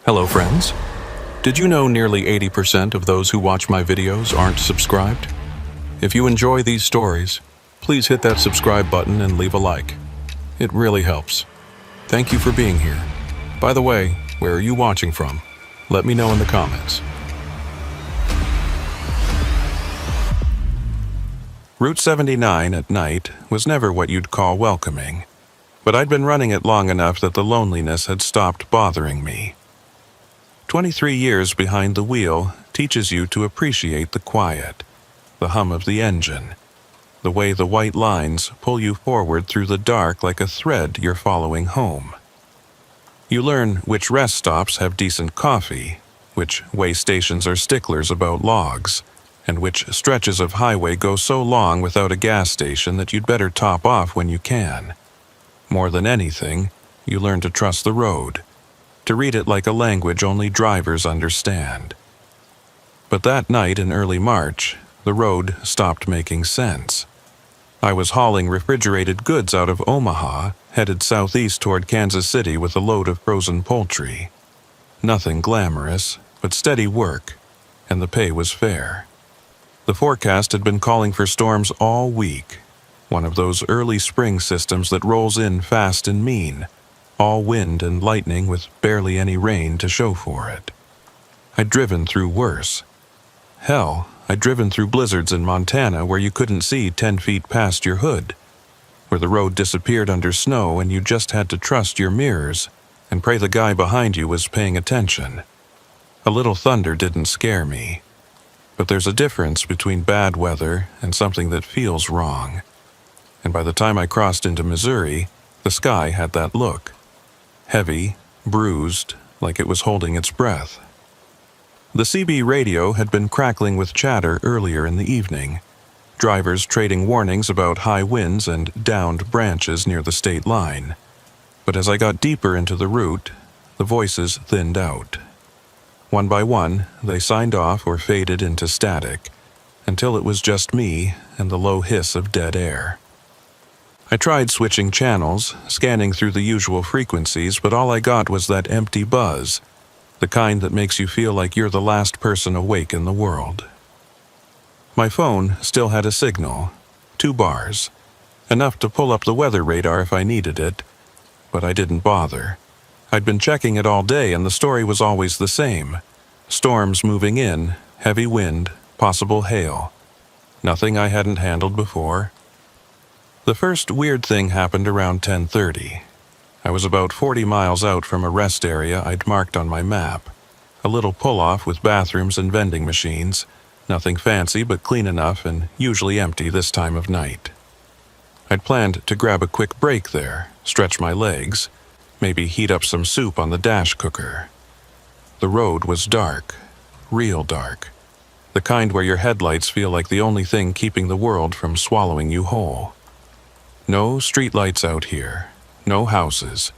Hello friends. Did you know nearly 80% of those who watch my videos aren't subscribed? If you enjoy these stories, please hit that subscribe button and leave a like. It really helps. Thank you for being here. By the way, where are you watching from? Let me know in the comments. Route 79 at night was never what you'd call welcoming, but I'd been running it long enough that the loneliness had stopped bothering me. 23 years behind the wheel teaches you to appreciate the quiet, the hum of the engine, the way the white lines pull you forward through the dark like a thread you're following home. You learn which rest stops have decent coffee, which way stations are sticklers about logs, and which stretches of highway go so long without a gas station that you'd better top off when you can. More than anything, you learn to trust the road, to read it like a language only drivers understand. But that night in early March, the road stopped making sense. I was hauling refrigerated goods out of Omaha, headed southeast toward Kansas City with a load of frozen poultry. Nothing glamorous, but steady work, and the pay was fair. The forecast had been calling for storms all week, one of those early spring systems that rolls in fast and mean, all wind and lightning with barely any rain to show for it. I'd driven through worse. Hell, I'd driven through blizzards in Montana where you couldn't see 10 feet past your hood, where the road disappeared under snow and you just had to trust your mirrors and pray the guy behind you was paying attention. A little thunder didn't scare me, but there's a difference between bad weather and something that feels wrong. And by the time I crossed into Missouri, the sky had that look. Heavy, bruised, like it was holding its breath. The CB radio had been crackling with chatter earlier in the evening, drivers trading warnings about high winds and downed branches near the state line. But as I got deeper into the route, the voices thinned out. One by one, they signed off or faded into static, until it was just me and the low hiss of dead air. I tried switching channels, scanning through the usual frequencies, but all I got was that empty buzz, the kind that makes you feel like you're the last person awake in the world. My phone still had a signal, 2 bars, enough to pull up the weather radar if I needed it, but I didn't bother. I'd been checking it all day and the story was always the same. Storms moving in, heavy wind, possible hail. Nothing I hadn't handled before. The first weird thing happened around 10:30. I was about 40 miles out from a rest area I'd marked on my map. A little pull-off with bathrooms and vending machines. Nothing fancy but clean enough and usually empty this time of night. I'd planned to grab a quick break there, stretch my legs, maybe heat up some soup on the dash cooker. The road was dark, real dark. The kind where your headlights feel like the only thing keeping the world from swallowing you whole. No streetlights out here, no houses,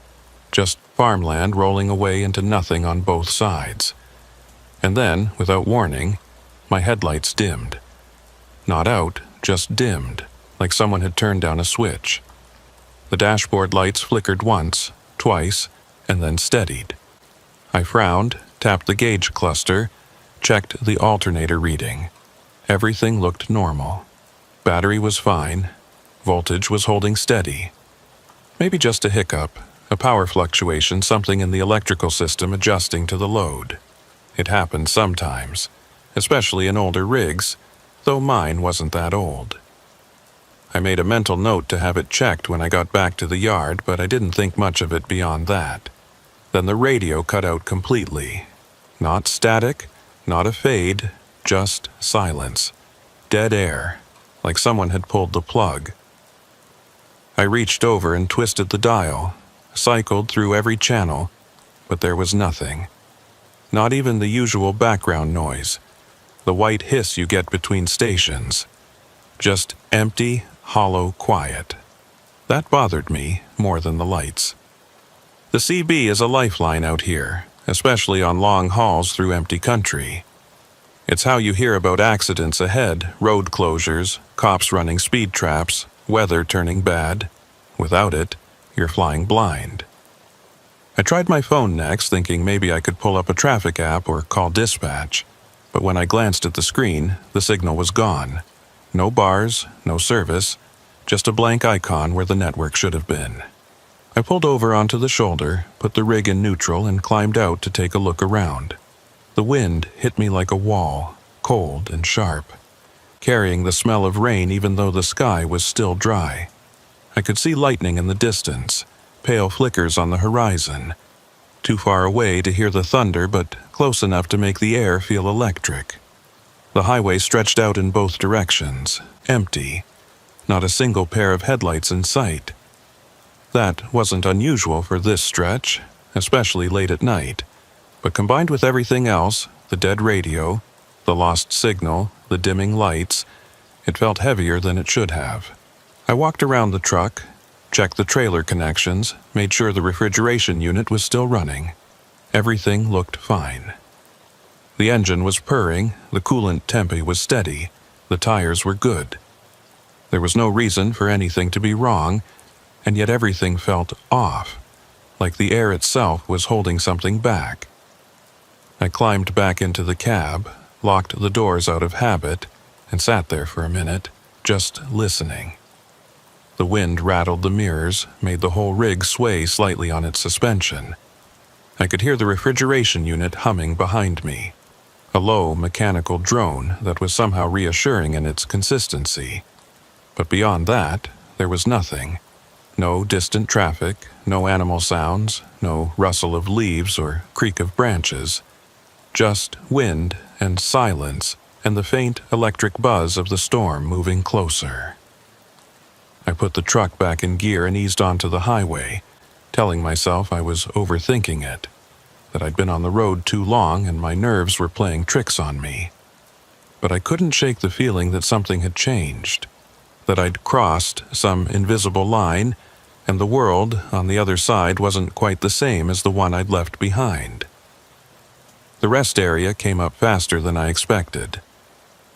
just farmland rolling away into nothing on both sides. And then, without warning, my headlights dimmed. Not out, just dimmed, like someone had turned down a switch. The dashboard lights flickered once, twice, and then steadied. I frowned, tapped the gauge cluster, checked the alternator reading. Everything looked normal. Battery was fine. Voltage was holding steady. Maybe just a hiccup, a power fluctuation, something in the electrical system adjusting to the load. It happened sometimes, especially in older rigs, though mine wasn't that old. I made a mental note to have it checked when I got back to the yard, but I didn't think much of it beyond that. Then the radio cut out completely. Not static, not a fade, just silence. Dead air, like someone had pulled the plug. I reached over and twisted the dial, cycled through every channel, but there was nothing. Not even the usual background noise, the white hiss you get between stations. Just empty, hollow quiet. That bothered me more than the lights. The CB is a lifeline out here, especially on long hauls through empty country. It's how you hear about accidents ahead, road closures, cops running speed traps, weather turning bad. Without it, you're flying blind. I tried my phone next, thinking maybe I could pull up a traffic app or call dispatch. But when I glanced at the screen, the signal was gone. No bars, no service, just a blank icon where the network should have been. I pulled over onto the shoulder, put the rig in neutral, and climbed out to take a look around. The wind hit me like a wall, cold and sharp, carrying the smell of rain even though the sky was still dry. I could see lightning in the distance, pale flickers on the horizon. Too far away to hear the thunder, but close enough to make the air feel electric. The highway stretched out in both directions, empty. Not a single pair of headlights in sight. That wasn't unusual for this stretch, especially late at night. But combined with everything else, the dead radio, the lost signal, the dimming lights, it felt heavier than it should have. I walked around the truck, checked the trailer connections, made sure the refrigeration unit was still running. Everything looked fine. The engine was purring, the coolant temp was steady, the tires were good. There was no reason for anything to be wrong, and yet everything felt off, like the air itself was holding something back. I climbed back into the cab, locked the doors out of habit, and sat there for a minute, just listening. The wind rattled the mirrors, made the whole rig sway slightly on its suspension. I could hear the refrigeration unit humming behind me, a low mechanical drone that was somehow reassuring in its consistency. But beyond that, there was nothing. No distant traffic, no animal sounds, no rustle of leaves or creak of branches. Just wind and silence and the faint electric buzz of the storm moving closer. I put the truck back in gear and eased onto the highway, telling myself I was overthinking it, that I'd been on the road too long and my nerves were playing tricks on me. But I couldn't shake the feeling that something had changed, that I'd crossed some invisible line, and the world on the other side wasn't quite the same as the one I'd left behind. The rest area came up faster than I expected.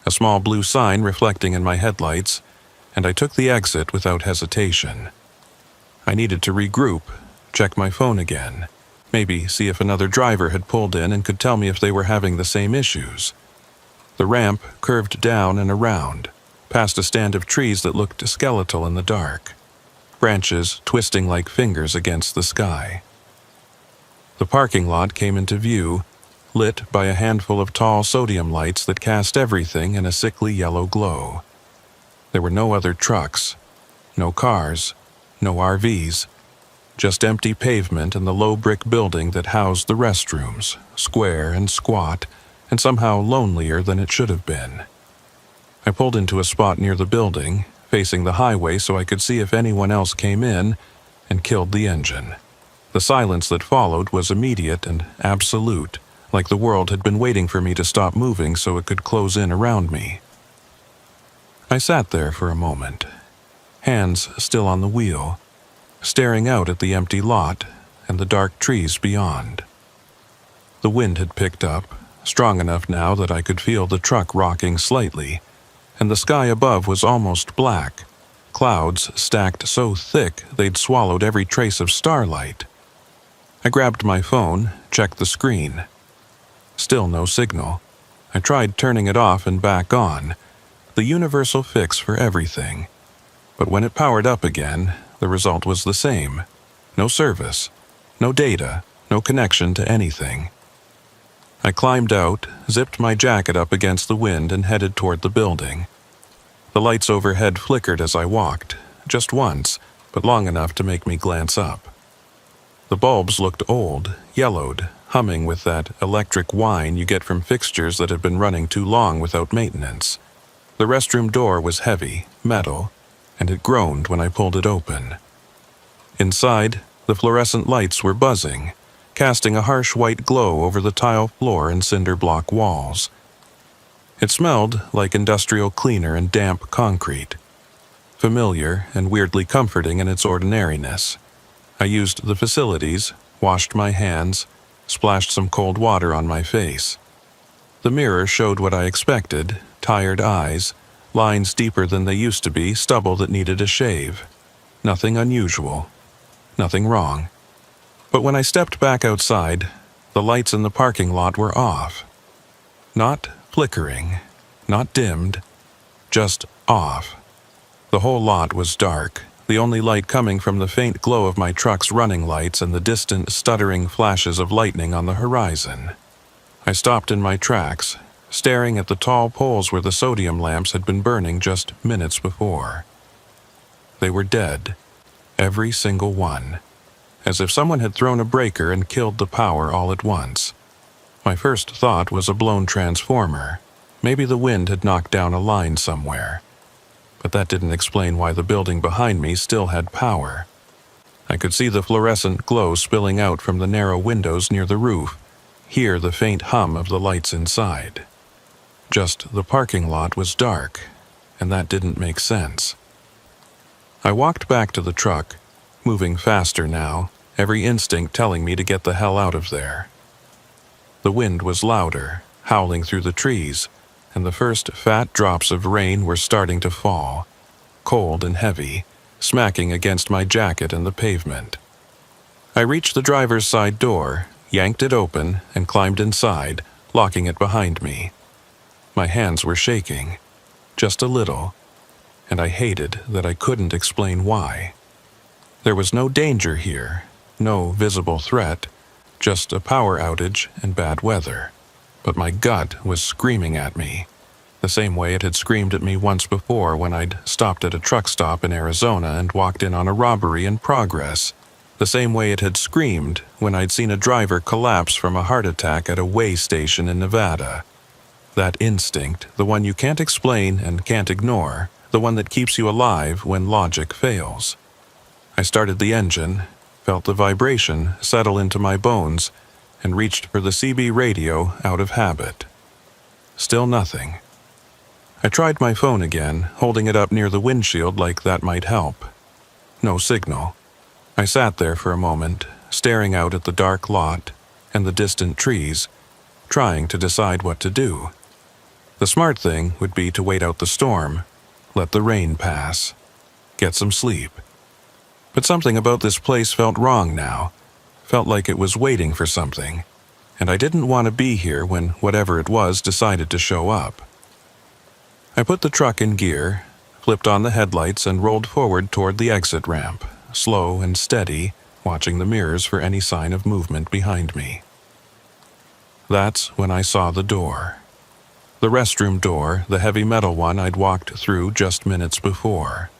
A small blue sign reflecting in my headlights, and I took the exit without hesitation. I needed to regroup, check my phone again, maybe see if another driver had pulled in and could tell me if they were having the same issues. The ramp curved down and around, past a stand of trees that looked skeletal in the dark, branches twisting like fingers against the sky. The parking lot came into view, lit by a handful of tall sodium lights that cast everything in a sickly yellow glow. There were no other trucks, no cars, no RVs, just empty pavement and the low brick building that housed the restrooms, square and squat, and somehow lonelier than it should have been. I pulled into a spot near the building, facing the highway so I could see if anyone else came in, and killed the engine. The silence that followed was immediate and absolute, like the world had been waiting for me to stop moving so it could close in around me. I sat there for a moment, hands still on the wheel, staring out at the empty lot and the dark trees beyond. The wind had picked up, strong enough now that I could feel the truck rocking slightly, and the sky above was almost black, clouds stacked so thick they'd swallowed every trace of starlight. I grabbed my phone, checked the screen. Still no signal. I tried turning it off and back on, the universal fix for everything. But when it powered up again, the result was the same. No service, no data, no connection to anything. I climbed out, zipped my jacket up against the wind and headed toward the building. The lights overhead flickered as I walked, just once, but long enough to make me glance up. The bulbs looked old, yellowed, humming with that electric whine you get from fixtures that had been running too long without maintenance. The restroom door was heavy, metal, and it groaned when I pulled it open. Inside, the fluorescent lights were buzzing, casting a harsh white glow over the tile floor and cinder block walls. It smelled like industrial cleaner and damp concrete, familiar and weirdly comforting in its ordinariness. I used the facilities, washed my hands, splashed some cold water on my face. The mirror showed what I expected: tired eyes, lines deeper than they used to be, stubble that needed a shave. Nothing unusual. Nothing wrong. But when I stepped back outside, the lights in the parking lot were off. Not flickering, not dimmed, just off. The whole lot was dark, the only light coming from the faint glow of my truck's running lights and the distant, stuttering flashes of lightning on the horizon. I stopped in my tracks, staring at the tall poles where the sodium lamps had been burning just minutes before. They were dead, every single one, as if someone had thrown a breaker and killed the power all at once. My first thought was a blown transformer. Maybe the wind had knocked down a line somewhere. But that didn't explain why the building behind me still had power. I could see the fluorescent glow spilling out from the narrow windows near the roof, hear the faint hum of the lights inside. Just the parking lot was dark, and that didn't make sense. I walked back to the truck, moving faster now, every instinct telling me to get the hell out of there. The wind was louder, howling through the trees, and the first fat drops of rain were starting to fall, cold and heavy, smacking against my jacket and the pavement. I reached the driver's side door, yanked it open, and climbed inside, locking it behind me. My hands were shaking, just a little, and I hated that I couldn't explain why. There was no danger here, no visible threat, just a power outage and bad weather. But my gut was screaming at me, the same way it had screamed at me once before when I'd stopped at a truck stop in Arizona and walked in on a robbery in progress, the same way it had screamed when I'd seen a driver collapse from a heart attack at a way station in Nevada. That instinct, the one you can't explain and can't ignore, the one that keeps you alive when logic fails. I started the engine, felt the vibration settle into my bones, and reached for the CB radio out of habit. Still nothing. I tried my phone again, holding it up near the windshield like that might help. No signal. I sat there for a moment, staring out at the dark lot and the distant trees, trying to decide what to do. The smart thing would be to wait out the storm, let the rain pass, get some sleep. But something about this place felt wrong now, felt like it was waiting for something, and I didn't want to be here when whatever it was decided to show up. I put the truck in gear, flipped on the headlights, and rolled forward toward the exit ramp, slow and steady, watching the mirrors for any sign of movement behind me. That's when I saw the door. The restroom door, the heavy metal one I'd walked through just minutes before.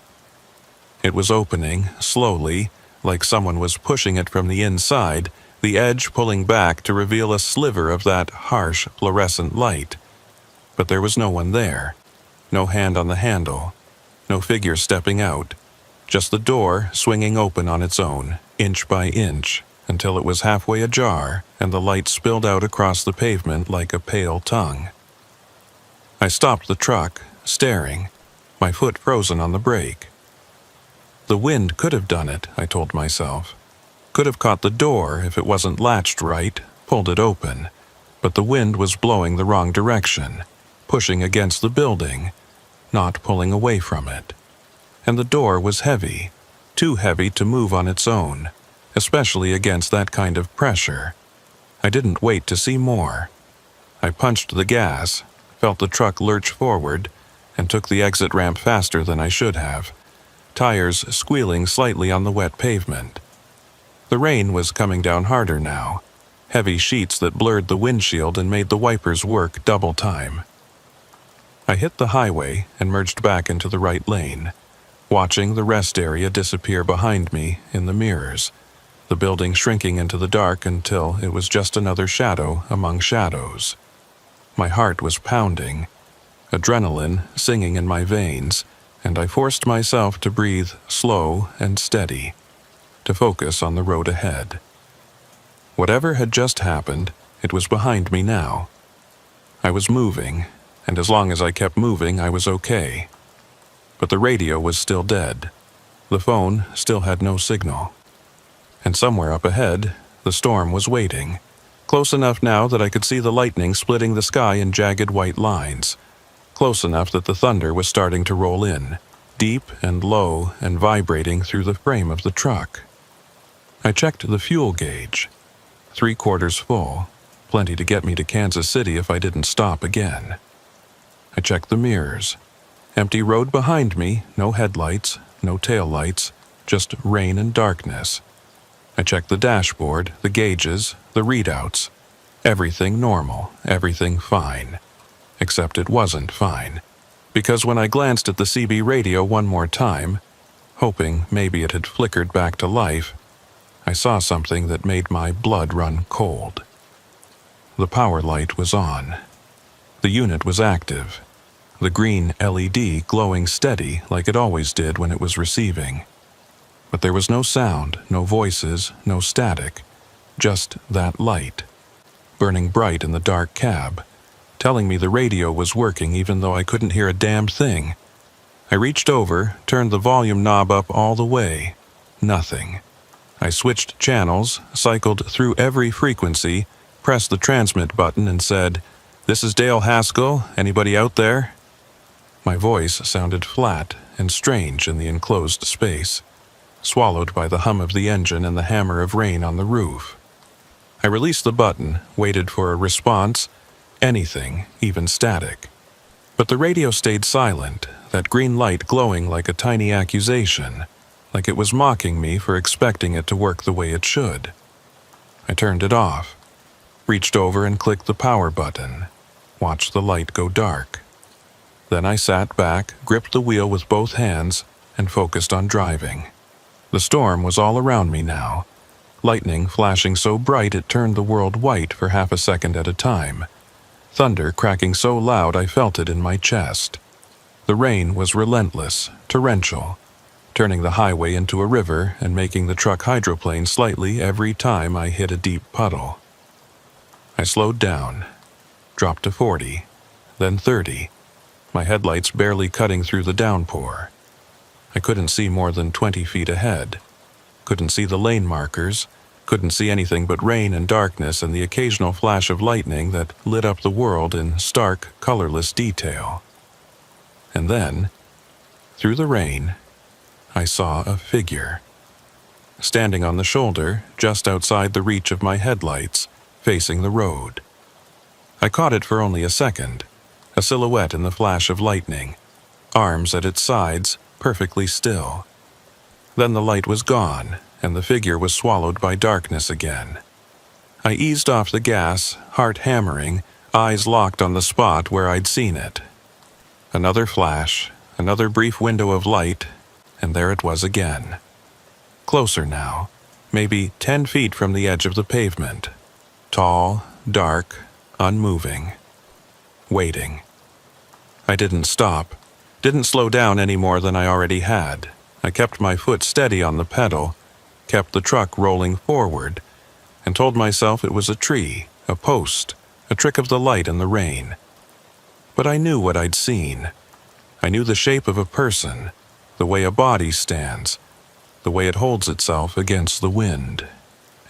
It was opening, slowly, like someone was pushing it from the inside, the edge pulling back to reveal a sliver of that harsh fluorescent light. But there was no one there. No hand on the handle. No figure stepping out. Just the door swinging open on its own, inch by inch, until it was halfway ajar and the light spilled out across the pavement like a pale tongue. I stopped the truck, staring, my foot frozen on the brake. The wind could have done it, I told myself. Could have caught the door if it wasn't latched right, pulled it open. But the wind was blowing the wrong direction, pushing against the building, not pulling away from it. And the door was heavy, too heavy to move on its own, especially against that kind of pressure. I didn't wait to see more. I punched the gas, felt the truck lurch forward, and took the exit ramp faster than I should have, tires squealing slightly on the wet pavement. The rain was coming down harder now, heavy sheets that blurred the windshield and made the wipers work double time. I hit the highway and merged back into the right lane, watching the rest area disappear behind me in the mirrors, the building shrinking into the dark until it was just another shadow among shadows. My heart was pounding, adrenaline singing in my veins, and I forced myself to breathe slow and steady, to focus on the road ahead. Whatever had just happened, it was behind me now. I was moving, and as long as I kept moving, I was okay. But the radio was still dead. The phone still had no signal. And somewhere up ahead, the storm was waiting, close enough now that I could see the lightning splitting the sky in jagged white lines, close enough that the thunder was starting to roll in, deep and low and vibrating through the frame of the truck. I checked the fuel gauge. 3/4 full, plenty to get me to Kansas City if I didn't stop again. I checked the mirrors. Empty road behind me, no headlights, no taillights, just rain and darkness. I checked the dashboard, the gauges, the readouts. Everything normal, everything fine. Except it wasn't fine. Because when I glanced at the CB radio one more time, hoping maybe it had flickered back to life, I saw something that made my blood run cold. The power light was on. The unit was active. The green LED glowing steady like it always did when it was receiving. But there was no sound, no voices, no static, just that light, burning bright in the dark cab, telling me the radio was working even though I couldn't hear a damn thing. I reached over, turned the volume knob up all the way. Nothing. I switched channels, cycled through every frequency, pressed the transmit button and said, "This is Dale Haskell. Anybody out there?" My voice sounded flat and strange in the enclosed space, swallowed by the hum of the engine and the hammer of rain on the roof. I released the button, waited for a response, anything, even static. But the radio stayed silent, that green light glowing like a tiny accusation, like it was mocking me for expecting it to work the way it should. I turned it off, reached over and clicked the power button, watched the light go dark. Then I sat back, gripped the wheel with both hands, and focused on driving. The storm was all around me now, lightning flashing so bright it turned the world white for half a second at a time, thunder cracking so loud I felt it in my chest. The rain was relentless, torrential, turning the highway into a river and making the truck hydroplane slightly every time I hit a deep puddle. I slowed down, dropped to 40, then 30, my headlights barely cutting through the downpour. I couldn't see more than 20 feet ahead, couldn't see the lane markers, couldn't see anything but rain and darkness and the occasional flash of lightning that lit up the world in stark, colorless detail. And then, through the rain, I saw a figure. Standing on the shoulder, just outside the reach of my headlights, facing the road. I caught it for only a second, a silhouette in the flash of lightning, arms at its sides, perfectly still. Then the light was gone, and the figure was swallowed by darkness again. I eased off the gas, heart hammering, eyes locked on the spot where I'd seen it. Another flash, another brief window of light, and there it was again. Closer now, maybe 10 feet from the edge of the pavement. Tall, dark, unmoving. Waiting. I didn't stop, didn't slow down any more than I already had. I kept my foot steady on the pedal, kept the truck rolling forward, and told myself it was a tree, a post, a trick of the light in the rain. But I knew what I'd seen. I knew the shape of a person, the way a body stands, the way it holds itself against the wind.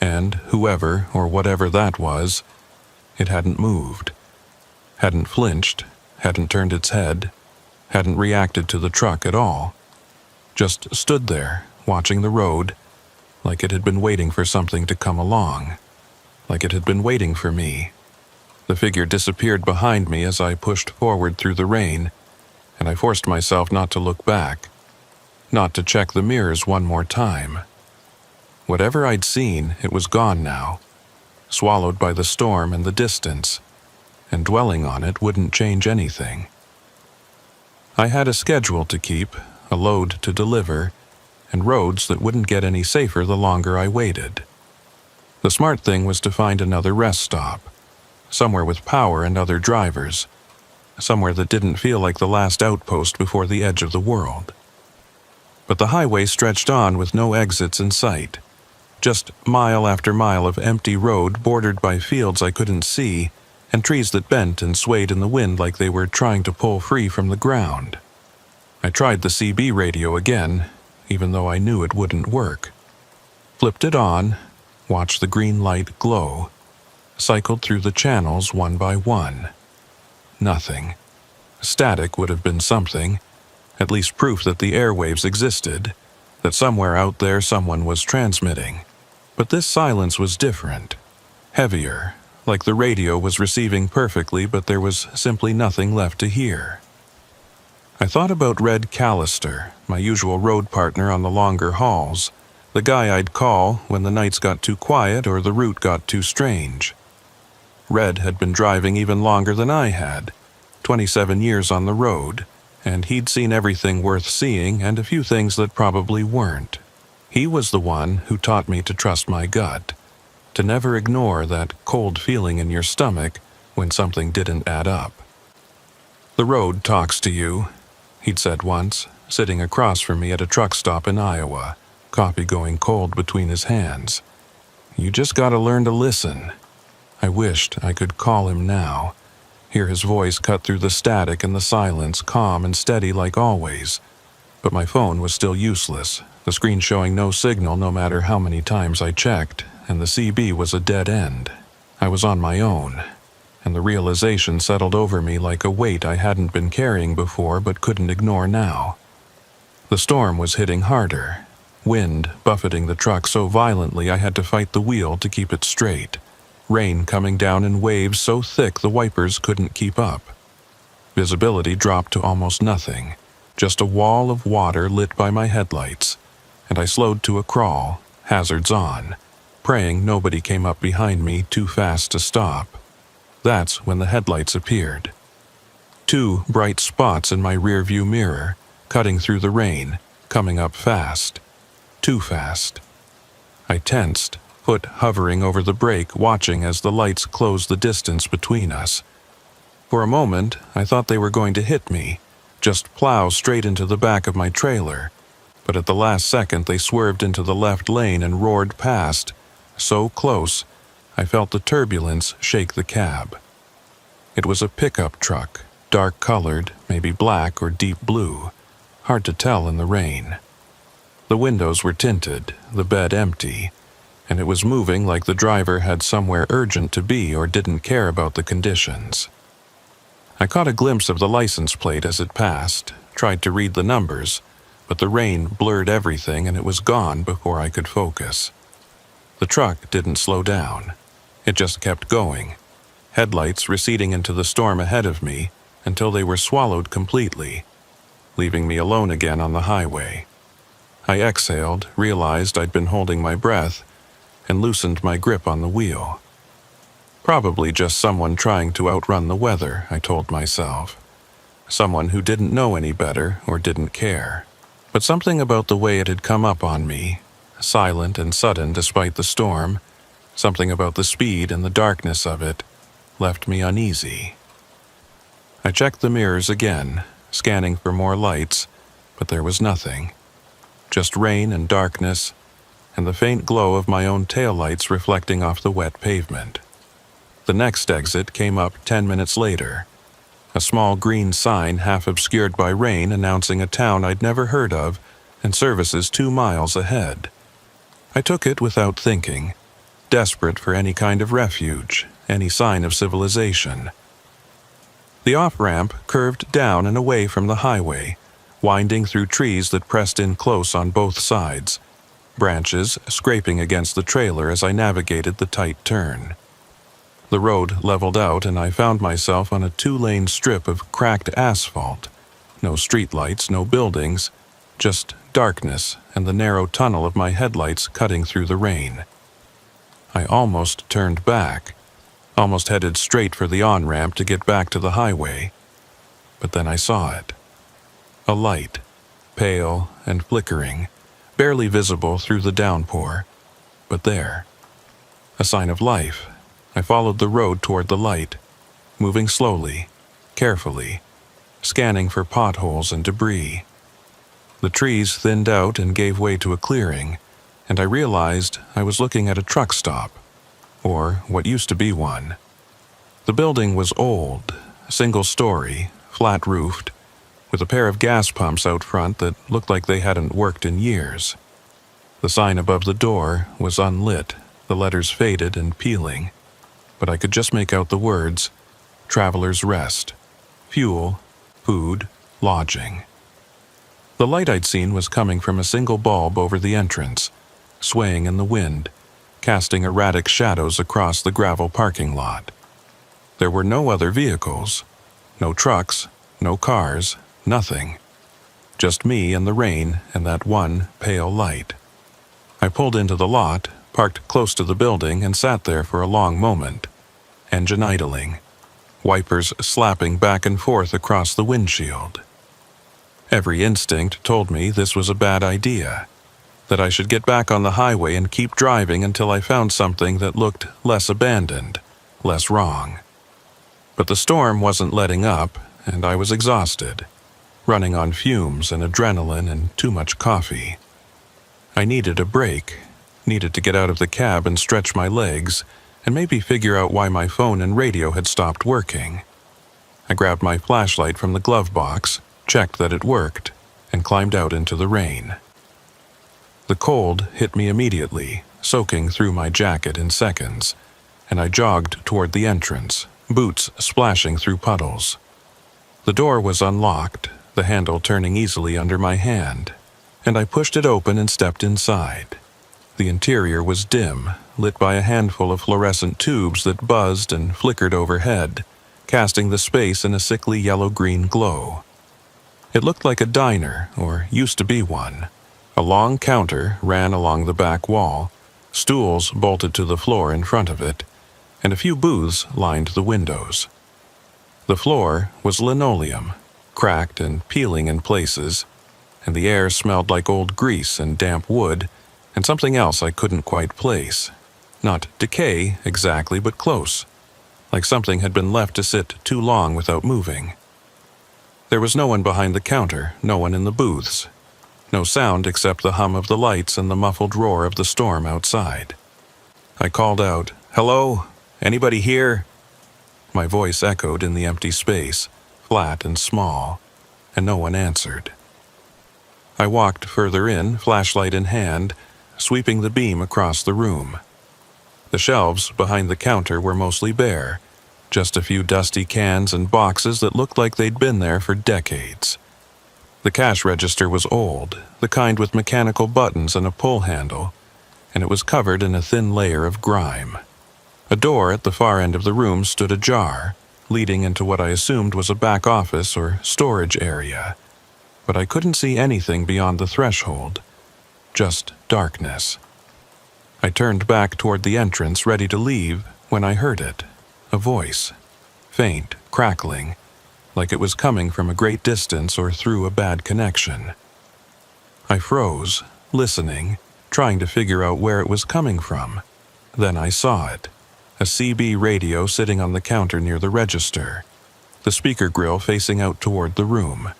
And whoever or whatever that was, it hadn't moved, hadn't flinched, hadn't turned its head, hadn't reacted to the truck at all. Just stood there, watching the road, like it had been waiting for something to come along, like it had been waiting for me. The figure disappeared behind me as I pushed forward through the rain, and I forced myself not to look back, not to check the mirrors one more time. Whatever I'd seen, it was gone now, swallowed by the storm and the distance, and dwelling on it wouldn't change anything. I had a schedule to keep, a load to deliver, and roads that wouldn't get any safer the longer I waited. The smart thing was to find another rest stop, somewhere with power and other drivers, somewhere that didn't feel like the last outpost before the edge of the world. But the highway stretched on with no exits in sight, just mile after mile of empty road bordered by fields I couldn't see and trees that bent and swayed in the wind like they were trying to pull free from the ground. I tried the CB radio again, even though I knew it wouldn't work. Flipped it on, watched the green light glow, cycled through the channels one by one. Nothing. Static would have been something, at least proof that the airwaves existed, that somewhere out there someone was transmitting. But this silence was different, heavier, like the radio was receiving perfectly, but there was simply nothing left to hear. I thought about Red Callister, my usual road partner on the longer hauls, the guy I'd call when the nights got too quiet or the route got too strange. Red had been driving even longer than I had, 27 years on the road, and he'd seen everything worth seeing and a few things that probably weren't. He was the one who taught me to trust my gut, to never ignore that cold feeling in your stomach when something didn't add up. "The road talks to you," he'd said once, sitting across from me at a truck stop in Iowa, coffee going cold between his hands. "You just gotta learn to listen." I wished I could call him now, hear his voice cut through the static and the silence, calm and steady like always. But my phone was still useless, the screen showing no signal no matter how many times I checked, and the CB was a dead end. I was on my own, and the realization settled over me like a weight I hadn't been carrying before but couldn't ignore now. The storm was hitting harder, wind buffeting the truck so violently I had to fight the wheel to keep it straight, rain coming down in waves so thick the wipers couldn't keep up. Visibility dropped to almost nothing, just a wall of water lit by my headlights, and I slowed to a crawl, hazards on, praying nobody came up behind me too fast to stop. That's when the headlights appeared. Two bright spots in my rearview mirror, cutting through the rain, coming up fast. Too fast. I tensed, foot hovering over the brake, watching as the lights closed the distance between us. For a moment, I thought they were going to hit me, just plow straight into the back of my trailer. But at the last second, they swerved into the left lane and roared past, so close, I felt the turbulence shake the cab. It was a pickup truck, dark-colored, maybe black or deep blue, hard to tell in the rain. The windows were tinted, the bed empty, and it was moving like the driver had somewhere urgent to be or didn't care about the conditions. I caught a glimpse of the license plate as it passed, tried to read the numbers, but the rain blurred everything and it was gone before I could focus. The truck didn't slow down. It just kept going, headlights receding into the storm ahead of me until they were swallowed completely, leaving me alone again on the highway. I exhaled, realized I'd been holding my breath, and loosened my grip on the wheel. Probably just someone trying to outrun the weather, I told myself. Someone who didn't know any better or didn't care. But something about the way it had come up on me, silent and sudden despite the storm, something about the speed and the darkness of it, left me uneasy. I checked the mirrors again, scanning for more lights, but there was nothing. Just rain and darkness, and the faint glow of my own taillights reflecting off the wet pavement. The next exit came up 10 minutes later. A small green sign half obscured by rain announcing a town I'd never heard of and services 2 miles ahead. I took it without thinking, desperate for any kind of refuge, any sign of civilization. The off-ramp curved down and away from the highway, winding through trees that pressed in close on both sides, branches scraping against the trailer as I navigated the tight turn. The road leveled out and I found myself on a 2-lane strip of cracked asphalt. No streetlights, no buildings, just darkness and the narrow tunnel of my headlights cutting through the rain. I almost turned back, almost headed straight for the on-ramp to get back to the highway. But then I saw it. A light, pale and flickering, barely visible through the downpour, but there. A sign of life. I followed the road toward the light, moving slowly, carefully, scanning for potholes and debris. The trees thinned out and gave way to a clearing, and I realized I was looking at a truck stop, or what used to be one. The building was old, single-story, flat-roofed, with a pair of gas pumps out front that looked like they hadn't worked in years. The sign above the door was unlit, the letters faded and peeling, but I could just make out the words, Traveler's Rest, Fuel, Food, Lodging. The light I'd seen was coming from a single bulb over the entrance, swaying in the wind, casting erratic shadows across the gravel parking lot. There were no other vehicles. No trucks, no cars, nothing. Just me and the rain and that one pale light. I pulled into the lot, parked close to the building, and sat there for a long moment. Engine idling. Wipers slapping back and forth across the windshield. Every instinct told me this was a bad idea, that I should get back on the highway and keep driving until I found something that looked less abandoned, less wrong. But the storm wasn't letting up, and I was exhausted, running on fumes and adrenaline and too much coffee. I needed a break, needed to get out of the cab and stretch my legs, and maybe figure out why my phone and radio had stopped working. I grabbed my flashlight from the glove box, checked that it worked, and climbed out into the rain. The cold hit me immediately, soaking through my jacket in seconds, and I jogged toward the entrance, boots splashing through puddles. The door was unlocked, the handle turning easily under my hand, and I pushed it open and stepped inside. The interior was dim, lit by a handful of fluorescent tubes that buzzed and flickered overhead, casting the space in a sickly yellow-green glow. It looked like a diner, or used to be one. A long counter ran along the back wall, stools bolted to the floor in front of it, and a few booths lined the windows. The floor was linoleum, cracked and peeling in places, and the air smelled like old grease and damp wood, and something else I couldn't quite place. Not decay exactly, but close, like something had been left to sit too long without moving. There was no one behind the counter, no one in the booths. No sound except the hum of the lights and the muffled roar of the storm outside. I called out, "Hello? Anybody here?" My voice echoed in the empty space, flat and small, and no one answered. I walked further in, flashlight in hand, sweeping the beam across the room. The shelves behind the counter were mostly bare, just a few dusty cans and boxes that looked like they'd been there for decades. The cash register was old, the kind with mechanical buttons and a pull handle, and it was covered in a thin layer of grime. A door at the far end of the room stood ajar, leading into what I assumed was a back office or storage area, but I couldn't see anything beyond the threshold, just darkness. I turned back toward the entrance, ready to leave, when I heard it, a voice, faint, crackling, like it was coming from a great distance or through a bad connection. I froze, listening, trying to figure out where it was coming from. Then I saw it, a CB radio sitting on the counter near the register, the speaker grill facing out toward the room.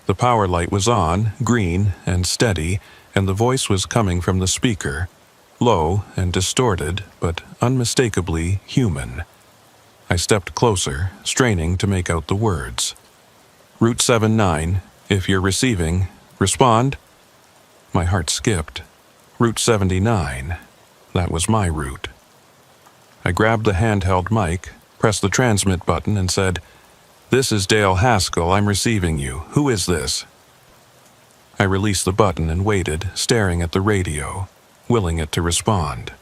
The power light was on, green and steady, and the voice was coming from the speaker, low and distorted, but unmistakably human. I stepped closer, straining to make out the words. "Route 79, if you're receiving, respond." My heart skipped. Route 79. That was my route. I grabbed the handheld mic, pressed the transmit button, and said, "This is Dale Haskell. I'm receiving you. Who is this?" I released the button and waited, staring at the radio, willing it to respond.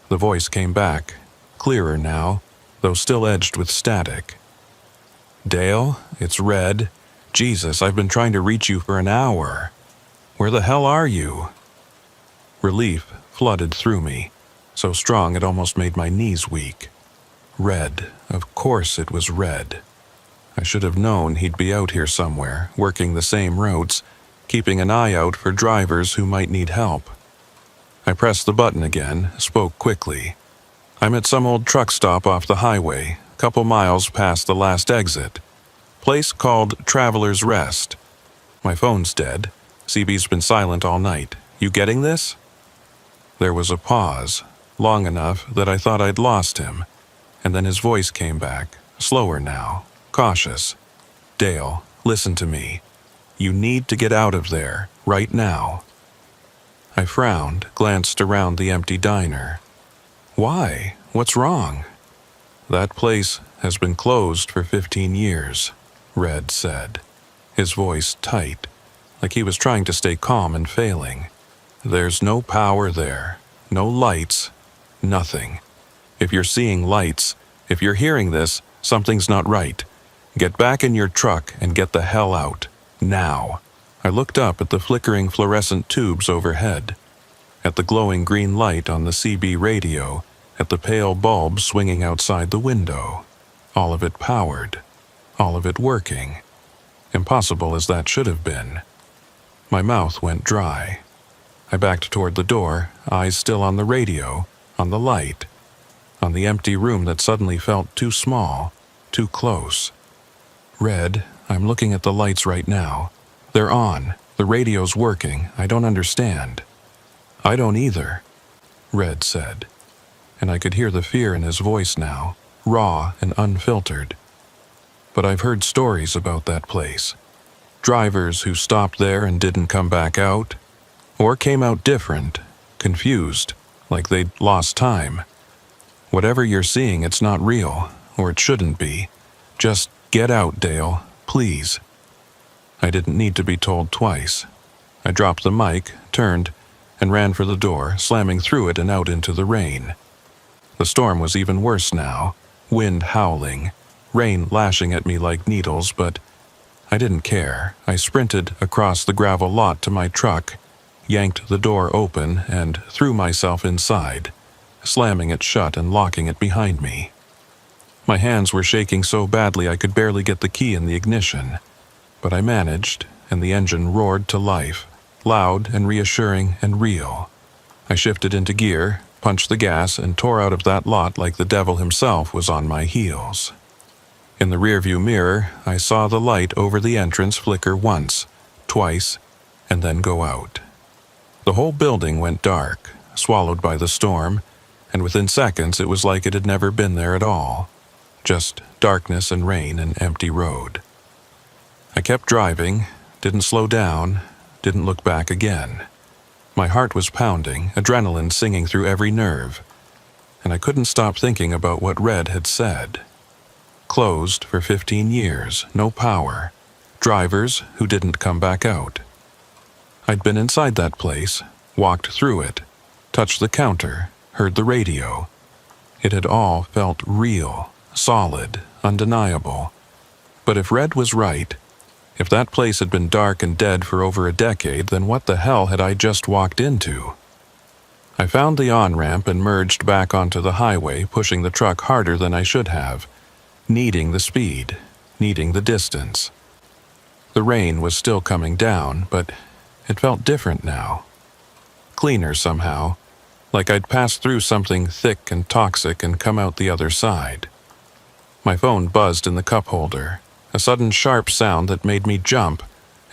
The voice came back, clearer now, though still edged with static. "Dale, it's Red. Jesus, I've been trying to reach you for an hour. Where the hell are you?" Relief flooded through me, so strong it almost made my knees weak. Red, of course it was Red. I should have known he'd be out here somewhere, working the same routes, keeping an eye out for drivers who might need help. I pressed the button again, spoke quickly. "I'm at some old truck stop off the highway, couple miles past the last exit. Place called Traveler's Rest. My phone's dead. CB's been silent all night. You getting this?" There was a pause, long enough that I thought I'd lost him, and then his voice came back, slower now, cautious. "Dale, listen to me. You need to get out of there, right now." I frowned, glanced around the empty diner. "Why? What's wrong?" "That place has been closed for 15 years, Red said, his voice tight, like he was trying to stay calm and failing. "There's no power there, no lights, nothing. If you're seeing lights, if you're hearing this, something's not right. Get back in your truck and get the hell out. Now. I looked up at the flickering fluorescent tubes overhead, at the glowing green light on the CB radio, at the pale bulb swinging outside the window. All of it powered. All of it working. Impossible as that should have been. My mouth went dry. I backed toward the door, eyes still on the radio, on the light, on the empty room that suddenly felt too small, too close. Red, I'm looking at the lights right now. They're on. The radio's working. I don't understand. I don't either, Red said. And I could hear the fear in his voice now, raw and unfiltered. But I've heard stories about that place. Drivers who stopped there and didn't come back out, or came out different, confused, like they'd lost time. Whatever you're seeing, it's not real, or it shouldn't be. Just get out, Dale, please. I didn't need to be told twice. I dropped the mic, turned, and ran for the door, slamming through it and out into the rain. The storm was even worse now, wind howling, rain lashing at me like needles, but I didn't care. I sprinted across the gravel lot to my truck, yanked the door open, and threw myself inside, slamming it shut and locking it behind me. My hands were shaking so badly I could barely get the key in the ignition, but I managed, and the engine roared to life, loud and reassuring and real. I shifted into gear, punched the gas, and tore out of that lot like the devil himself was on my heels. In the rearview mirror, I saw the light over the entrance flicker once, twice, and then go out. The whole building went dark, swallowed by the storm, and within seconds it was like it had never been there at all. Just darkness and rain and empty road. I kept driving, didn't slow down, didn't look back again. My heart was pounding, adrenaline singing through every nerve, and I couldn't stop thinking about what Red had said. Closed for 15 years, no power, drivers who didn't come back out. I'd been inside that place, walked through it, touched the counter, heard the radio. It had all felt real, solid, undeniable. But if Red was right, if that place had been dark and dead for over a decade, then what the hell had I just walked into? I found the on-ramp and merged back onto the highway, pushing the truck harder than I should have, needing the speed, needing the distance. The rain was still coming down, but it felt different now. Cleaner somehow, like I'd passed through something thick and toxic and come out the other side. My phone buzzed in the cup holder, a sudden sharp sound that made me jump,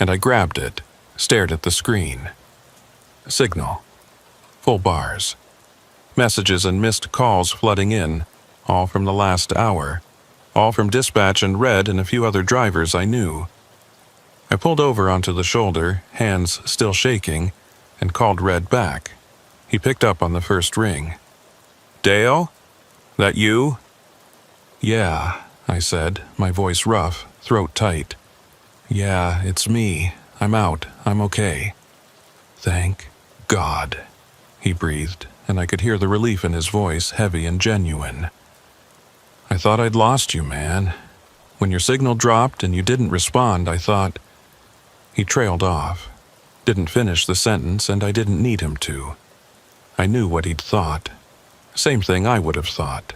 and I grabbed it, stared at the screen. Signal. Full bars. Messages and missed calls flooding in, all from the last hour, all from dispatch and Red and a few other drivers I knew. I pulled over onto the shoulder, hands still shaking, and called Red back. He picked up on the first ring. "Dale? That you?" "Yeah," I said, my voice rough, throat tight. "Yeah, it's me. I'm out. I'm okay." "Thank God," he breathed, and I could hear the relief in his voice, heavy and genuine. "I thought I'd lost you, man. When your signal dropped and you didn't respond, I thought—" He trailed off, didn't finish the sentence, and I didn't need him to. I knew what he'd thought. Same thing I would have thought.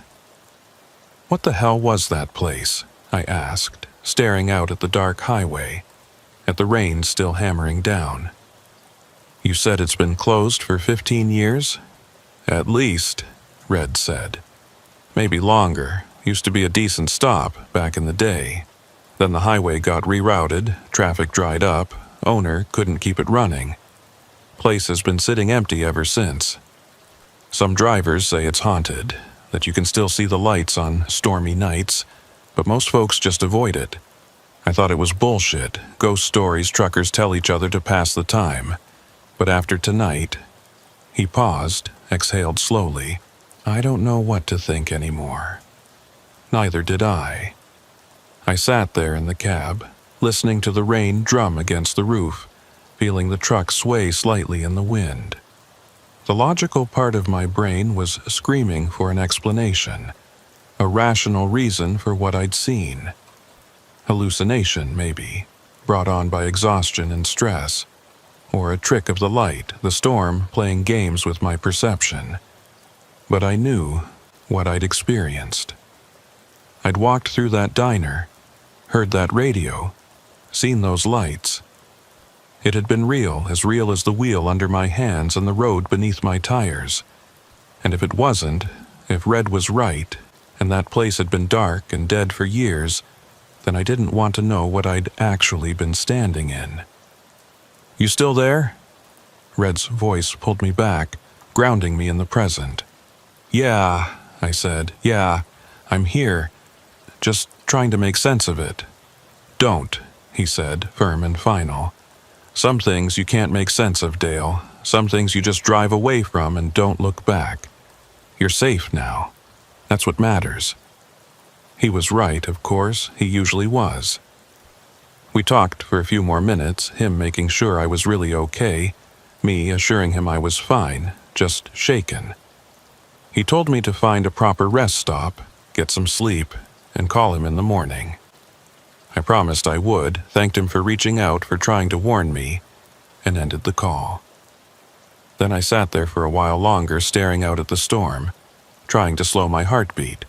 "What the hell was that place?" I asked, staring out at the dark highway, at the rain still hammering down. "You said it's been closed for 15 years? "At least," Red said. "Maybe longer. Used to be a decent stop back in the day. Then the highway got rerouted, traffic dried up, owner couldn't keep it running. Place has been sitting empty ever since. Some drivers say it's haunted, that you can still see the lights on stormy nights, but most folks just avoid it. I thought it was bullshit, ghost stories truckers tell each other to pass the time. But after tonight..." He paused, exhaled slowly. "I don't know what to think anymore." Neither did I. I sat there in the cab, listening to the rain drum against the roof, feeling the truck sway slightly in the wind. The logical part of my brain was screaming for an explanation, a rational reason for what I'd seen. Hallucination, maybe, brought on by exhaustion and stress, or a trick of the light, the storm playing games with my perception. But I knew what I'd experienced. I'd walked through that diner, heard that radio, seen those lights. It had been real as the wheel under my hands and the road beneath my tires. And if it wasn't, if Red was right, and that place had been dark and dead for years, then I didn't want to know what I'd actually been standing in. "You still there?" Red's voice pulled me back, grounding me in the present. "Yeah," I said. "Yeah, I'm here. Just trying to make sense of it." "Don't," he said, firm and final. "Some things you can't make sense of, Dale. Some things you just drive away from and don't look back. You're safe now. That's what matters." He was right, of course. He usually was. We talked for a few more minutes, him making sure I was really okay, me assuring him I was fine, just shaken. He told me to find a proper rest stop, get some sleep, and call him in the morning. I promised I would, thanked him for reaching out, for trying to warn me, and ended the call. Then I sat there for a while longer, staring out at the storm, trying to slow my heartbeat,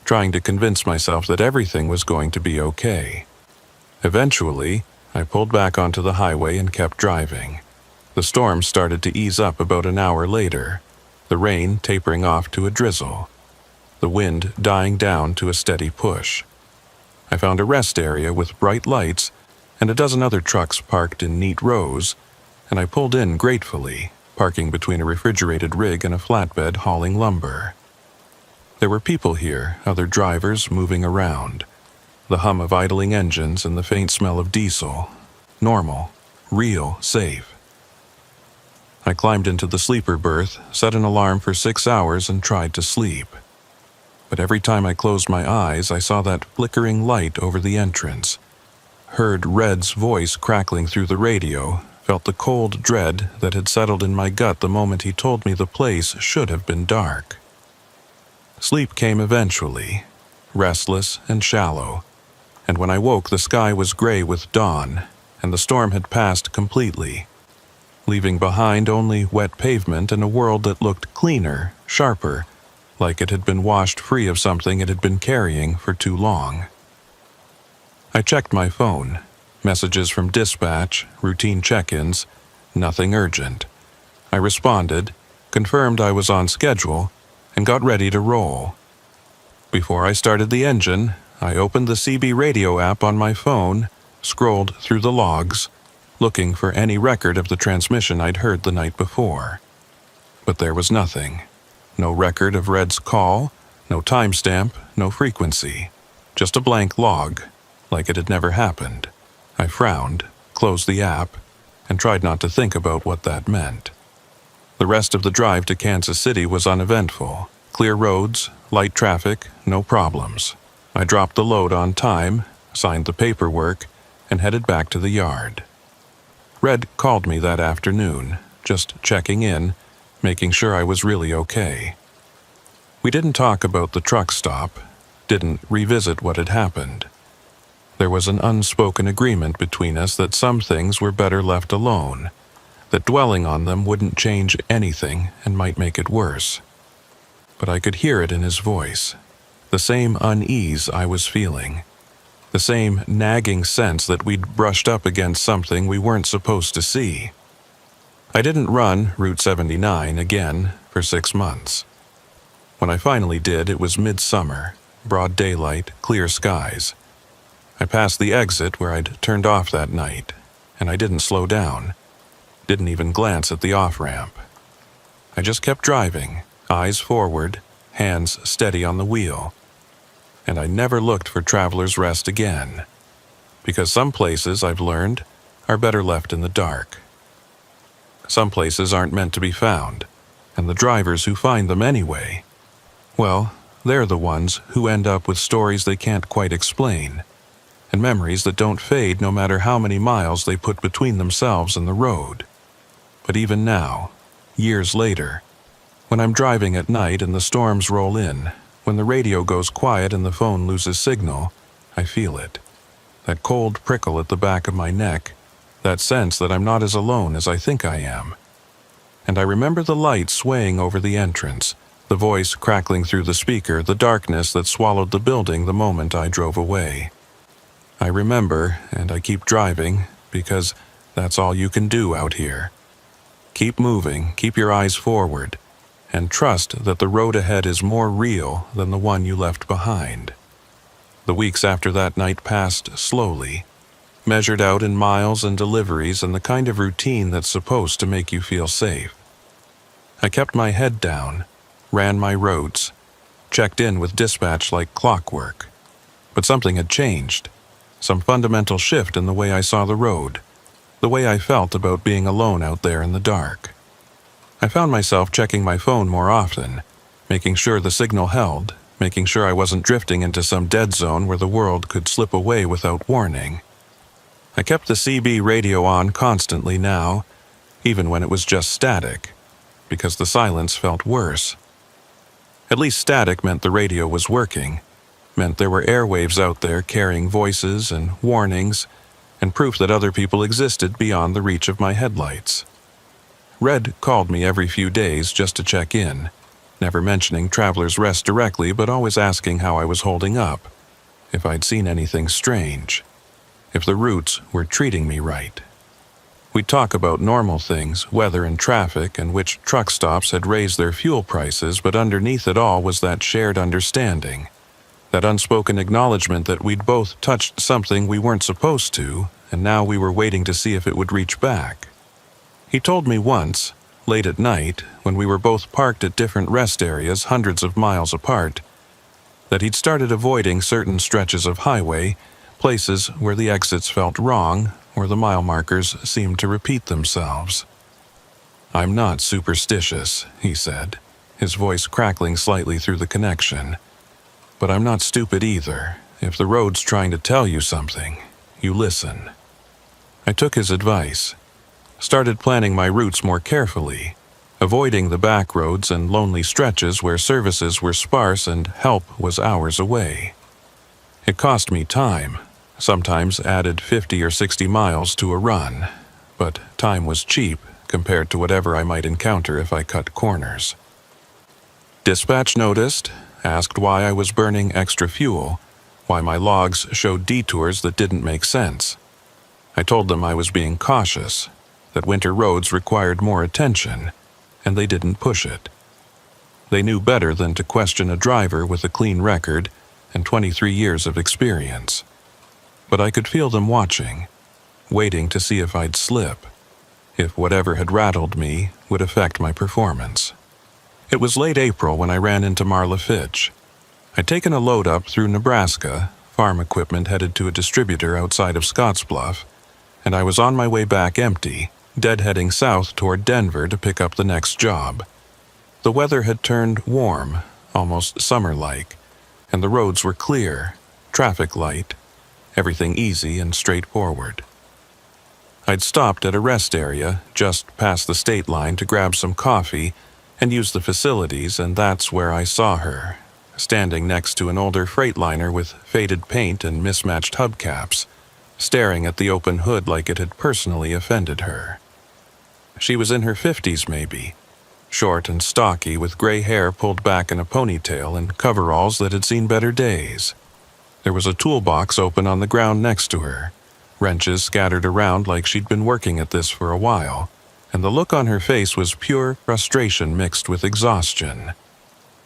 trying to convince myself that everything was going to be okay. Eventually, I pulled back onto the highway and kept driving. The storm started to ease up about an hour later, the rain tapering off to a drizzle, the wind dying down to a steady push. I found a rest area with bright lights and a dozen other trucks parked in neat rows, and I pulled in gratefully, parking between a refrigerated rig and a flatbed hauling lumber. There were people here, other drivers moving around, the hum of idling engines and the faint smell of diesel. Normal, real, safe. I climbed into the sleeper berth, set an alarm for 6 hours, and tried to sleep. But every time I closed my eyes, I saw that flickering light over the entrance, heard Red's voice crackling through the radio, felt the cold dread that had settled in my gut the moment he told me the place should have been dark. Sleep came eventually, restless and shallow, and when I woke the sky was gray with dawn, and the storm had passed completely, leaving behind only wet pavement and a world that looked cleaner, sharper, like it had been washed free of something it had been carrying for too long. I checked my phone, messages from dispatch, routine check-ins, nothing urgent. I responded, confirmed I was on schedule, and got ready to roll. Before I started the engine, I opened the CB radio app on my phone, scrolled through the logs, looking for any record of the transmission I'd heard the night before. But there was nothing. No record of Red's call, no timestamp, no frequency. Just a blank log, like it had never happened. I frowned, closed the app, and tried not to think about what that meant. The rest of the drive to Kansas City was uneventful. Clear roads, light traffic, no problems. I dropped the load on time, signed the paperwork, and headed back to the yard. Red called me that afternoon, just checking in, making sure I was really okay. We didn't talk about the truck stop, didn't revisit what had happened. There was an unspoken agreement between us that some things were better left alone, that dwelling on them wouldn't change anything and might make it worse. But I could hear it in his voice, the same unease I was feeling, the same nagging sense that we'd brushed up against something we weren't supposed to see. I didn't run Route 79 again for 6 months. When I finally did, it was midsummer, broad daylight, clear skies. I passed the exit where I'd turned off that night, and I didn't slow down, didn't even glance at the off-ramp. I just kept driving, eyes forward, hands steady on the wheel. And I never looked for Traveler's Rest again, because some places, I've learned, are better left in the dark. Some places aren't meant to be found, and the drivers who find them anyway, well, they're the ones who end up with stories they can't quite explain, and memories that don't fade no matter how many miles they put between themselves and the road. But even now, years later. When I'm driving at night and the storms roll in, when the radio goes quiet and the phone loses signal, I feel it. That cold prickle at the back of my neck, that sense that I'm not as alone as I think I am. And I remember the light swaying over the entrance, the voice crackling through the speaker, the darkness that swallowed the building the moment I drove away. I remember, and I keep driving, because that's all you can do out here. Keep moving, keep your eyes forward, and trust that the road ahead is more real than the one you left behind. The weeks after that night passed slowly, measured out in miles and deliveries and the kind of routine that's supposed to make you feel safe. I kept my head down, ran my routes, checked in with dispatch like clockwork. But something had changed, some fundamental shift in the way I saw the road, the way I felt about being alone out there in the dark. I found myself checking my phone more often, making sure the signal held, making sure I wasn't drifting into some dead zone where the world could slip away without warning. I kept the CB radio on constantly now, even when it was just static, because the silence felt worse. At least static meant the radio was working, meant there were airwaves out there carrying voices and warnings, and proof that other people existed beyond the reach of my headlights. Red called me every few days just to check in, never mentioning Traveler's Rest directly, but always asking how I was holding up, if I'd seen anything strange, if the routes were treating me right. We'd talk about normal things, weather and traffic, and which truck stops had raised their fuel prices, but underneath it all was that shared understanding, that unspoken acknowledgement that we'd both touched something we weren't supposed to, and now we were waiting to see if it would reach back. He told me once, late at night, when we were both parked at different rest areas hundreds of miles apart, that he'd started avoiding certain stretches of highway, places where the exits felt wrong or the mile markers seemed to repeat themselves. "I'm not superstitious," he said, his voice crackling slightly through the connection. "But I'm not stupid either. If the road's trying to tell you something, you listen." I took his advice, started planning my routes more carefully, avoiding the back roads and lonely stretches where services were sparse and help was hours away. It cost me time, sometimes added 50 or 60 miles to a run, but time was cheap compared to whatever I might encounter if I cut corners. Dispatch noticed, asked why I was burning extra fuel, why my logs showed detours that didn't make sense. I told them I was being cautious, that winter roads required more attention, and they didn't push it. They knew better than to question a driver with a clean record and 23 years of experience. But I could feel them watching, waiting to see if I'd slip, if whatever had rattled me would affect my performance. It was late April when I ran into Marla Fitch. I'd taken a load up through Nebraska, farm equipment headed to a distributor outside of Scottsbluff, and I was on my way back empty, deadheading south toward Denver to pick up the next job. The weather had turned warm, almost summer-like, and the roads were clear, traffic light, everything easy and straightforward. I'd stopped at a rest area just past the state line to grab some coffee and use the facilities, and that's where I saw her, standing next to an older Freightliner with faded paint and mismatched hubcaps, staring at the open hood like it had personally offended her. She was in her 50s maybe, short and stocky with gray hair pulled back in a ponytail and coveralls that had seen better days. There was a toolbox open on the ground next to her, wrenches scattered around like she'd been working at this for a while, and the look on her face was pure frustration mixed with exhaustion.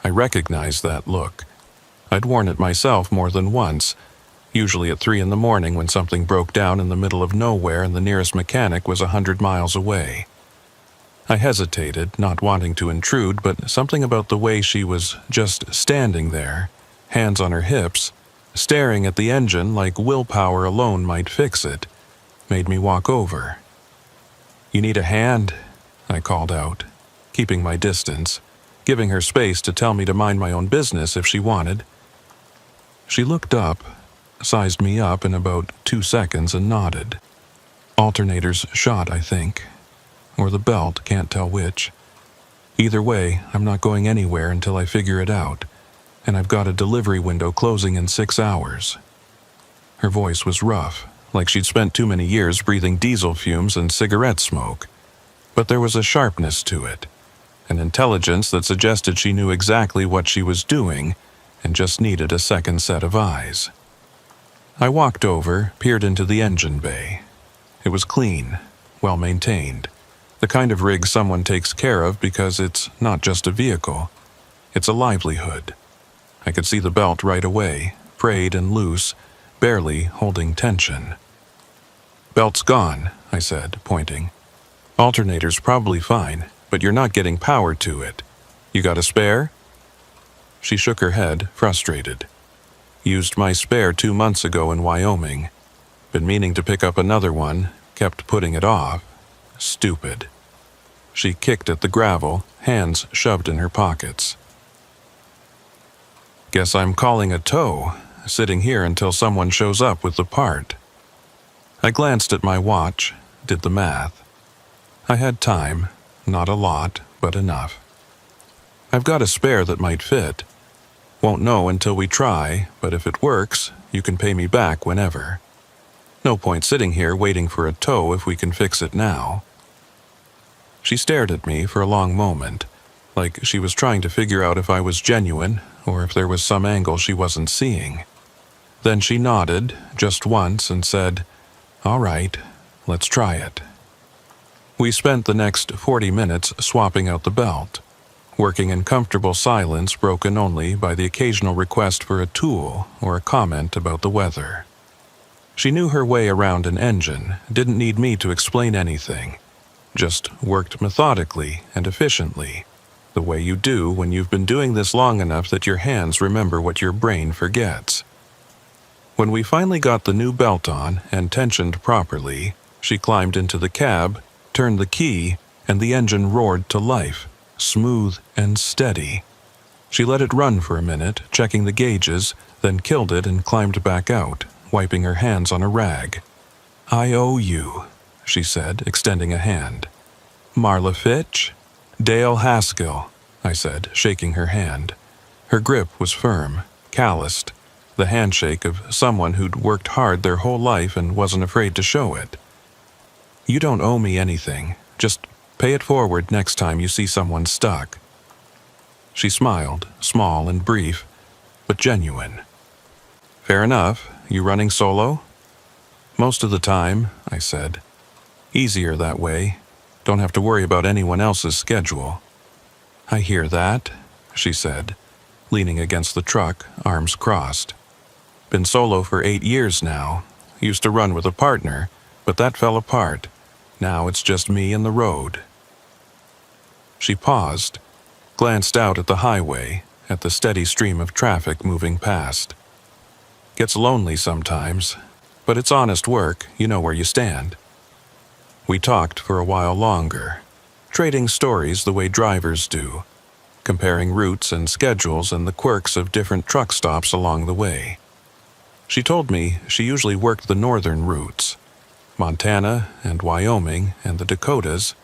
I recognized that look. I'd worn it myself more than once, usually at 3 a.m. when something broke down in the middle of nowhere and the nearest mechanic was 100 miles away. I hesitated, not wanting to intrude, but something about the way she was just standing there, hands on her hips, staring at the engine like willpower alone might fix it, made me walk over. "You need a hand?" I called out, keeping my distance, giving her space to tell me to mind my own business if she wanted. She looked up, sized me up in about 2 seconds and nodded. Alternators shot, I think. Or the belt, can't tell which. Either way, I'm not going anywhere until I figure it out, and I've got a delivery window closing in 6 hours. Her voice was rough, like she'd spent too many years breathing diesel fumes and cigarette smoke. But there was a sharpness to it, an intelligence that suggested she knew exactly what she was doing and just needed a second set of eyes. I walked over, peered into the engine bay. It was clean, well maintained, the kind of rig someone takes care of because it's not just a vehicle, it's a livelihood. I could see the belt right away, frayed and loose, barely holding tension. "Belt's gone," I said, pointing. "Alternator's probably fine, but you're not getting power to it. You got a spare?" She shook her head, frustrated. "Used my spare 2 months ago in Wyoming. Been meaning to pick up another one, kept putting it off. Stupid." She kicked at the gravel, hands shoved in her pockets. "Guess I'm calling a tow, sitting here until someone shows up with the part." I glanced at my watch, did the math. I had time, not a lot, but enough. "I've got a spare that might fit. Won't know until we try, but if it works, you can pay me back whenever. No point sitting here waiting for a tow if we can fix it now." She stared at me for a long moment, like she was trying to figure out if I was genuine or if there was some angle she wasn't seeing. Then she nodded, just once, and said, "All right, let's try it." We spent the next 40 minutes swapping out the belt, working in comfortable silence broken only by the occasional request for a tool or a comment about the weather. She knew her way around an engine, didn't need me to explain anything, just worked methodically and efficiently, the way you do when you've been doing this long enough that your hands remember what your brain forgets. When we finally got the new belt on and tensioned properly, she climbed into the cab, turned the key, and the engine roared to life, smooth and steady. She let it run for a minute, checking the gauges, then killed it and climbed back out, wiping her hands on a rag. "I owe you," she said, extending a hand. "Marla Fitch?" "Dale Haskell," I said, shaking her hand. Her grip was firm, calloused, the handshake of someone who'd worked hard their whole life and wasn't afraid to show it. "You don't owe me anything. Just pay it forward next time you see someone stuck." She smiled, small and brief, but genuine. "Fair enough. You running solo?" "Most of the time," I said. "Easier that way. Don't have to worry about anyone else's schedule." "I hear that," she said, leaning against the truck, arms crossed. "Been solo for 8 years now. Used to run with a partner, but that fell apart. Now it's just me and the road." She paused, glanced out at the highway, at the steady stream of traffic moving past. "Gets lonely sometimes, but it's honest work, you know where you stand." We talked for a while longer, trading stories the way drivers do, comparing routes and schedules and the quirks of different truck stops along the way. She told me she usually worked the northern routes, Montana and Wyoming and the Dakotas,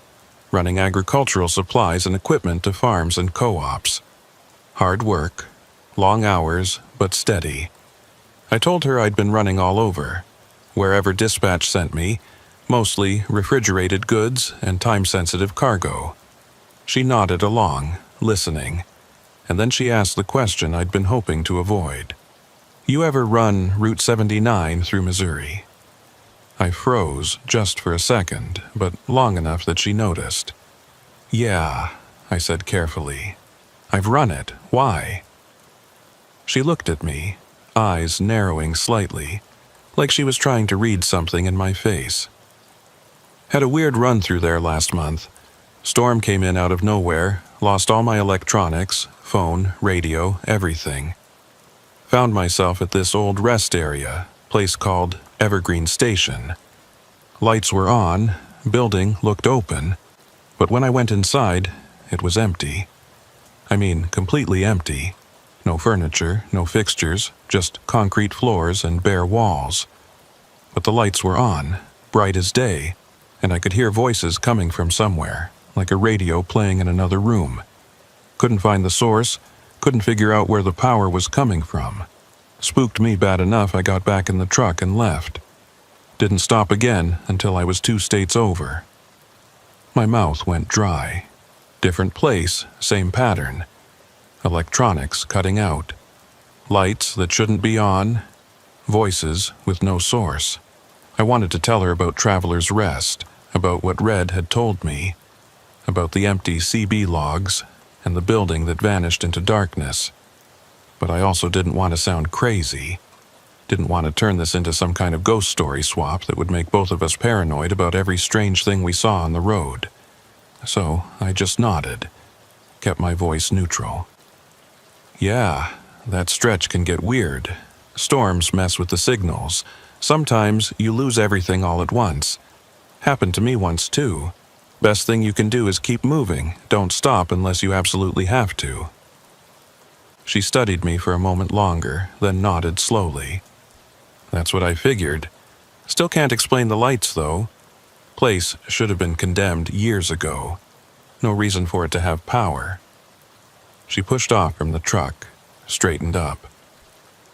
running agricultural supplies and equipment to farms and co-ops. Hard work, long hours, but steady. I told her I'd been running all over, wherever dispatch sent me, mostly refrigerated goods and time-sensitive cargo. She nodded along, listening, and then she asked the question I'd been hoping to avoid. "You ever run Route 79 through Missouri?" I froze just for a second, but long enough that she noticed. "Yeah," I said carefully. "I've run it. Why?" She looked at me, eyes narrowing slightly, like she was trying to read something in my face. "Had a weird run through there last month. Storm came in out of nowhere, lost all my electronics, phone, radio, everything. Found myself at this old rest area, place called Evergreen Station. Lights were on, building looked open, but when I went inside, it was empty. I mean, completely empty. No furniture, no fixtures, just concrete floors and bare walls. But the lights were on, bright as day, and I could hear voices coming from somewhere, like a radio playing in another room. Couldn't find the source, couldn't figure out where the power was coming from. Spooked me bad enough I got back in the truck and left. Didn't stop again until I was 2 states over. My mouth went dry. Different place, same pattern. Electronics cutting out. Lights that shouldn't be on. Voices with no source. I wanted to tell her about Traveler's Rest, about what Red had told me, about the empty CB logs and the building that vanished into darkness. But I also didn't want to sound crazy. Didn't want to turn this into some kind of ghost story swap that would make both of us paranoid about every strange thing we saw on the road. So I just nodded, kept my voice neutral. Yeah, that stretch can get weird. Storms mess with the signals. Sometimes you lose everything all at once. Happened to me once too. Best thing you can do is keep moving. Don't stop unless you absolutely have to. She studied me for a moment longer, then nodded slowly. That's what I figured. Still can't explain the lights, though. Place should have been condemned years ago. No reason for it to have power. She pushed off from the truck, straightened up.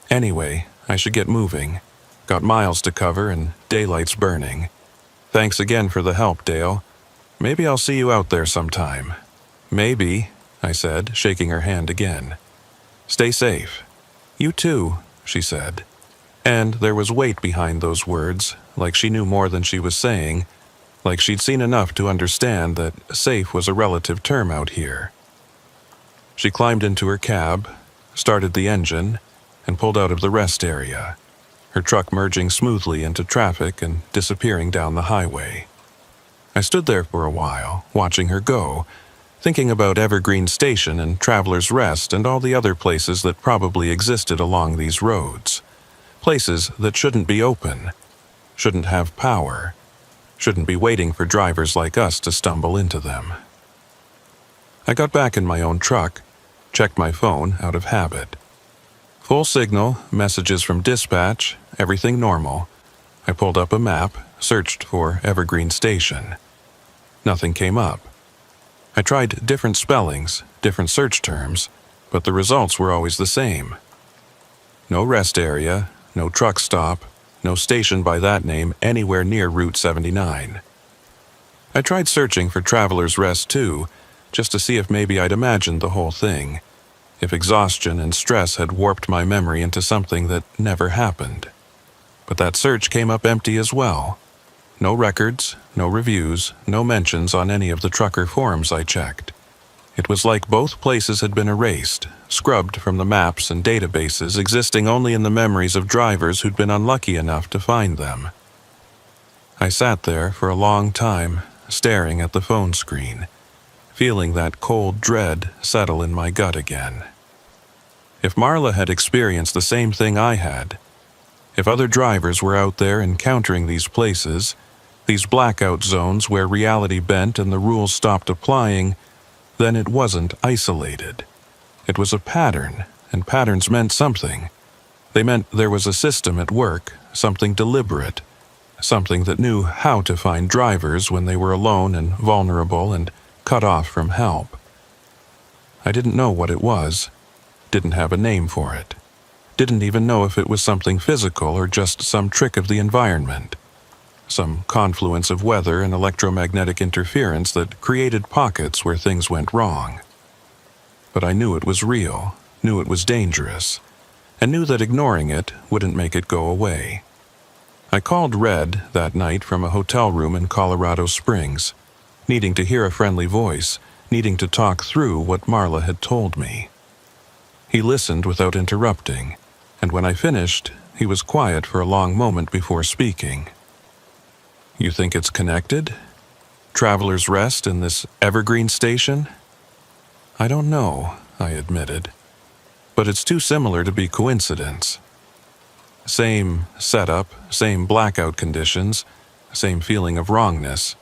Anyway, I should get moving. Got miles to cover and daylight's burning. Thanks again for the help, Dale. Maybe I'll see you out there sometime. Maybe, I said, shaking her hand again. Stay safe. You too, she said. And there was weight behind those words, like she knew more than she was saying, like she'd seen enough to understand that safe was a relative term out here. She climbed into her cab, started the engine, and pulled out of the rest area, her truck merging smoothly into traffic and disappearing down the highway. I stood there for a while, watching her go, thinking about Evergreen Station and Traveler's Rest and all the other places that probably existed along these roads. Places that shouldn't be open, shouldn't have power, shouldn't be waiting for drivers like us to stumble into them. I got back in my own truck, checked my phone out of habit. Full signal, messages from dispatch, everything normal. I pulled up a map, searched for Evergreen Station. Nothing came up. I tried different spellings, different search terms, but the results were always the same. No rest area, no truck stop, no station by that name anywhere near Route 79. I tried searching for Traveler's Rest too, just to see if maybe I'd imagined the whole thing, if exhaustion and stress had warped my memory into something that never happened. But that search came up empty as well. No records, no reviews, no mentions on any of the trucker forums I checked. It was like both places had been erased, scrubbed from the maps and databases existing only in the memories of drivers who'd been unlucky enough to find them. I sat there for a long time, staring at the phone screen, feeling that cold dread settle in my gut again. If Marla had experienced the same thing I had, if other drivers were out there encountering these places, these blackout zones where reality bent and the rules stopped applying, then it wasn't isolated. It was a pattern, and patterns meant something. They meant there was a system at work, something deliberate, something that knew how to find drivers when they were alone and vulnerable and cut off from help. I didn't know what it was, didn't have a name for it, didn't even know if it was something physical or just some trick of the environment. Some confluence of weather and electromagnetic interference that created pockets where things went wrong. But I knew it was real, knew it was dangerous, and knew that ignoring it wouldn't make it go away. I called Red that night from a hotel room in Colorado Springs, needing to hear a friendly voice, needing to talk through what Marla had told me. He listened without interrupting, and when I finished, he was quiet for a long moment before speaking. You think it's connected? Traveler's Rest in this Evergreen Station? I don't know, I admitted. But it's too similar to be coincidence. Same setup, same blackout conditions, same feeling of wrongness.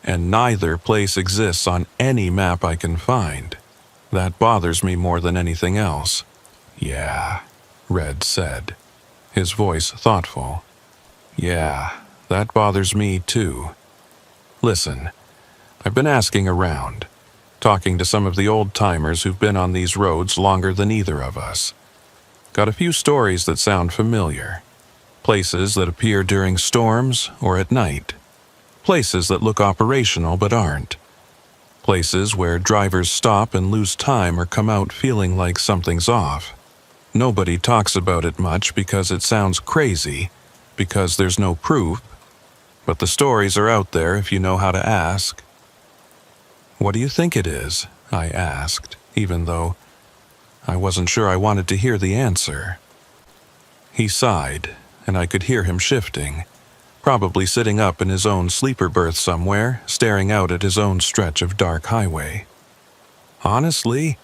And neither place exists on any map I can find. That bothers me more than anything else. Yeah, Red said, his voice thoughtful. Yeah, that bothers me too. Listen, I've been asking around, talking to some of the old-timers who've been on these roads longer than either of us. Got a few stories that sound familiar. Places that appear during storms or at night. Places that look operational but aren't. Places where drivers stop and lose time or come out feeling like something's off. Nobody talks about it much because it sounds crazy, because there's no proof, but the stories are out there if you know how to ask. "What do you think it is?" I asked, even though I wasn't sure I wanted to hear the answer. He sighed, and I could hear him shifting, probably sitting up in his own sleeper berth somewhere, staring out at his own stretch of dark highway. "Honestly,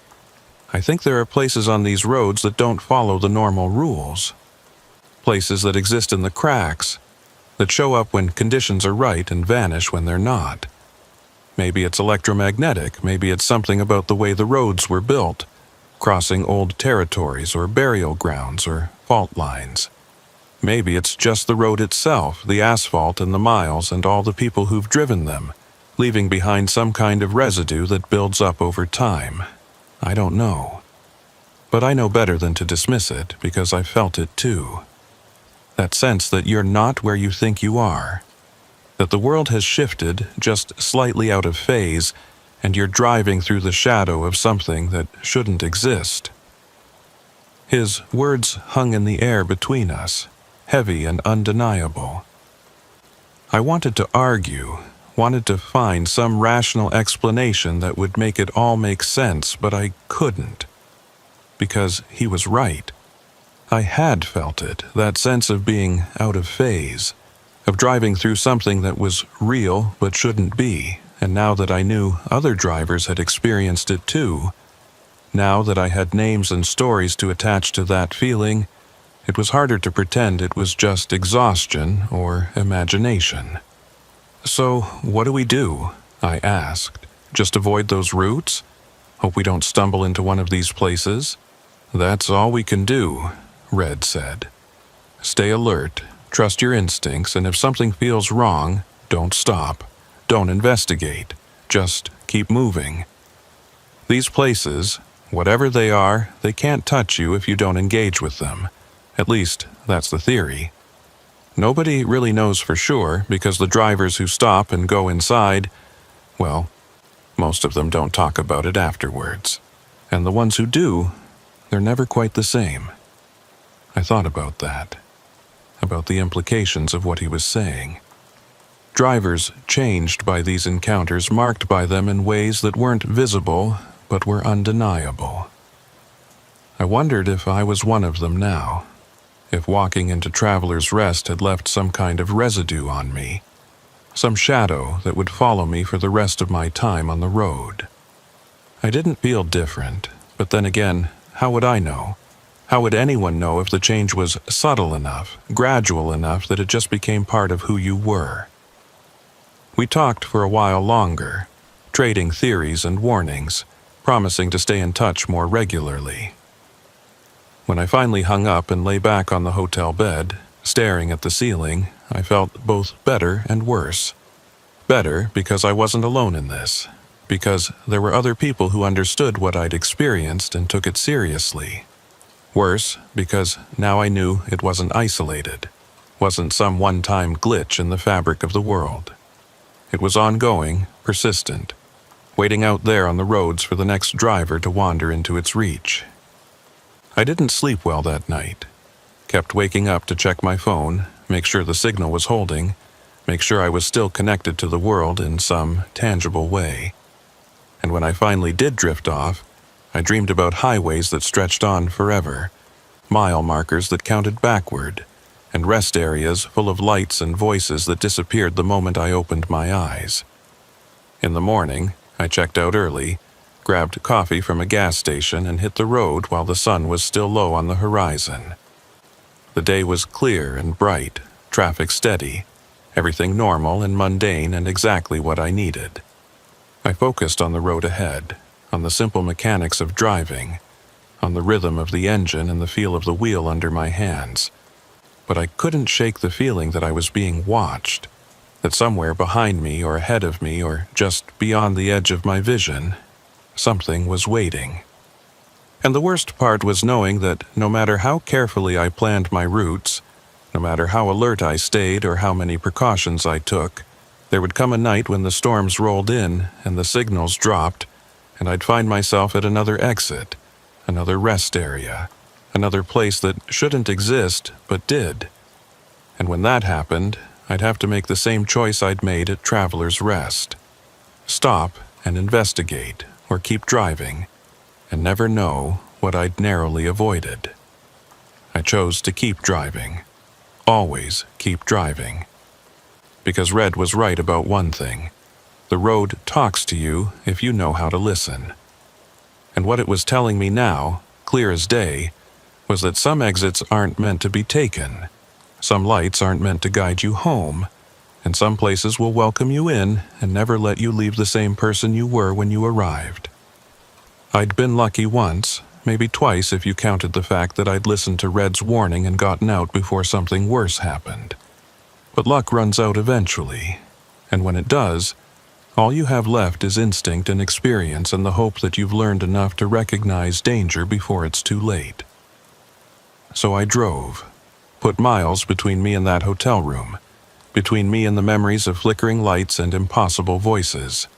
I think there are places on these roads that don't follow the normal rules. Places that exist in the cracks, that show up when conditions are right and vanish when they're not. Maybe it's electromagnetic, maybe it's something about the way the roads were built, crossing old territories or burial grounds or fault lines. Maybe it's just the road itself, the asphalt and the miles and all the people who've driven them, leaving behind some kind of residue that builds up over time. I don't know. But I know better than to dismiss it because I felt it too. That sense that you're not where you think you are. That the world has shifted just slightly out of phase and you're driving through the shadow of something that shouldn't exist. His words hung in the air between us, heavy and undeniable. I wanted to argue, wanted to find some rational explanation that would make it all make sense, but I couldn't. Because he was right. I had felt it, that sense of being out of phase, of driving through something that was real but shouldn't be, and now that I knew other drivers had experienced it too, now that I had names and stories to attach to that feeling, it was harder to pretend it was just exhaustion or imagination. "So, what do we do?" I asked. "Just avoid those routes? Hope we don't stumble into one of these places?" "That's all we can do," Red said. "Stay alert, trust your instincts, and if something feels wrong, don't stop. Don't investigate. Just keep moving. These places, whatever they are, they can't touch you if you don't engage with them. At least, that's the theory. Nobody really knows for sure because the drivers who stop and go inside, well, most of them don't talk about it afterwards. And the ones who do, they're never quite the same." I thought about that, about the implications of what he was saying. Drivers changed by these encounters, marked by them in ways that weren't visible but were undeniable. I wondered if I was one of them now, if walking into Traveler's Rest had left some kind of residue on me, some shadow that would follow me for the rest of my time on the road. I didn't feel different, but then again, how would I know? How would anyone know if the change was subtle enough, gradual enough that it just became part of who you were? We talked for a while longer, trading theories and warnings, promising to stay in touch more regularly. When I finally hung up and lay back on the hotel bed, staring at the ceiling, I felt both better and worse. Better because I wasn't alone in this, because there were other people who understood what I'd experienced and took it seriously. Worse because now I knew it wasn't isolated, wasn't some one-time glitch in the fabric of the world. It was ongoing, persistent, waiting out there on the roads for the next driver to wander into its reach. I didn't sleep well that night. Kept waking up to check my phone, make sure the signal was holding, make sure I was still connected to the world in some tangible way. And when I finally did drift off, I dreamed about highways that stretched on forever, mile markers that counted backward, and rest areas full of lights and voices that disappeared the moment I opened my eyes. In the morning, I checked out early, grabbed coffee from a gas station and hit the road while the sun was still low on the horizon. The day was clear and bright, traffic steady, everything normal and mundane and exactly what I needed. I focused on the road ahead, on the simple mechanics of driving, on the rhythm of the engine and the feel of the wheel under my hands. But I couldn't shake the feeling that I was being watched. that somewhere behind me or ahead of me or just beyond the edge of my vision, something was waiting. And the worst part was knowing that no matter how carefully I planned my routes, no matter how alert I stayed or how many precautions I took, there would come a night when the storms rolled in and the signals dropped, and I'd find myself at another exit, another rest area, another place that shouldn't exist but did. And when that happened, I'd have to make the same choice I'd made at Traveler's Rest. Stop and investigate or keep driving, and never know what I'd narrowly avoided. I chose to keep driving. Always keep driving. Because Red was right about one thing. The road talks to you if you know how to listen. And what it was telling me now, clear as day, was that some exits aren't meant to be taken. Some lights aren't meant to guide you home, and some places will welcome you in and never let you leave the same person you were when you arrived. I'd been lucky once, maybe twice if you counted the fact that I'd listened to Red's warning and gotten out before something worse happened. But luck runs out eventually, and when it does, all you have left is instinct and experience and the hope that you've learned enough to recognize danger before it's too late. So I drove, put miles between me and that hotel room, between me and the memories of flickering lights and impossible voices.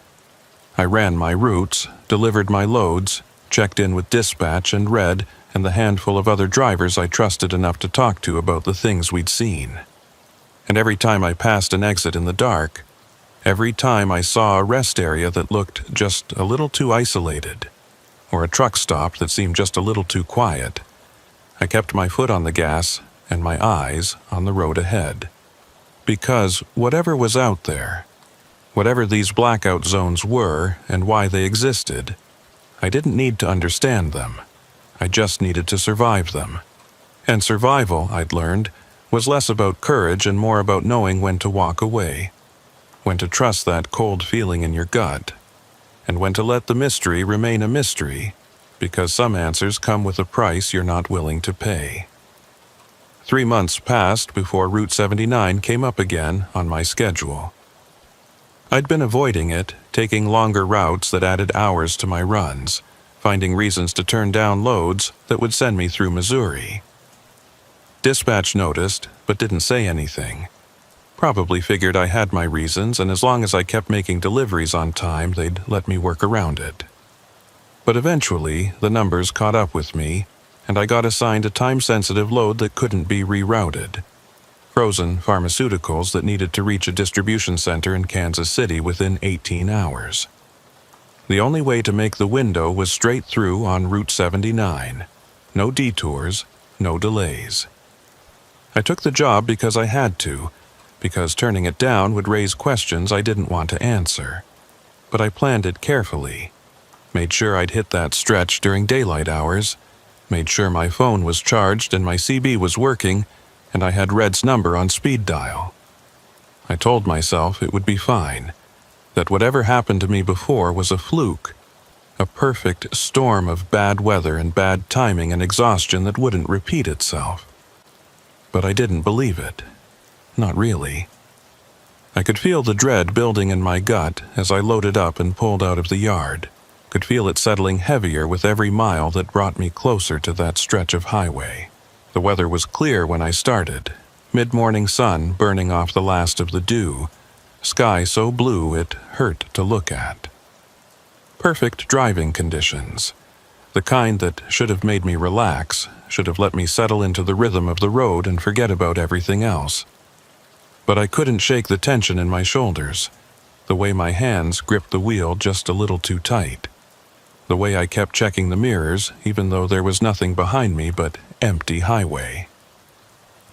I ran my routes, delivered my loads, checked in with dispatch and Red and the handful of other drivers I trusted enough to talk to about the things we'd seen. And every time I passed an exit in the dark, every time I saw a rest area that looked just a little too isolated, or a truck stop that seemed just a little too quiet, I kept my foot on the gas and my eyes on the road ahead. Because whatever was out there, whatever these blackout zones were and why they existed, I didn't need to understand them. I just needed to survive them. And survival, I'd learned, was less about courage and more about knowing when to walk away, when to trust that cold feeling in your gut, and when to let the mystery remain a mystery, because some answers come with a price you're not willing to pay. 3 months passed before Route 79 came up again on my schedule. I'd been avoiding it, taking longer routes that added hours to my runs, finding reasons to turn down loads that would send me through Missouri. Dispatch noticed, but didn't say anything. Probably figured I had my reasons, and as long as I kept making deliveries on time, they'd let me work around it. But eventually, the numbers caught up with me, and I got assigned a time-sensitive load that couldn't be rerouted. Frozen pharmaceuticals that needed to reach a distribution center in Kansas City within 18 hours. The only way to make the window was straight through on Route 79. No detours, no delays. I took the job because I had to, because turning it down would raise questions I didn't want to answer. But I planned it carefully. Made sure I'd hit that stretch during daylight hours, made sure my phone was charged and my CB was working, and I had Red's number on speed dial. I told myself it would be fine, that whatever happened to me before was a fluke, a perfect storm of bad weather and bad timing and exhaustion that wouldn't repeat itself. But I didn't believe it. Not really. I could feel the dread building in my gut as I loaded up and pulled out of the yard. Could feel it settling heavier with every mile that brought me closer to that stretch of highway. The weather was clear when I started. Mid-morning sun burning off the last of the dew. Sky so blue it hurt to look at. Perfect driving conditions. The kind that should have made me relax, should have let me settle into the rhythm of the road and forget about everything else. But I couldn't shake the tension in my shoulders, the way my hands gripped the wheel just a little too tight, the way I kept checking the mirrors even though there was nothing behind me but empty highway.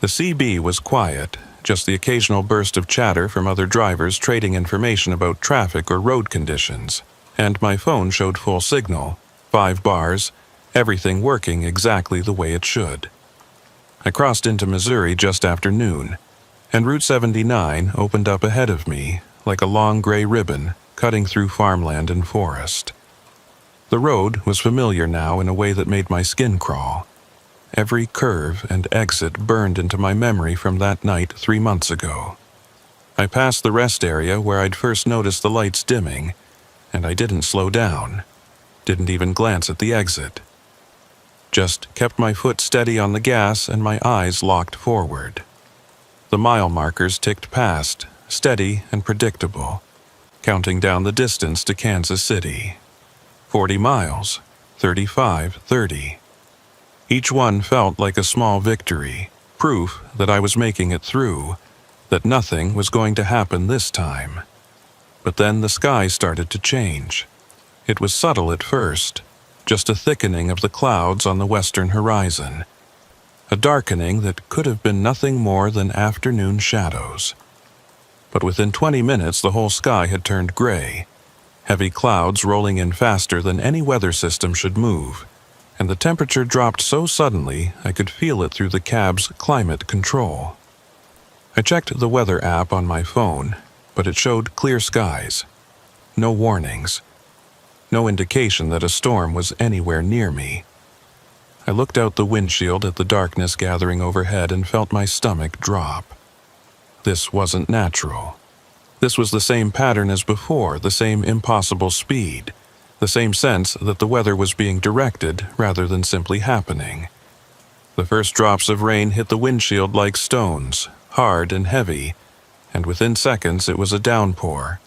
The CB was quiet, just the occasional burst of chatter from other drivers trading information about traffic or road conditions, and my phone showed full signal, 5 bars, everything working exactly the way it should. I crossed into Missouri just after noon, and Route 79 opened up ahead of me like a long gray ribbon cutting through farmland and forest. The road was familiar now in a way that made my skin crawl. Every curve and exit burned into my memory from that night 3 months ago. I passed the rest area where I'd first noticed the lights dimming, and I didn't slow down, didn't even glance at the exit. Just kept my foot steady on the gas and my eyes locked forward. The mile markers ticked past, steady and predictable, counting down the distance to Kansas City. 40 miles, 35, 30. Each one felt like a small victory, proof that I was making it through, that nothing was going to happen this time. But then the sky started to change. It was subtle at first, just a thickening of the clouds on the western horizon, a darkening that could have been nothing more than afternoon shadows. But within 20 minutes the whole sky had turned gray, heavy clouds rolling in faster than any weather system should move, and the temperature dropped so suddenly I could feel it through the cab's climate control. I checked the weather app on my phone, but it showed clear skies. No warnings. No indication that a storm was anywhere near me. I looked out the windshield at the darkness gathering overhead and felt my stomach drop. This wasn't natural. This was the same pattern as before, the same impossible speed, the same sense that the weather was being directed rather than simply happening. The first drops of rain hit the windshield like stones, hard and heavy, and within seconds it was a downpour.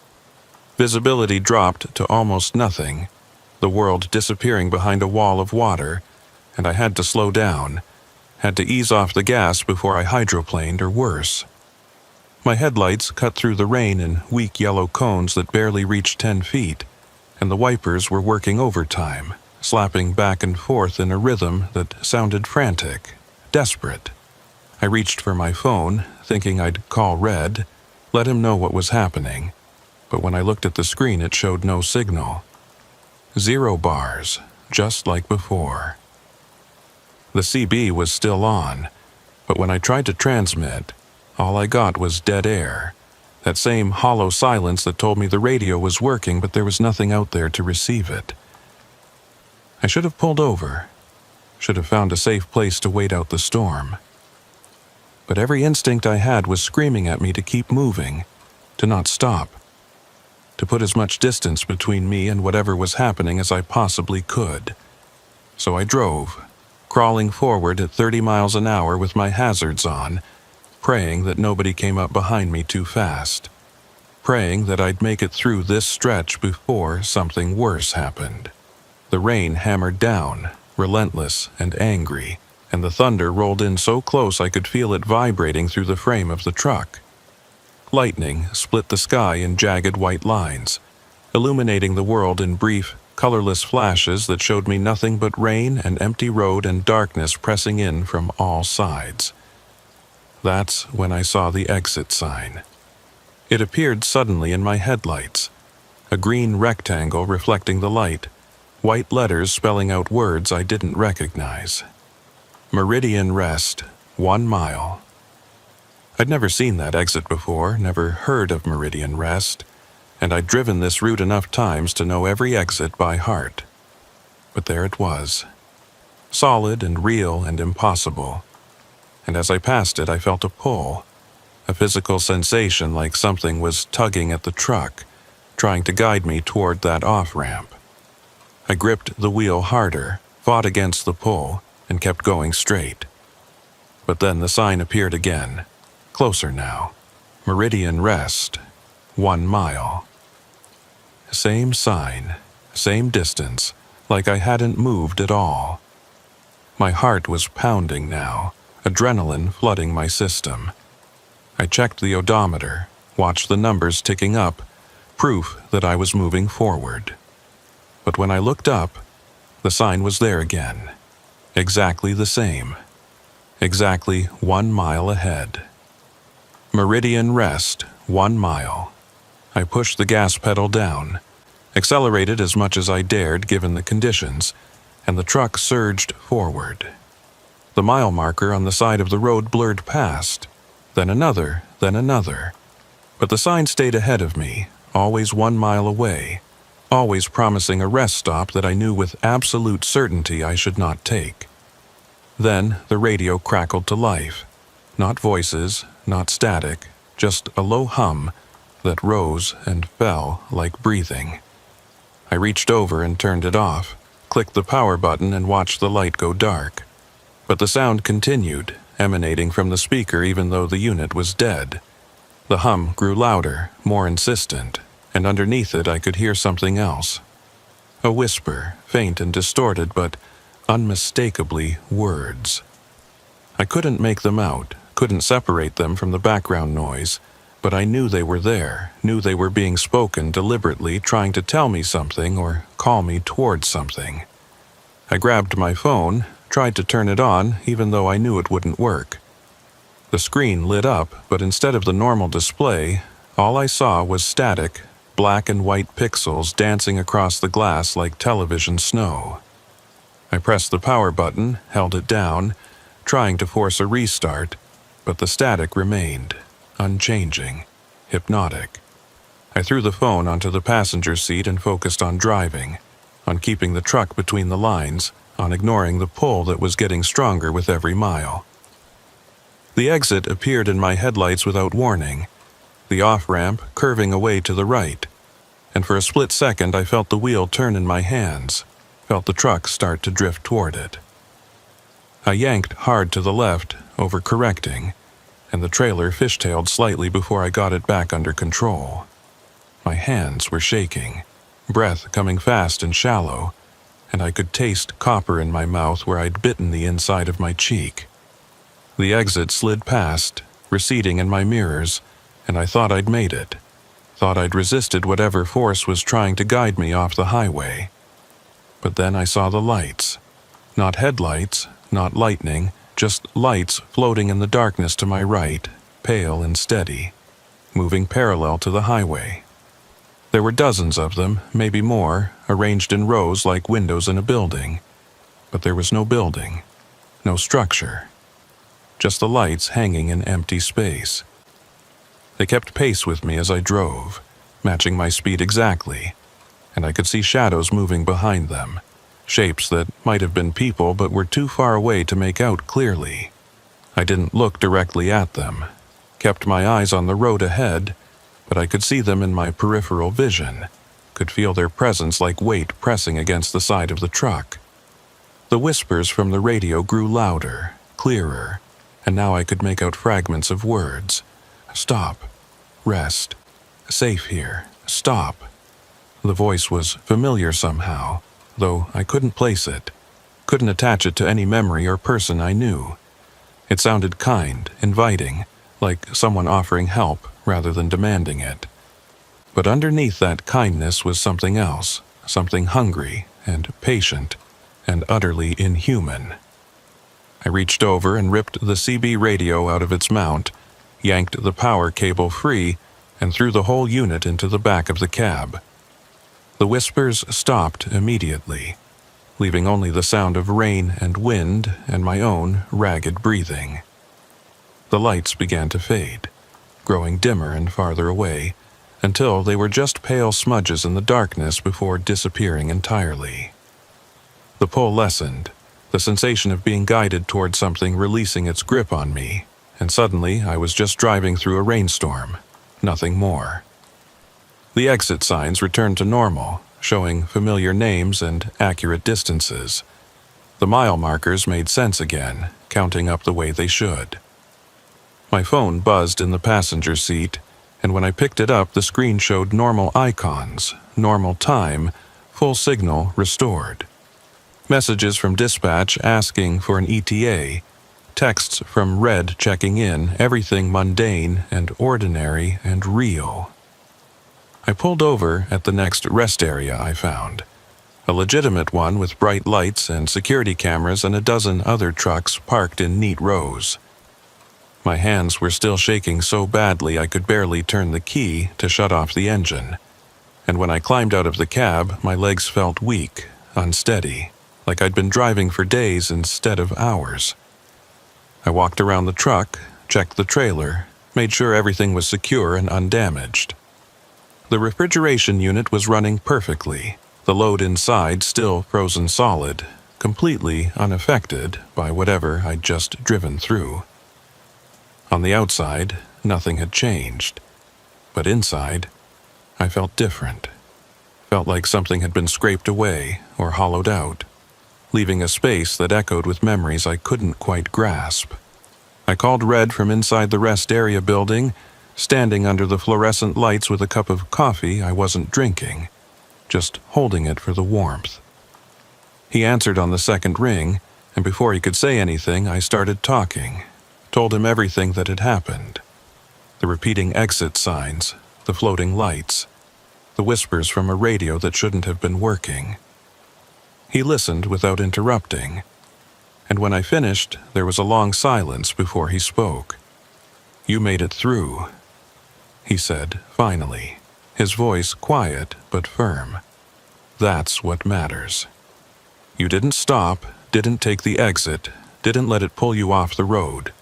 Visibility dropped to almost nothing, the world disappearing behind a wall of water, and I had to slow down, had to ease off the gas before I hydroplaned or worse. My headlights cut through the rain in weak yellow cones that barely reached 10 feet, and the wipers were working overtime, slapping back and forth in a rhythm that sounded frantic, desperate. I reached for my phone, thinking I'd call Red, let him know what was happening, but when I looked at the screen it showed no signal. 0 bars, just like before. The CB was still on, but when I tried to transmit, all I got was dead air, that same hollow silence that told me the radio was working but there was nothing out there to receive it. I should have pulled over, should have found a safe place to wait out the storm. But every instinct I had was screaming at me to keep moving, to not stop, to put as much distance between me and whatever was happening as I possibly could. So I drove, crawling forward at 30 miles an hour with my hazards on, praying that nobody came up behind me too fast, praying that I'd make it through this stretch before something worse happened. The rain hammered down, relentless and angry, and the thunder rolled in so close I could feel it vibrating through the frame of the truck. Lightning split the sky in jagged white lines, illuminating the world in brief, colorless flashes that showed me nothing but rain and empty road and darkness pressing in from all sides. That's when I saw the exit sign. It appeared suddenly in my headlights, a green rectangle reflecting the light, white letters spelling out words I didn't recognize. Meridian Rest, 1 mile. I'd never seen that exit before, never heard of Meridian Rest, and I'd driven this route enough times to know every exit by heart. But there it was, solid and real and impossible. And as I passed it, I felt a pull, a physical sensation like something was tugging at the truck, trying to guide me toward that off-ramp. I gripped the wheel harder, fought against the pull, and kept going straight. But then the sign appeared again, closer now. Meridian Rest, 1 mile. Same sign, same distance, like I hadn't moved at all. My heart was pounding now, adrenaline flooding my system. I checked the odometer, watched the numbers ticking up, proof that I was moving forward. But when I looked up, the sign was there again. Exactly the same. Exactly 1 mile ahead. Meridian Rest, 1 mile. I pushed the gas pedal down, accelerated as much as I dared given the conditions, and the truck surged forward. The mile marker on the side of the road blurred past, then another, but the sign stayed ahead of me, always 1 mile away, always promising a rest stop that I knew with absolute certainty I should not take. Then the radio crackled to life, not voices, not static, just a low hum that rose and fell like breathing. I reached over and turned it off, clicked the power button and watched the light go dark. But the sound continued, emanating from the speaker even though the unit was dead. The hum grew louder, more insistent, and underneath it I could hear something else. A whisper, faint and distorted, but unmistakably words. I couldn't make them out, couldn't separate them from the background noise, but I knew they were there, knew they were being spoken deliberately, trying to tell me something or call me towards something. I grabbed my phone, tried to turn it on, even though I knew it wouldn't work. The screen lit up, but instead of the normal display, all I saw was static, black and white pixels dancing across the glass like television snow. I pressed the power button, held it down, trying to force a restart, but the static remained, unchanging, hypnotic. I threw the phone onto the passenger seat and focused on driving, on keeping the truck between the lines, on ignoring the pull that was getting stronger with every mile. The exit appeared in my headlights without warning, the off-ramp curving away to the right, and for a split second I felt the wheel turn in my hands, felt the truck start to drift toward it. I yanked hard to the left, overcorrecting, and the trailer fishtailed slightly before I got it back under control. My hands were shaking, breath coming fast and shallow, and I could taste copper in my mouth where I'd bitten the inside of my cheek. The exit slid past, receding in my mirrors, and I thought I'd made it, thought I'd resisted whatever force was trying to guide me off the highway. But then I saw the lights. Not headlights, not lightning, just lights floating in the darkness to my right, pale and steady, moving parallel to the highway. There were dozens of them, maybe more, arranged in rows like windows in a building. But there was no building, no structure, just the lights hanging in empty space. They kept pace with me as I drove, matching my speed exactly, and I could see shadows moving behind them, shapes that might have been people but were too far away to make out clearly. I didn't look directly at them, kept my eyes on the road ahead, but I could see them in my peripheral vision, could feel their presence like weight pressing against the side of the truck. The whispers from the radio grew louder, clearer, and now I could make out fragments of words. Stop. Rest. Safe here. Stop. The voice was familiar somehow, though I couldn't place it, couldn't attach it to any memory or person I knew. It sounded kind, inviting, like someone offering help rather than demanding it. But underneath that kindness was something else, something hungry and patient and utterly inhuman. I reached over and ripped the CB radio out of its mount, yanked the power cable free, and threw the whole unit into the back of the cab. The whispers stopped immediately, leaving only the sound of rain and wind and my own ragged breathing. The lights began to fade, growing dimmer and farther away, until they were just pale smudges in the darkness before disappearing entirely. The pull lessened, the sensation of being guided toward something releasing its grip on me, and suddenly I was just driving through a rainstorm, nothing more. The exit signs returned to normal, showing familiar names and accurate distances. The mile markers made sense again, counting up the way they should. My phone buzzed in the passenger seat, and when I picked it up, the screen showed normal icons, normal time, full signal restored. Messages from dispatch asking for an ETA, texts from Red checking in, everything mundane and ordinary and real. I pulled over at the next rest area I found, a legitimate one with bright lights and security cameras and a dozen other trucks parked in neat rows. My hands were still shaking so badly I could barely turn the key to shut off the engine, and when I climbed out of the cab, my legs felt weak, unsteady, like I'd been driving for days instead of hours. I walked around the truck, checked the trailer, made sure everything was secure and undamaged. The refrigeration unit was running perfectly, the load inside still frozen solid, completely unaffected by whatever I'd just driven through. On the outside, nothing had changed. But inside, I felt different. Felt like something had been scraped away or hollowed out, leaving a space that echoed with memories I couldn't quite grasp. I called Red from inside the rest area building, standing under the fluorescent lights with a cup of coffee I wasn't drinking, just holding it for the warmth. He answered on the second ring, and before he could say anything, I started talking, told him everything that had happened. The repeating exit signs, the floating lights, the whispers from a radio that shouldn't have been working. He listened without interrupting, and when I finished, there was a long silence before he spoke. "You made it through," he said, finally, his voice quiet but firm. "That's what matters. You didn't stop, didn't take the exit, didn't let it pull you off the road.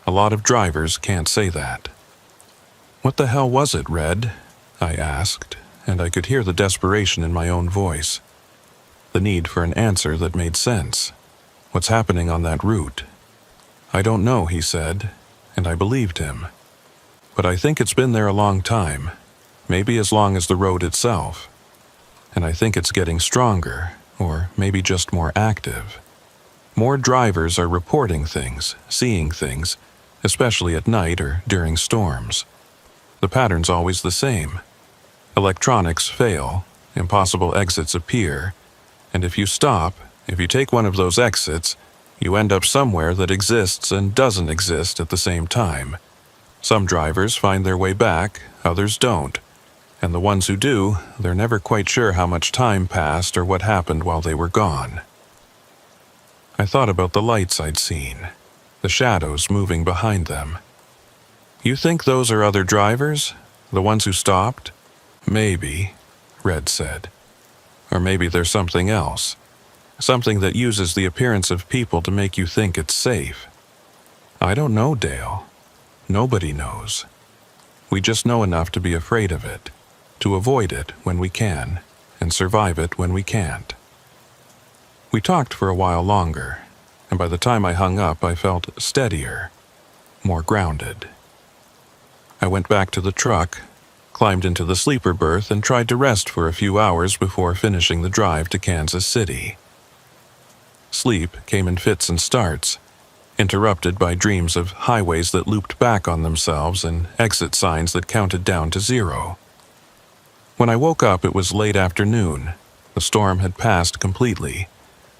A lot of drivers can't say that." "What the hell was it, Red?" I asked, and I could hear the desperation in my own voice. The need for an answer that made sense. What's happening on that route? "I don't know," he said, and I believed him. "But I think it's been there a long time, maybe as long as the road itself. And I think it's getting stronger, or maybe just more active. More drivers are reporting things, seeing things, especially at night or during storms. The pattern's always the same. Electronics fail, impossible exits appear, and if you stop, if you take one of those exits, you end up somewhere that exists and doesn't exist at the same time. Some drivers find their way back, others don't. And the ones who do, they're never quite sure how much time passed or what happened while they were gone." I thought about the lights I'd seen, the shadows moving behind them. "You think those are other drivers? The ones who stopped?" "Maybe," Red said. "Or maybe there's something else. Something that uses the appearance of people to make you think it's safe." "I don't know, Dale. Nobody knows. We just know enough to be afraid of it, to avoid it when we can, and survive it when we can't." We talked for a while longer, and by the time I hung up, I felt steadier, more grounded. I went back to the truck, climbed into the sleeper berth, and tried to rest for a few hours before finishing the drive to Kansas City. Sleep came in fits and starts, interrupted by dreams of highways that looped back on themselves and exit signs that counted down to 0. When I woke up, it was late afternoon. The storm had passed completely,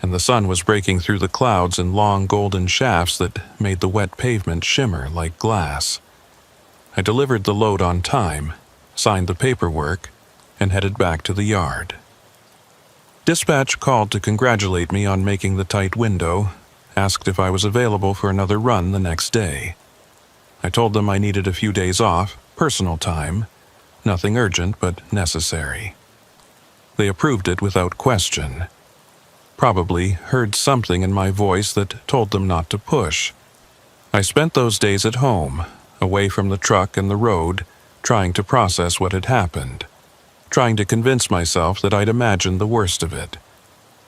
and the sun was breaking through the clouds in long golden shafts that made the wet pavement shimmer like glass. I delivered the load on time, signed the paperwork, and headed back to the yard. Dispatch called to congratulate me on making the tight window, asked if I was available for another run the next day. I told them I needed a few days off, personal time, nothing urgent but necessary. They approved it without question. Probably heard something in my voice that told them not to push. I spent those days at home, away from the truck and the road, trying to process what had happened, trying to convince myself that I'd imagined the worst of it,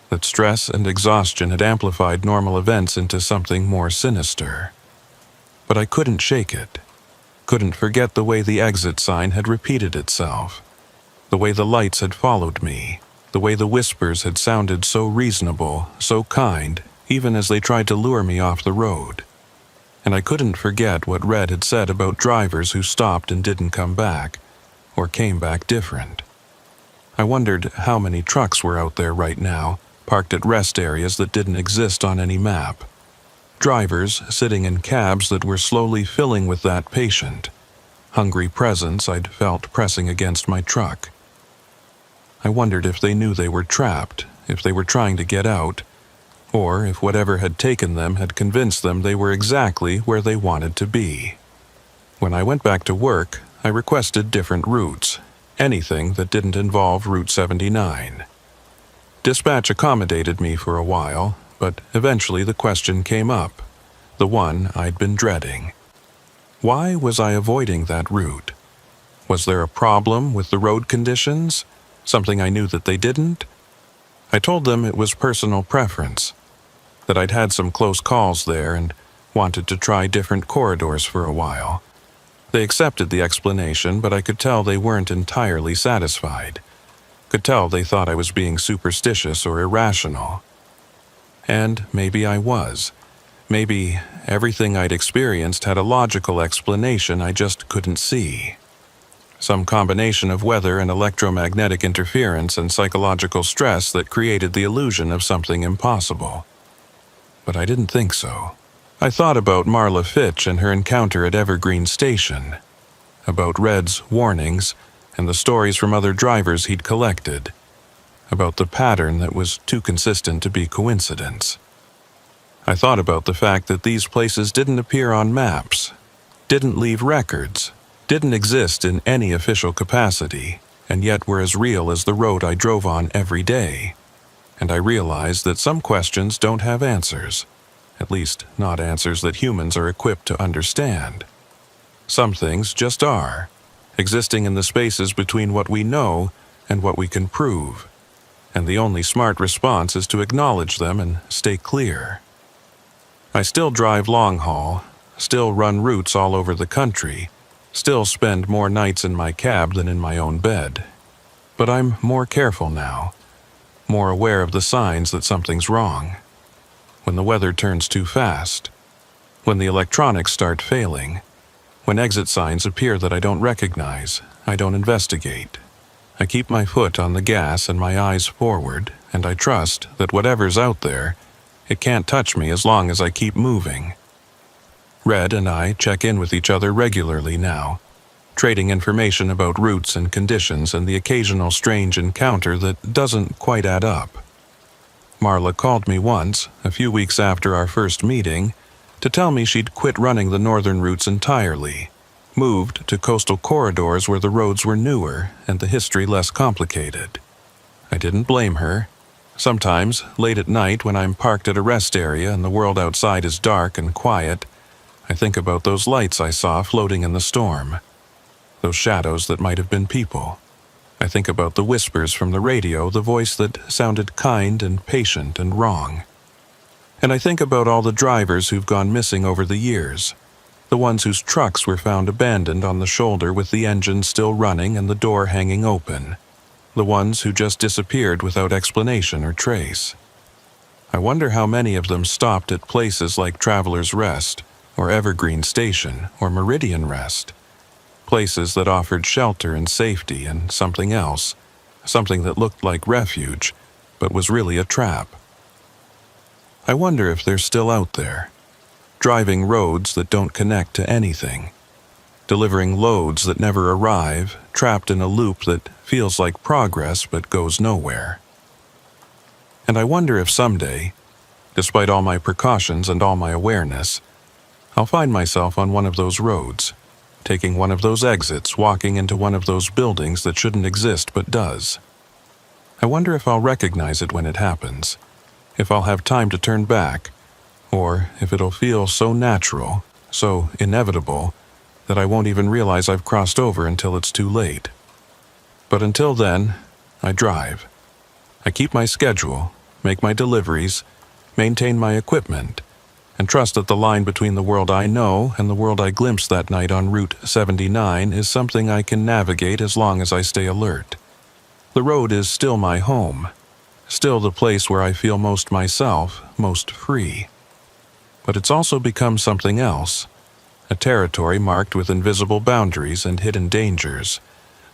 that stress and exhaustion had amplified normal events into something more sinister. But I couldn't shake it, couldn't forget the way the exit sign had repeated itself, the way the lights had followed me, the way the whispers had sounded so reasonable, so kind, even as they tried to lure me off the road. And I couldn't forget what Red had said about drivers who stopped and didn't come back, or came back different. I wondered how many trucks were out there right now, parked at rest areas that didn't exist on any map. Drivers sitting in cabs that were slowly filling with that patient, hungry presence I'd felt pressing against my truck. I wondered if they knew they were trapped, if they were trying to get out, or if whatever had taken them had convinced them they were exactly where they wanted to be. When I went back to work, I requested different routes, anything that didn't involve Route 79. Dispatch accommodated me for a while, but eventually the question came up, the one I'd been dreading. Why was I avoiding that route? Was there a problem with the road conditions? Something I knew that they didn't? I told them it was personal preference, that I'd had some close calls there and wanted to try different corridors for a while. They accepted the explanation, but I could tell they weren't entirely satisfied. Could tell they thought I was being superstitious or irrational. And maybe I was. Maybe everything I'd experienced had a logical explanation I just couldn't see. Some combination of weather and electromagnetic interference and psychological stress that created the illusion of something impossible. But I didn't think so. I thought about Marla Fitch and her encounter at Evergreen Station, about Red's warnings and the stories from other drivers he'd collected, about the pattern that was too consistent to be coincidence. I thought about the fact that these places didn't appear on maps, didn't leave records, didn't exist in any official capacity, and yet were as real as the road I drove on every day. And I realized that some questions don't have answers, at least not answers that humans are equipped to understand. Some things just are, existing in the spaces between what we know and what we can prove, and the only smart response is to acknowledge them and stay clear. I still drive long haul, still run routes all over the country, still spend more nights in my cab than in my own bed. But I'm more careful now, more aware of the signs that something's wrong. When the weather turns too fast, when the electronics start failing, when exit signs appear that I don't recognize, I don't investigate. I keep my foot on the gas and my eyes forward, and I trust that whatever's out there, it can't touch me as long as I keep moving. Red and I check in with each other regularly now, trading information about routes and conditions and the occasional strange encounter that doesn't quite add up. Marla called me once, a few weeks after our first meeting, to tell me she'd quit running the northern routes entirely, moved to coastal corridors where the roads were newer and the history less complicated. I didn't blame her. Sometimes, late at night when I'm parked at a rest area and the world outside is dark and quiet, I think about those lights I saw floating in the storm, those shadows that might have been people. I think about the whispers from the radio, the voice that sounded kind and patient and wrong. And I think about all the drivers who've gone missing over the years, the ones whose trucks were found abandoned on the shoulder with the engine still running and the door hanging open, the ones who just disappeared without explanation or trace. I wonder how many of them stopped at places like Traveler's Rest, or Evergreen Station, or Meridian Rest, places that offered shelter and safety and something else, something that looked like refuge, but was really a trap. I wonder if they're still out there, driving roads that don't connect to anything, delivering loads that never arrive, trapped in a loop that feels like progress but goes nowhere. And I wonder if someday, despite all my precautions and all my awareness, I'll find myself on one of those roads, taking one of those exits, walking into one of those buildings that shouldn't exist but does. I wonder if I'll recognize it when it happens, if I'll have time to turn back, or if it'll feel so natural, so inevitable, that I won't even realize I've crossed over until it's too late. But until then, I drive. I keep my schedule, make my deliveries, maintain my equipment, and trust that the line between the world I know and the world I glimpsed that night on Route 79 is something I can navigate as long as I stay alert. The road is still my home, still the place where I feel most myself, most free. But it's also become something else, a territory marked with invisible boundaries and hidden dangers,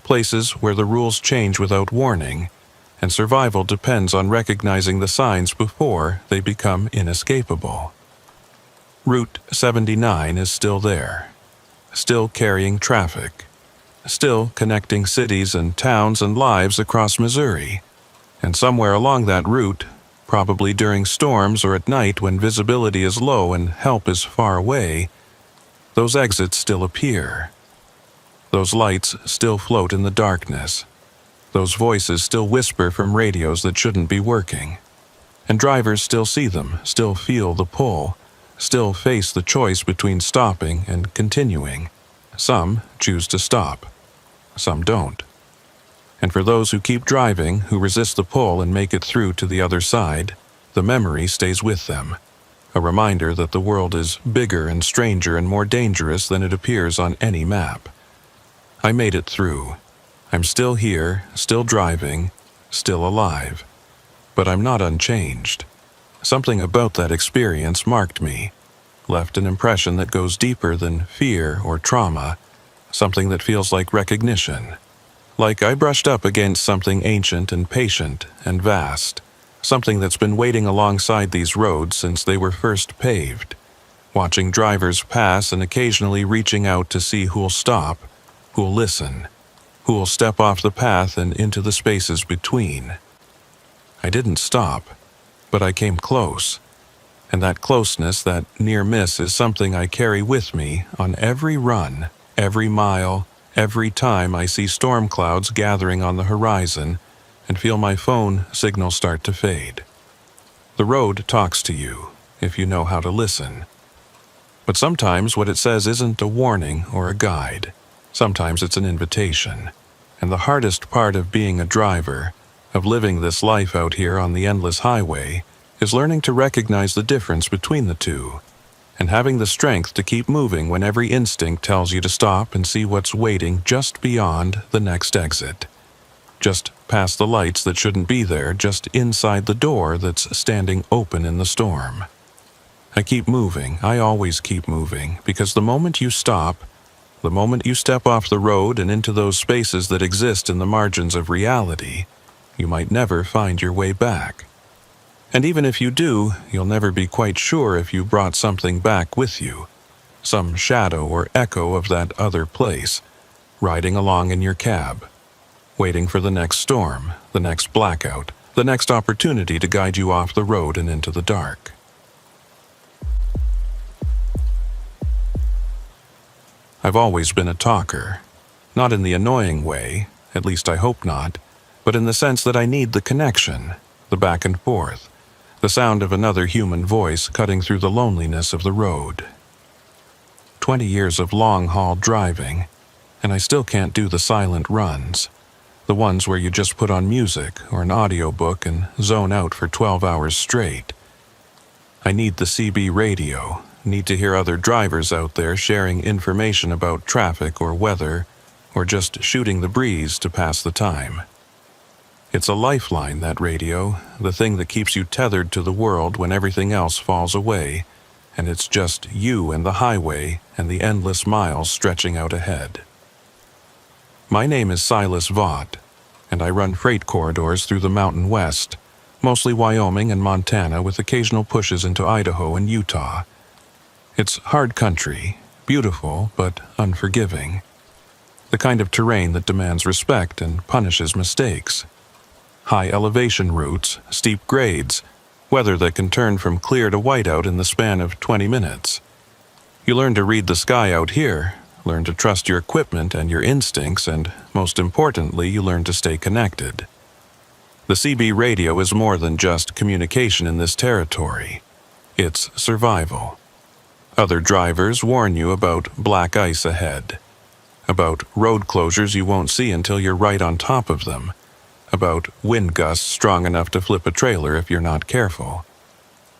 places where the rules change without warning, and survival depends on recognizing the signs before they become inescapable. Route 79 is still there, still carrying traffic, still connecting cities and towns and lives across Missouri, and somewhere along that route, probably during storms or at night when visibility is low and help is far away, those exits still appear. Those lights still float in the darkness. Those voices still whisper from radios that shouldn't be working. And drivers still see them, still feel the pull, still face the choice between stopping and continuing. Some choose to stop. Some don't. And for those who keep driving, who resist the pull and make it through to the other side, the memory stays with them. A reminder that the world is bigger and stranger and more dangerous than it appears on any map. I made it through. I'm still here, still driving, still alive. But I'm not unchanged. Something about that experience marked me, left an impression that goes deeper than fear or trauma, something that feels like recognition. Like I brushed up against something ancient and patient and vast, something that's been waiting alongside these roads since they were first paved, watching drivers pass and occasionally reaching out to see who'll stop, who'll listen, who'll step off the path and into the spaces between. I didn't stop, but I came close. And that closeness, that near miss, is something I carry with me on every run, every mile, every time I see storm clouds gathering on the horizon and feel my phone signal start to fade. The road talks to you, if you know how to listen. But sometimes what it says isn't a warning or a guide. Sometimes it's an invitation. And the hardest part of being a driver, of living this life out here on the endless highway, is learning to recognize the difference between the two, and having the strength to keep moving when every instinct tells you to stop and see what's waiting just beyond the next exit. Just past the lights that shouldn't be there, just inside the door that's standing open in the storm. I keep moving, I always keep moving, because the moment you stop, the moment you step off the road and into those spaces that exist in the margins of reality, you might never find your way back. And even if you do, you'll never be quite sure if you brought something back with you, some shadow or echo of that other place, riding along in your cab, waiting for the next storm, the next blackout, the next opportunity to guide you off the road and into the dark. I've always been a talker, not in the annoying way, at least I hope not, but in the sense that I need the connection, the back and forth, the sound of another human voice cutting through the loneliness of the road. 20 years of long-haul driving, and I still can't do the silent runs, the ones where you just put on music or an audiobook and zone out for 12 hours straight. I need the CB radio, need to hear other drivers out there sharing information about traffic or weather, or just shooting the breeze to pass the time. It's a lifeline, that radio, the thing that keeps you tethered to the world when everything else falls away, and it's just you and the highway and the endless miles stretching out ahead. My name is Silas Vaught, and I run freight corridors through the Mountain West, mostly Wyoming and Montana with occasional pushes into Idaho and Utah. It's hard country, beautiful but unforgiving. The kind of terrain that demands respect and punishes mistakes. High elevation routes, steep grades, weather that can turn from clear to whiteout in the span of 20 minutes. You learn to read the sky out here, learn to trust your equipment and your instincts, and most importantly, you learn to stay connected. The CB radio is more than just communication in this territory. It's survival. Other drivers warn you about black ice ahead, about road closures you won't see until you're right on top of them, about wind gusts strong enough to flip a trailer if you're not careful.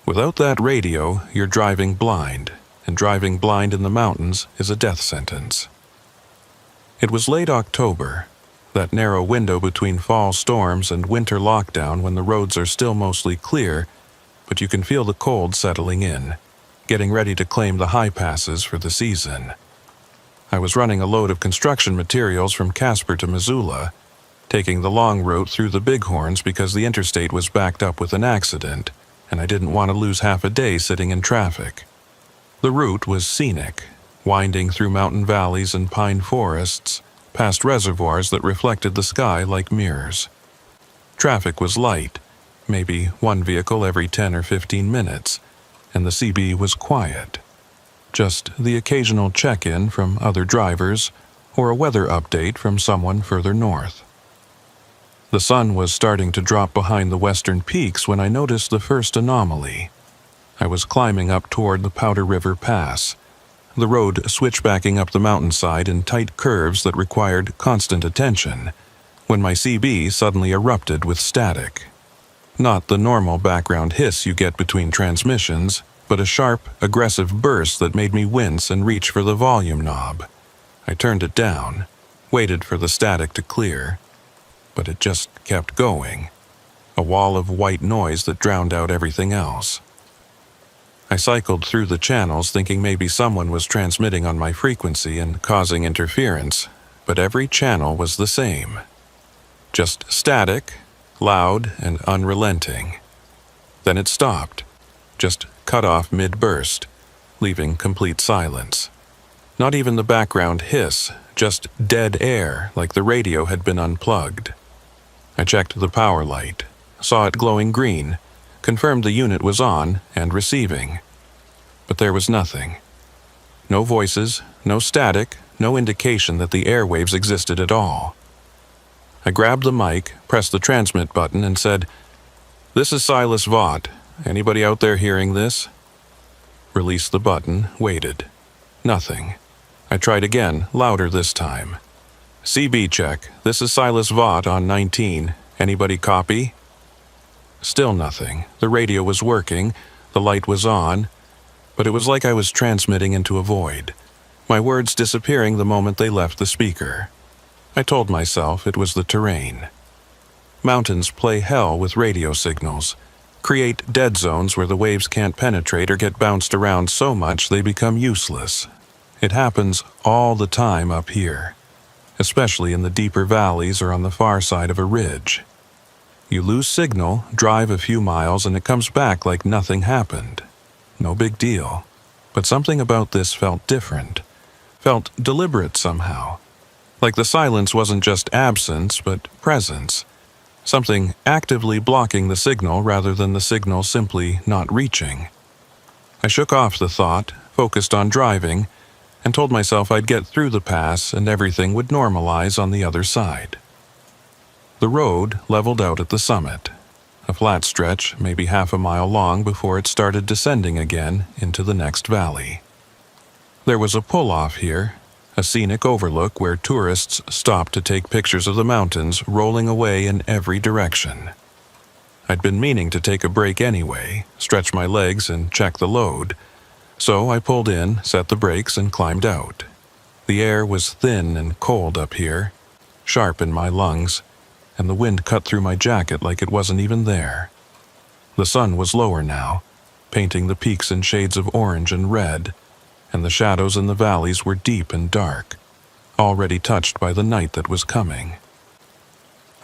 Without that radio, you're driving blind, and driving blind in the mountains is a death sentence. It was late October, that narrow window between fall storms and winter lockdown when the roads are still mostly clear, but you can feel the cold settling in, getting ready to claim the high passes for the season. I was running a load of construction materials from Casper to Missoula, taking the long route through the Bighorns because the interstate was backed up with an accident, and I didn't want to lose half a day sitting in traffic. The route was scenic, winding through mountain valleys and pine forests, past reservoirs that reflected the sky like mirrors. Traffic was light, maybe one vehicle every 10 or 15 minutes, and the CB was quiet. Just the occasional check-in from other drivers or a weather update from someone further north. The sun was starting to drop behind the western peaks when I noticed the first anomaly. I was climbing up toward the Powder River Pass, the road switchbacking up the mountainside in tight curves that required constant attention, when my CB suddenly erupted with static. Not the normal background hiss you get between transmissions, but a sharp, aggressive burst that made me wince and reach for the volume knob. I turned it down, waited for the static to clear, but it just kept going, a wall of white noise that drowned out everything else. I cycled through the channels thinking maybe someone was transmitting on my frequency and causing interference, but every channel was the same. Just static, loud, and unrelenting. Then it stopped, just cut off mid-burst, leaving complete silence. Not even the background hiss, just dead air like the radio had been unplugged. I checked the power light, saw it glowing green, confirmed the unit was on and receiving. But there was nothing. No voices, no static, no indication that the airwaves existed at all. I grabbed the mic, pressed the transmit button, and said, "This is Silas Vaught. Anybody out there hearing this?" Released the button, waited. Nothing. I tried again, louder this time. "CB check. This is Silas Vaught on 19. Anybody copy?" Still nothing. The radio was working, the light was on, but it was like I was transmitting into a void, my words disappearing the moment they left the speaker. I told myself it was the terrain. Mountains play hell with radio signals, create dead zones where the waves can't penetrate or get bounced around so much they become useless. It happens all the time up here, especially in the deeper valleys or on the far side of a ridge. You lose signal, drive a few miles, and it comes back like nothing happened. No big deal. But something about this felt different, felt deliberate somehow. Like the silence wasn't just absence, but presence. Something actively blocking the signal rather than the signal simply not reaching. I shook off the thought, focused on driving, and told myself I'd get through the pass and everything would normalize on the other side. The road leveled out at the summit, a flat stretch maybe half a mile long before it started descending again into the next valley. There was a pull-off here, a scenic overlook where tourists stopped to take pictures of the mountains rolling away in every direction. I'd been meaning to take a break anyway, stretch my legs and check the load, so I pulled in, set the brakes, and climbed out. The air was thin and cold up here, sharp in my lungs, and the wind cut through my jacket like it wasn't even there. The sun was lower now, painting the peaks in shades of orange and red, and the shadows in the valleys were deep and dark, already touched by the night that was coming.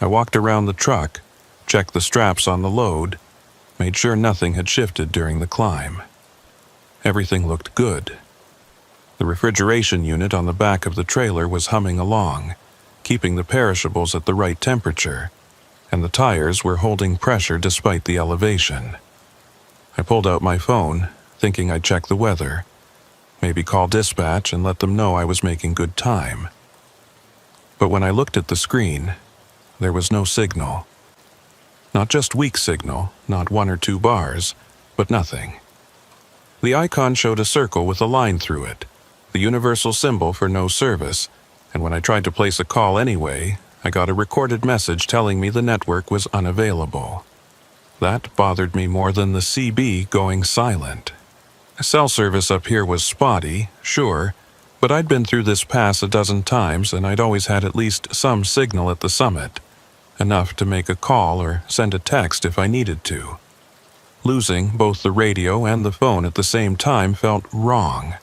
I walked around the truck, checked the straps on the load, made sure nothing had shifted during the climb. Everything looked good. The refrigeration unit on the back of the trailer was humming along, keeping the perishables at the right temperature, and the tires were holding pressure despite the elevation. I pulled out my phone, thinking I'd check the weather, maybe call dispatch and let them know I was making good time. But when I looked at the screen, there was no signal. Not just weak signal, not 1 or 2 bars, but nothing. The icon showed a circle with a line through it, the universal symbol for no service, and when I tried to place a call anyway, I got a recorded message telling me the network was unavailable. That bothered me more than the CB going silent. Cell service up here was spotty, sure, but I'd been through this pass a dozen times and I'd always had at least some signal at the summit, enough to make a call or send a text if I needed to. Losing both the radio and the phone at the same time felt wrong.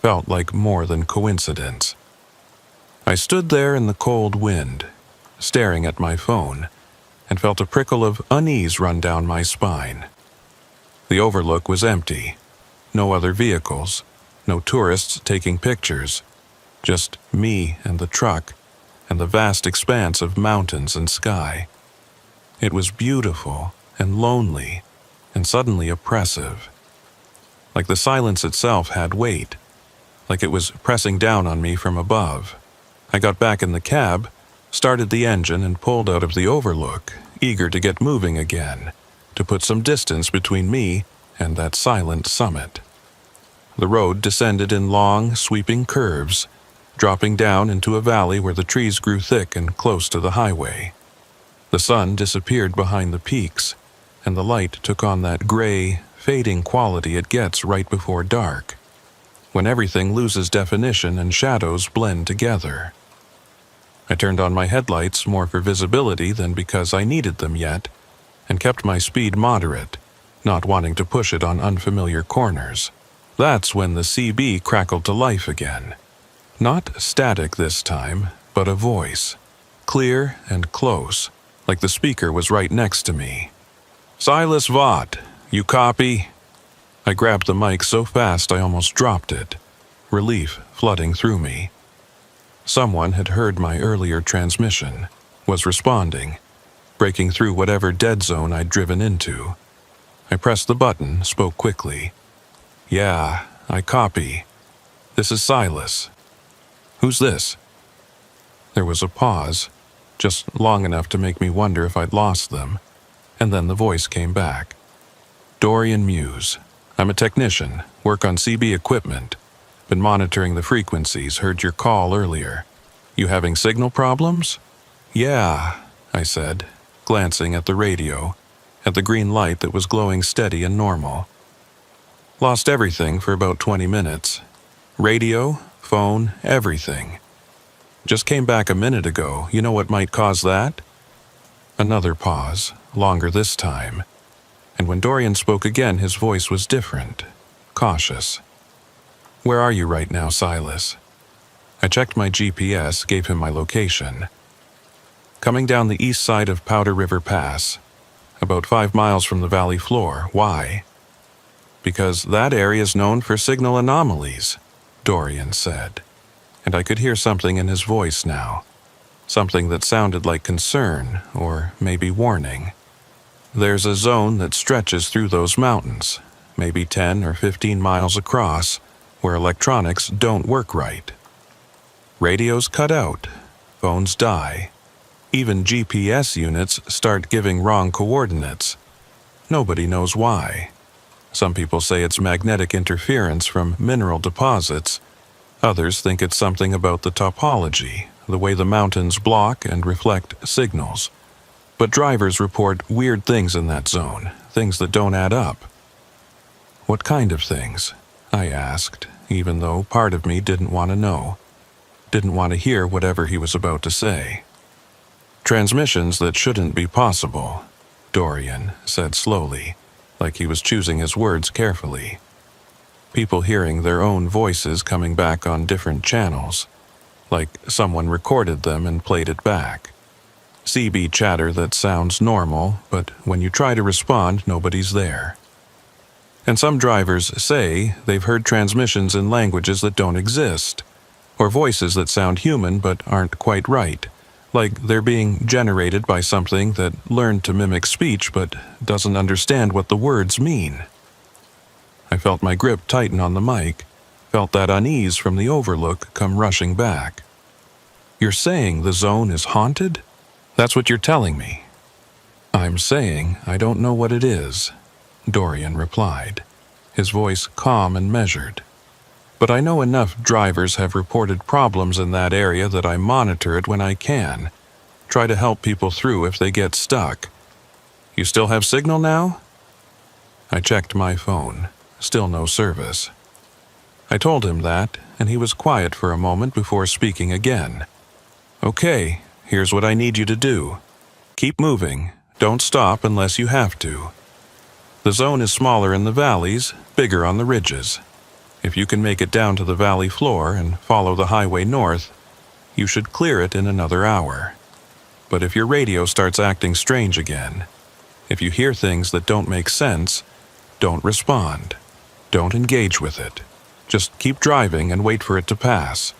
Felt like more than coincidence. I stood there in the cold wind, staring at my phone, and felt a prickle of unease run down my spine. The overlook was empty. No other vehicles, no tourists taking pictures, just me and the truck, and the vast expanse of mountains and sky. It was beautiful and lonely, and suddenly oppressive. Like the silence itself had weight, like it was pressing down on me from above. I got back in the cab, started the engine, and pulled out of the overlook, eager to get moving again, to put some distance between me and that silent summit. The road descended in long, sweeping curves, dropping down into a valley where the trees grew thick and close to the highway. The sun disappeared behind the peaks, and the light took on that gray, fading quality it gets right before dark, when everything loses definition and shadows blend together. I turned on my headlights more for visibility than because I needed them yet, and kept my speed moderate, not wanting to push it on unfamiliar corners. That's when the CB crackled to life again. Not static this time, but a voice. Clear and close, like the speaker was right next to me. "Silas Vaught, you copy?" I grabbed the mic so fast I almost dropped it, relief flooding through me. Someone had heard my earlier transmission, was responding, breaking through whatever dead zone I'd driven into. I pressed the button, spoke quickly. "Yeah, I copy. This is Silas." "Who's this?" There was a pause, just long enough to make me wonder if I'd lost them, and then the voice came back. "Dorian Muse. I'm a technician, work on CB equipment. Been monitoring the frequencies, heard your call earlier. You having signal problems?" "Yeah," I said, glancing at the radio, at the green light that was glowing steady and normal. "Lost everything for about 20 minutes. Radio, phone, everything. Just came back a minute ago. You know what might cause that?" Another pause, longer this time. And when Dorian spoke again, his voice was different, cautious. "Where are you right now, Silas?" I checked my GPS, gave him my location. "Coming down the east side of Powder River Pass, about 5 miles from the valley floor. Why?" "Because that area is known for signal anomalies," Dorian said. And I could hear something in his voice now. Something that sounded like concern, or maybe warning. "There's a zone that stretches through those mountains, maybe 10 or 15 miles across, where electronics don't work right. Radios cut out, phones die. Even GPS units start giving wrong coordinates. Nobody knows why. Some people say it's magnetic interference from mineral deposits. Others think it's something about the topology, the way the mountains block and reflect signals. But drivers report weird things in that zone, things that don't add up." "What kind of things?" I asked, even though part of me didn't want to know. Didn't want to hear whatever he was about to say. "Transmissions that shouldn't be possible," Dorian said slowly, like he was choosing his words carefully. "People hearing their own voices coming back on different channels, like someone recorded them and played it back. CB chatter that sounds normal, but when you try to respond, nobody's there. And some drivers say they've heard transmissions in languages that don't exist, or voices that sound human but aren't quite right, like they're being generated by something that learned to mimic speech but doesn't understand what the words mean." I felt my grip tighten on the mic, felt that unease from the overlook come rushing back. "You're saying the zone is haunted? That's what you're telling me." "I'm saying I don't know what it is," Dorian replied, his voice calm and measured. "But I know enough drivers have reported problems in that area that I monitor it when I can, try to help people through if they get stuck. You still have signal now?" I checked my phone, still no service. I told him that, and he was quiet for a moment before speaking again. "Okay. Here's what I need you to do. Keep moving. Don't stop unless you have to. The zone is smaller in the valleys, bigger on the ridges. If you can make it down to the valley floor and follow the highway north, you should clear it in another hour. But if your radio starts acting strange again, if you hear things that don't make sense, don't respond. Don't engage with it. Just keep driving and wait for it to pass."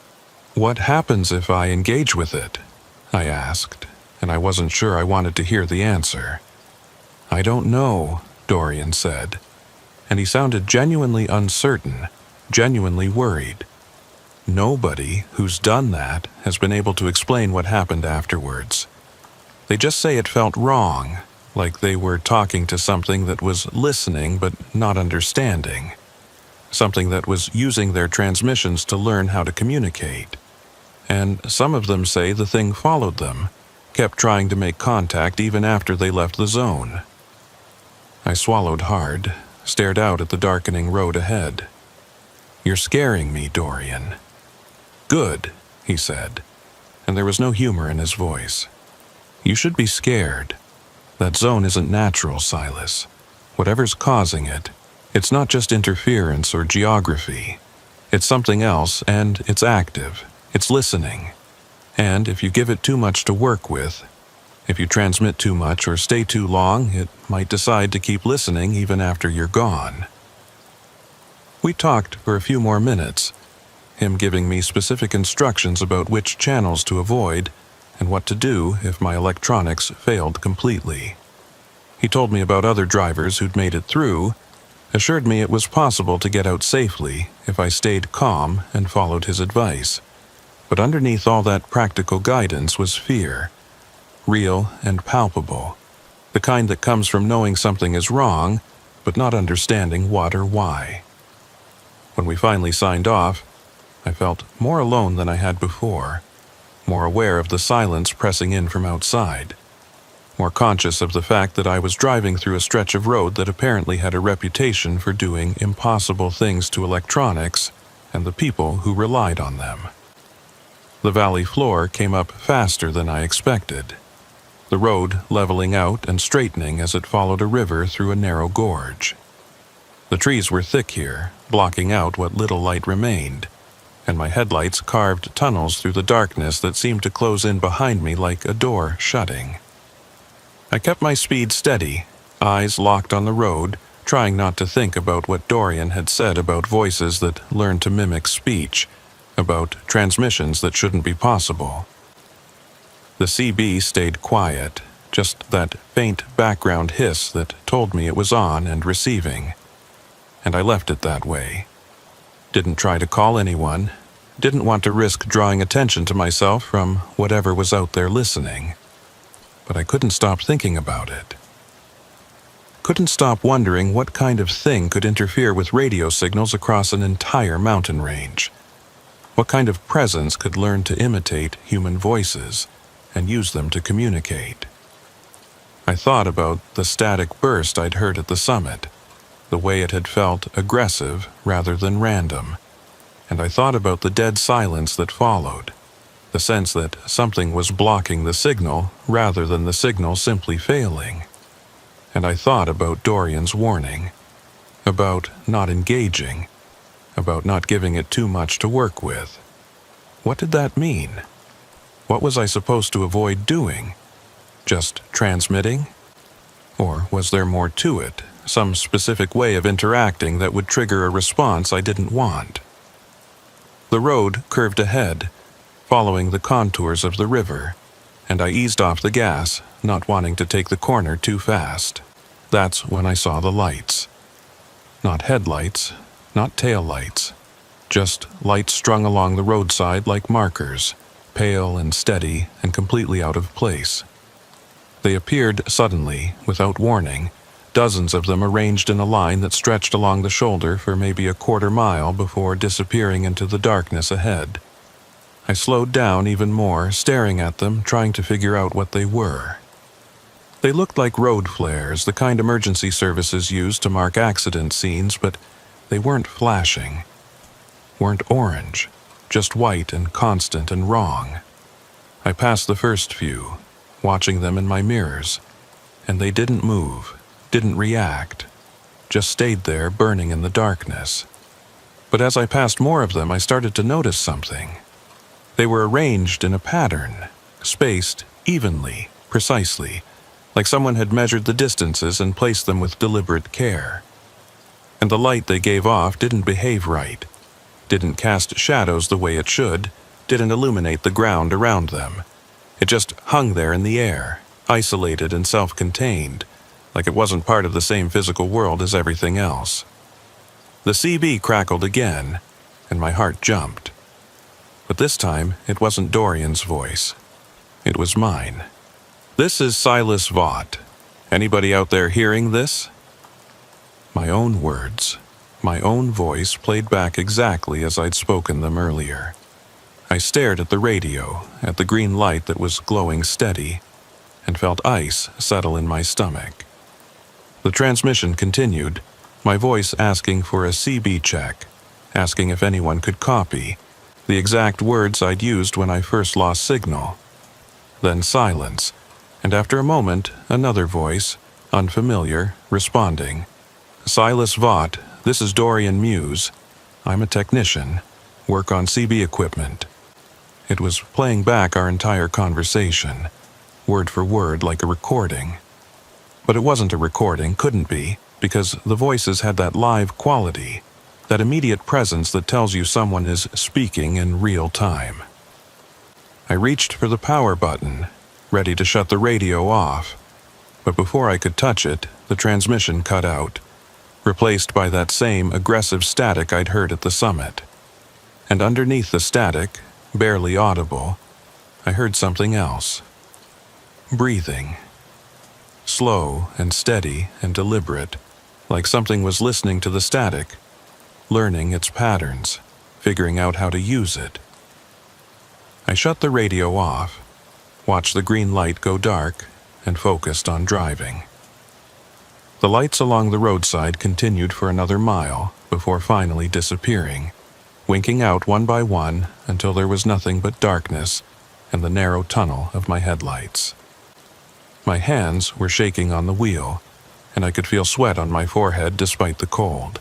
"What happens if I engage with it?" I asked, and I wasn't sure I wanted to hear the answer. "I don't know," Dorian said, and he sounded genuinely uncertain, genuinely worried. Nobody who's done that has been able to explain what happened afterwards. They just say it felt wrong, like they were talking to something that was listening but not understanding, something that was using their transmissions to learn how to communicate. And some of them say the thing followed them, kept trying to make contact even after they left the zone. I swallowed hard, stared out at the darkening road ahead. "You're scaring me, Dorian." "Good," he said, and there was no humor in his voice. "You should be scared. That zone isn't natural, Silas. Whatever's causing it, it's not just interference or geography. It's something else, and it's active. It's listening. And if you give it too much to work with, if you transmit too much or stay too long, it might decide to keep listening even after you're gone." We talked for a few more minutes, him giving me specific instructions about which channels to avoid and what to do if my electronics failed completely. He told me about other drivers who'd made it through, assured me it was possible to get out safely if I stayed calm and followed his advice. But underneath all that practical guidance was fear, real and palpable, the kind that comes from knowing something is wrong, but not understanding what or why. When we finally signed off, I felt more alone than I had before, more aware of the silence pressing in from outside, more conscious of the fact that I was driving through a stretch of road that apparently had a reputation for doing impossible things to electronics and the people who relied on them. The valley floor came up faster than I expected, the road leveling out and straightening as it followed a river through a narrow gorge. The trees were thick here, blocking out what little light remained, and my headlights carved tunnels through the darkness that seemed to close in behind me like a door shutting. I kept my speed steady, eyes locked on the road, trying not to think about what Dorian had said about voices that learn to mimic speech, about transmissions that shouldn't be possible. The CB stayed quiet, just that faint background hiss that told me it was on and receiving. And I left it that way. Didn't try to call anyone, didn't want to risk drawing attention to myself from whatever was out there listening. But I couldn't stop thinking about it. Couldn't stop wondering what kind of thing could interfere with radio signals across an entire mountain range. What kind of presence could learn to imitate human voices and use them to communicate? I thought about the static burst I'd heard at the summit, the way it had felt aggressive rather than random, and I thought about the dead silence that followed, the sense that something was blocking the signal rather than the signal simply failing. And I thought about Dorian's warning, about not engaging, about not giving it too much to work with. What did that mean? What was I supposed to avoid doing? Just transmitting? Or was there more to it, some specific way of interacting that would trigger a response I didn't want? The road curved ahead, following the contours of the river, and I eased off the gas, not wanting to take the corner too fast. That's when I saw the lights. Not headlights, not taillights, just lights strung along the roadside like markers, pale and steady and completely out of place. They appeared suddenly, without warning, dozens of them arranged in a line that stretched along the shoulder for maybe a quarter mile before disappearing into the darkness ahead. I slowed down even more, staring at them, trying to figure out what they were. They looked like road flares, the kind emergency services use to mark accident scenes, but they weren't flashing, weren't orange, just white and constant and wrong. I passed the first few, watching them in my mirrors, and they didn't move, didn't react, just stayed there burning in the darkness. But as I passed more of them, I started to notice something. They were arranged in a pattern, spaced evenly, precisely, like someone had measured the distances and placed them with deliberate care. And the light they gave off didn't behave right, didn't cast shadows the way it should, didn't illuminate the ground around them. It just hung there in the air, isolated and self-contained, like it wasn't part of the same physical world as everything else. The CB crackled again, and my heart jumped. But this time, it wasn't Dorian's voice. It was mine. "This is Silas Vaught. Anybody out there hearing this?" My own words, my own voice played back exactly as I'd spoken them earlier. I stared at the radio, at the green light that was glowing steady, and felt ice settle in my stomach. The transmission continued, my voice asking for a CB check, asking if anyone could copy, the exact words I'd used when I first lost signal. Then silence, and after a moment, another voice, unfamiliar, responding. Silas Vaught, this is Dorian Muse. I'm a technician, work on CB equipment. It was playing back our entire conversation, word for word like a recording. But it wasn't a recording, couldn't be, because the voices had that live quality, that immediate presence that tells you someone is speaking in real time. I reached for the power button, ready to shut the radio off, but before I could touch it, the transmission cut out, replaced by that same aggressive static I'd heard at the summit. And underneath the static, barely audible, I heard something else. Breathing. Slow and steady and deliberate, like something was listening to the static, learning its patterns, figuring out how to use it. I shut the radio off, watched the green light go dark, and focused on driving. The lights along the roadside continued for another mile before finally disappearing, winking out one by one until there was nothing but darkness and the narrow tunnel of my headlights. My hands were shaking on the wheel, and I could feel sweat on my forehead despite the cold.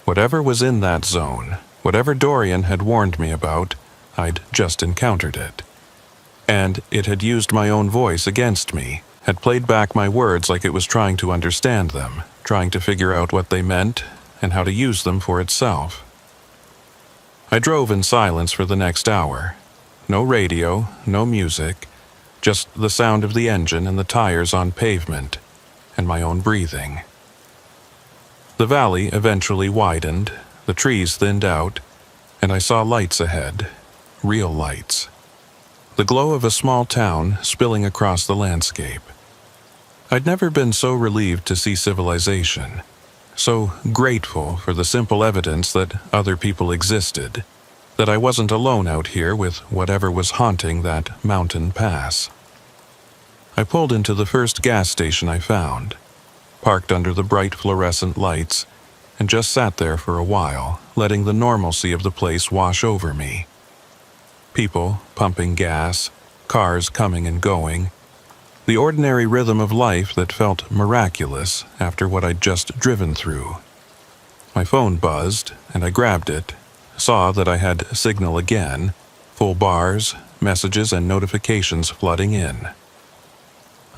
Whatever was in that zone, whatever Dorian had warned me about, I'd just encountered it. And it had used my own voice against me, had played back my words like it was trying to understand them, trying to figure out what they meant and how to use them for itself. I drove in silence for the next hour. No radio, no music, just the sound of the engine and the tires on pavement, and my own breathing. The valley eventually widened, the trees thinned out, and I saw lights ahead, real lights. The glow of a small town spilling across the landscape. I'd never been so relieved to see civilization, so grateful for the simple evidence that other people existed, that I wasn't alone out here with whatever was haunting that mountain pass. I pulled into the first gas station I found, parked under the bright fluorescent lights, and just sat there for a while, letting the normalcy of the place wash over me. People pumping gas, cars coming and going, the ordinary rhythm of life that felt miraculous after what I'd just driven through. My phone buzzed, and I grabbed it, saw that I had signal again, full bars, messages and notifications flooding in.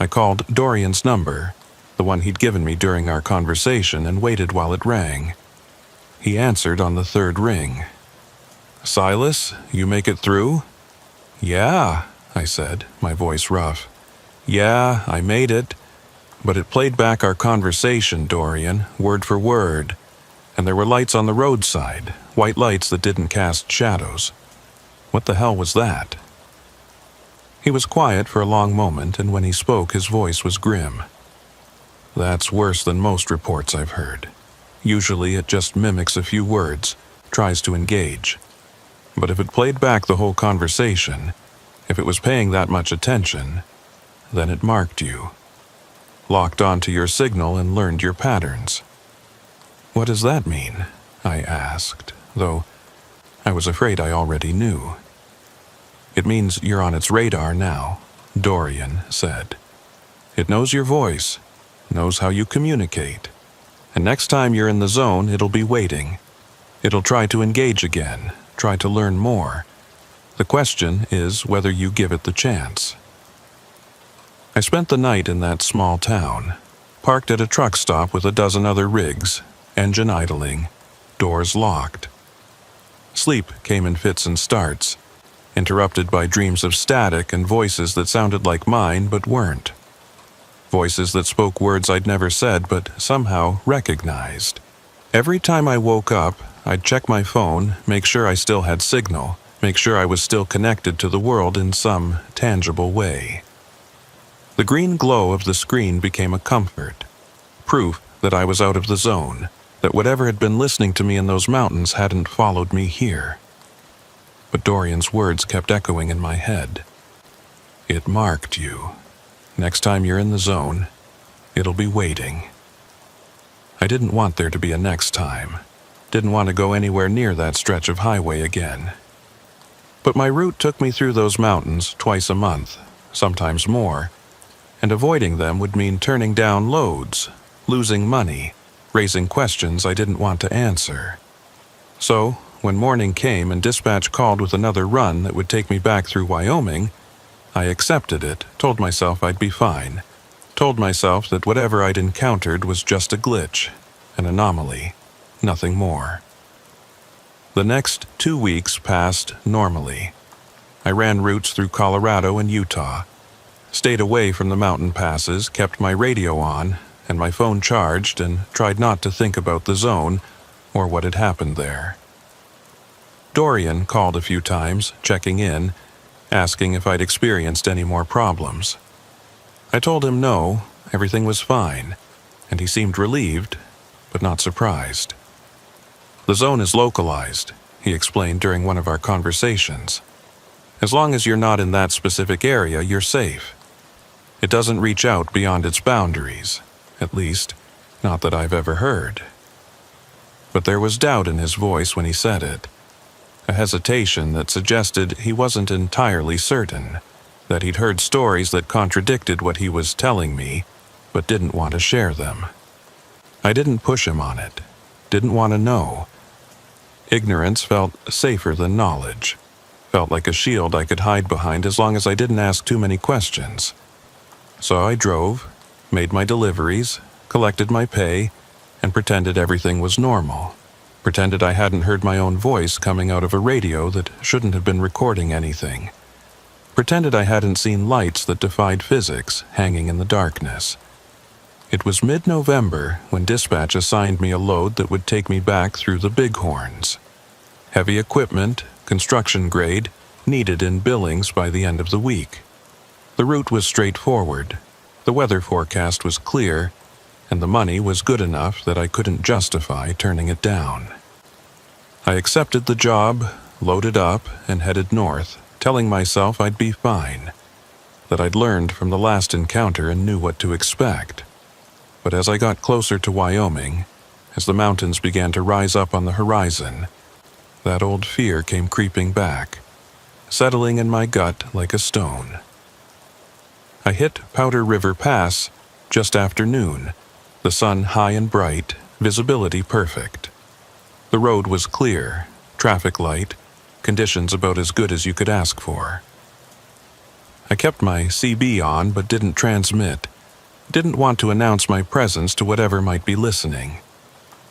I called Dorian's number, the one he'd given me during our conversation, and waited while it rang. He answered on the third ring. "Silas, you make it through?" "Yeah," I said, my voice rough. "Yeah, I made it. But it played back our conversation, Dorian, word for word. And there were lights on the roadside, white lights that didn't cast shadows. What the hell was that?" He was quiet for a long moment, and when he spoke, his voice was grim. "That's worse than most reports I've heard. Usually it just mimics a few words, tries to engage. But if it played back the whole conversation, if it was paying that much attention, then it marked you. Locked onto your signal and learned your patterns." "What does that mean?" I asked, though I was afraid I already knew. "It means you're on its radar now," Dorian said. "It knows your voice, knows how you communicate. And next time you're in the zone, it'll be waiting. It'll try to engage again, try to learn more. The question is whether you give it the chance." I spent the night in that small town, parked at a truck stop with a dozen other rigs, engine idling, doors locked. Sleep came in fits and starts, interrupted by dreams of static and voices that sounded like mine but weren't. Voices that spoke words I'd never said but somehow recognized. Every time I woke up, I'd check my phone, make sure I still had signal, make sure I was still connected to the world in some tangible way. The green glow of the screen became a comfort, proof that I was out of the zone, that whatever had been listening to me in those mountains hadn't followed me here. But Dorian's words kept echoing in my head. "It marked you. Next time you're in the zone, it'll be waiting." I didn't want there to be a next time. Didn't want to go anywhere near that stretch of highway again. But my route took me through those mountains twice a month, sometimes more, and avoiding them would mean turning down loads, losing money, raising questions I didn't want to answer. So, when morning came and dispatch called with another run that would take me back through Wyoming, I accepted it, told myself I'd be fine, told myself that whatever I'd encountered was just a glitch, an anomaly, nothing more. The next 2 weeks passed normally. I ran routes through Colorado and Utah, stayed away from the mountain passes, kept my radio on and my phone charged, and tried not to think about the zone or what had happened there. Dorian called a few times, checking in, asking if I'd experienced any more problems. I told him no, everything was fine, and he seemed relieved, but not surprised. The zone is localized, he explained during one of our conversations. As long as you're not in that specific area, you're safe. It doesn't reach out beyond its boundaries, at least, not that I've ever heard. But there was doubt in his voice when he said it, a hesitation that suggested he wasn't entirely certain, that he'd heard stories that contradicted what he was telling me, but didn't want to share them. I didn't push him on it, didn't want to know. Ignorance felt safer than knowledge, felt like a shield I could hide behind as long as I didn't ask too many questions. So I drove, made my deliveries, collected my pay, and pretended everything was normal. Pretended I hadn't heard my own voice coming out of a radio that shouldn't have been recording anything. Pretended I hadn't seen lights that defied physics hanging in the darkness. It was mid-November when dispatch assigned me a load that would take me back through the Bighorns. Heavy equipment, construction grade, needed in Billings by the end of the week. The route was straightforward, the weather forecast was clear, and the money was good enough that I couldn't justify turning it down. I accepted the job, loaded up, and headed north, telling myself I'd be fine, that I'd learned from the last encounter and knew what to expect. But as I got closer to Wyoming, as the mountains began to rise up on the horizon, that old fear came creeping back, settling in my gut like a stone. I hit Powder River Pass just after noon, the sun high and bright, visibility perfect. The road was clear, traffic light, conditions about as good as you could ask for. I kept my CB on but didn't transmit, didn't want to announce my presence to whatever might be listening.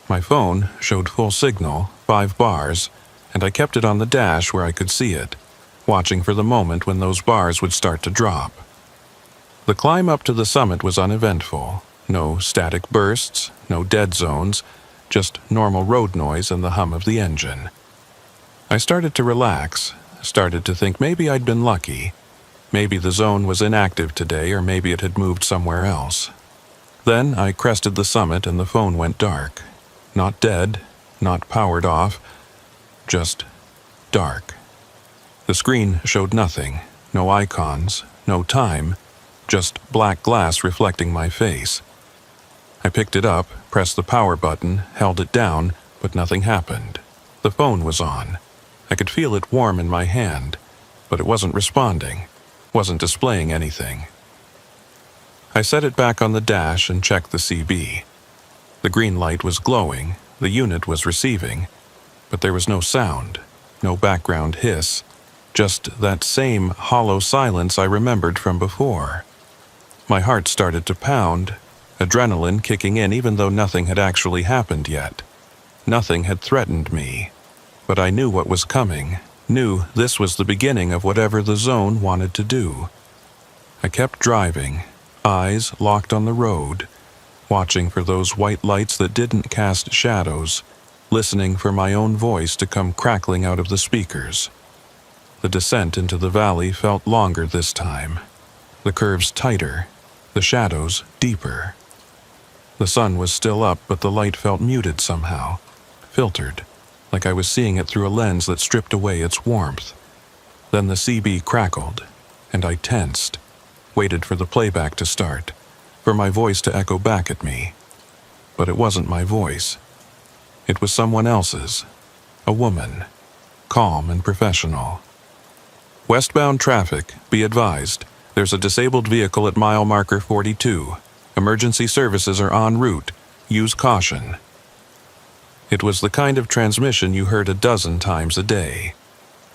My phone showed full signal, 5 bars, and I kept it on the dash where I could see it, watching for the moment when those bars would start to drop. The climb up to the summit was uneventful. No static bursts, no dead zones, just normal road noise and the hum of the engine. I started to relax, started to think maybe I'd been lucky. Maybe the zone was inactive today, or maybe it had moved somewhere else. Then I crested the summit and the phone went dark. Not dead, not powered off, just dark. The screen showed nothing, no icons, no time, just black glass reflecting my face. I picked it up, pressed the power button, held it down, but nothing happened. The phone was on. I could feel it warm in my hand, but it wasn't responding, wasn't displaying anything. I set it back on the dash and checked the CB. The green light was glowing, the unit was receiving, but there was no sound, no background hiss, just that same hollow silence I remembered from before. My heart started to pound, adrenaline kicking in even though nothing had actually happened yet. Nothing had threatened me, but I knew what was coming, knew this was the beginning of whatever the zone wanted to do. I kept driving, eyes locked on the road, watching for those white lights that didn't cast shadows, listening for my own voice to come crackling out of the speakers. The descent into the valley felt longer this time, the curves tighter, the shadows deeper. The sun was still up, but the light felt muted somehow, filtered, like I was seeing it through a lens that stripped away its warmth. Then the CB crackled, and I tensed, waited for the playback to start, for my voice to echo back at me. but it wasn't my voice. It was someone else's. A woman. Calm and professional. Westbound traffic, be advised. There's a disabled vehicle at mile marker 42. Emergency services are en route. Use caution. It was the kind of transmission you heard a dozen times a day.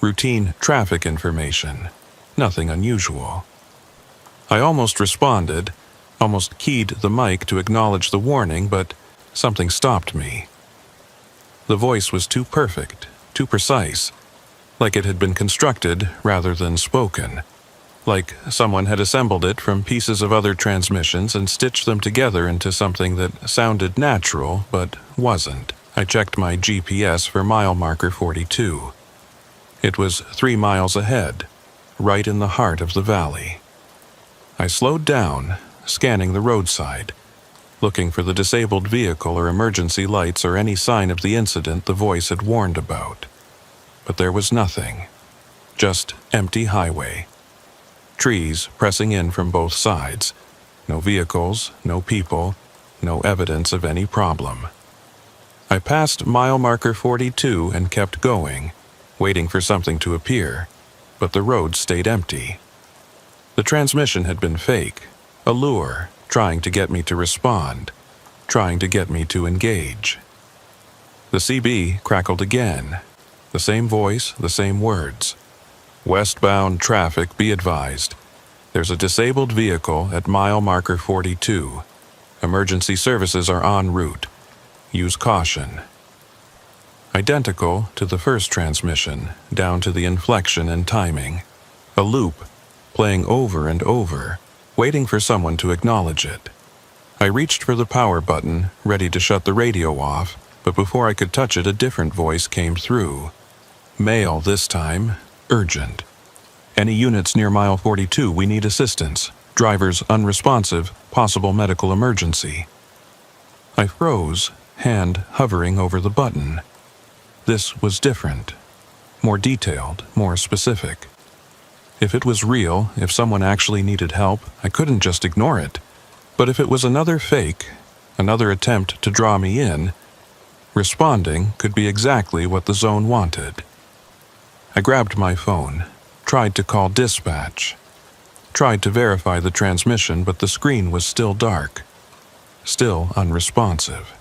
Routine traffic information. Nothing unusual. I almost responded, almost keyed the mic to acknowledge the warning, but something stopped me. The voice was too perfect, too precise, like it had been constructed rather than spoken, like someone had assembled it from pieces of other transmissions and stitched them together into something that sounded natural but wasn't. I checked my GPS for mile marker 42. It was 3 miles ahead, right in the heart of the valley. I slowed down, scanning the roadside, looking for the disabled vehicle or emergency lights or any sign of the incident the voice had warned about. But there was nothing. Just empty highway. Trees pressing in from both sides. No vehicles, no people, no evidence of any problem. I passed mile marker 42 and kept going, waiting for something to appear, but the road stayed empty. The transmission had been fake, a lure, trying to get me to respond, trying to get me to engage. The CB crackled again. The same voice, the same words. Westbound traffic, be advised. There's a disabled vehicle at mile marker 42. Emergency services are en route. Use caution. Identical to the first transmission, down to the inflection and timing. A loop, playing over and over, waiting for someone to acknowledge it. I reached for the power button, ready to shut the radio off, but before I could touch it, a different voice came through. Male this time, urgent. Any units near mile 42, we need assistance. Drivers unresponsive, possible medical emergency. I froze, hand hovering over the button. This was different. More detailed, more specific. If it was real, if someone actually needed help, I couldn't just ignore it. But if it was another fake, another attempt to draw me in, responding could be exactly what the zone wanted. I grabbed my phone, tried to call dispatch, tried to verify the transmission, but the screen was still dark, still unresponsive.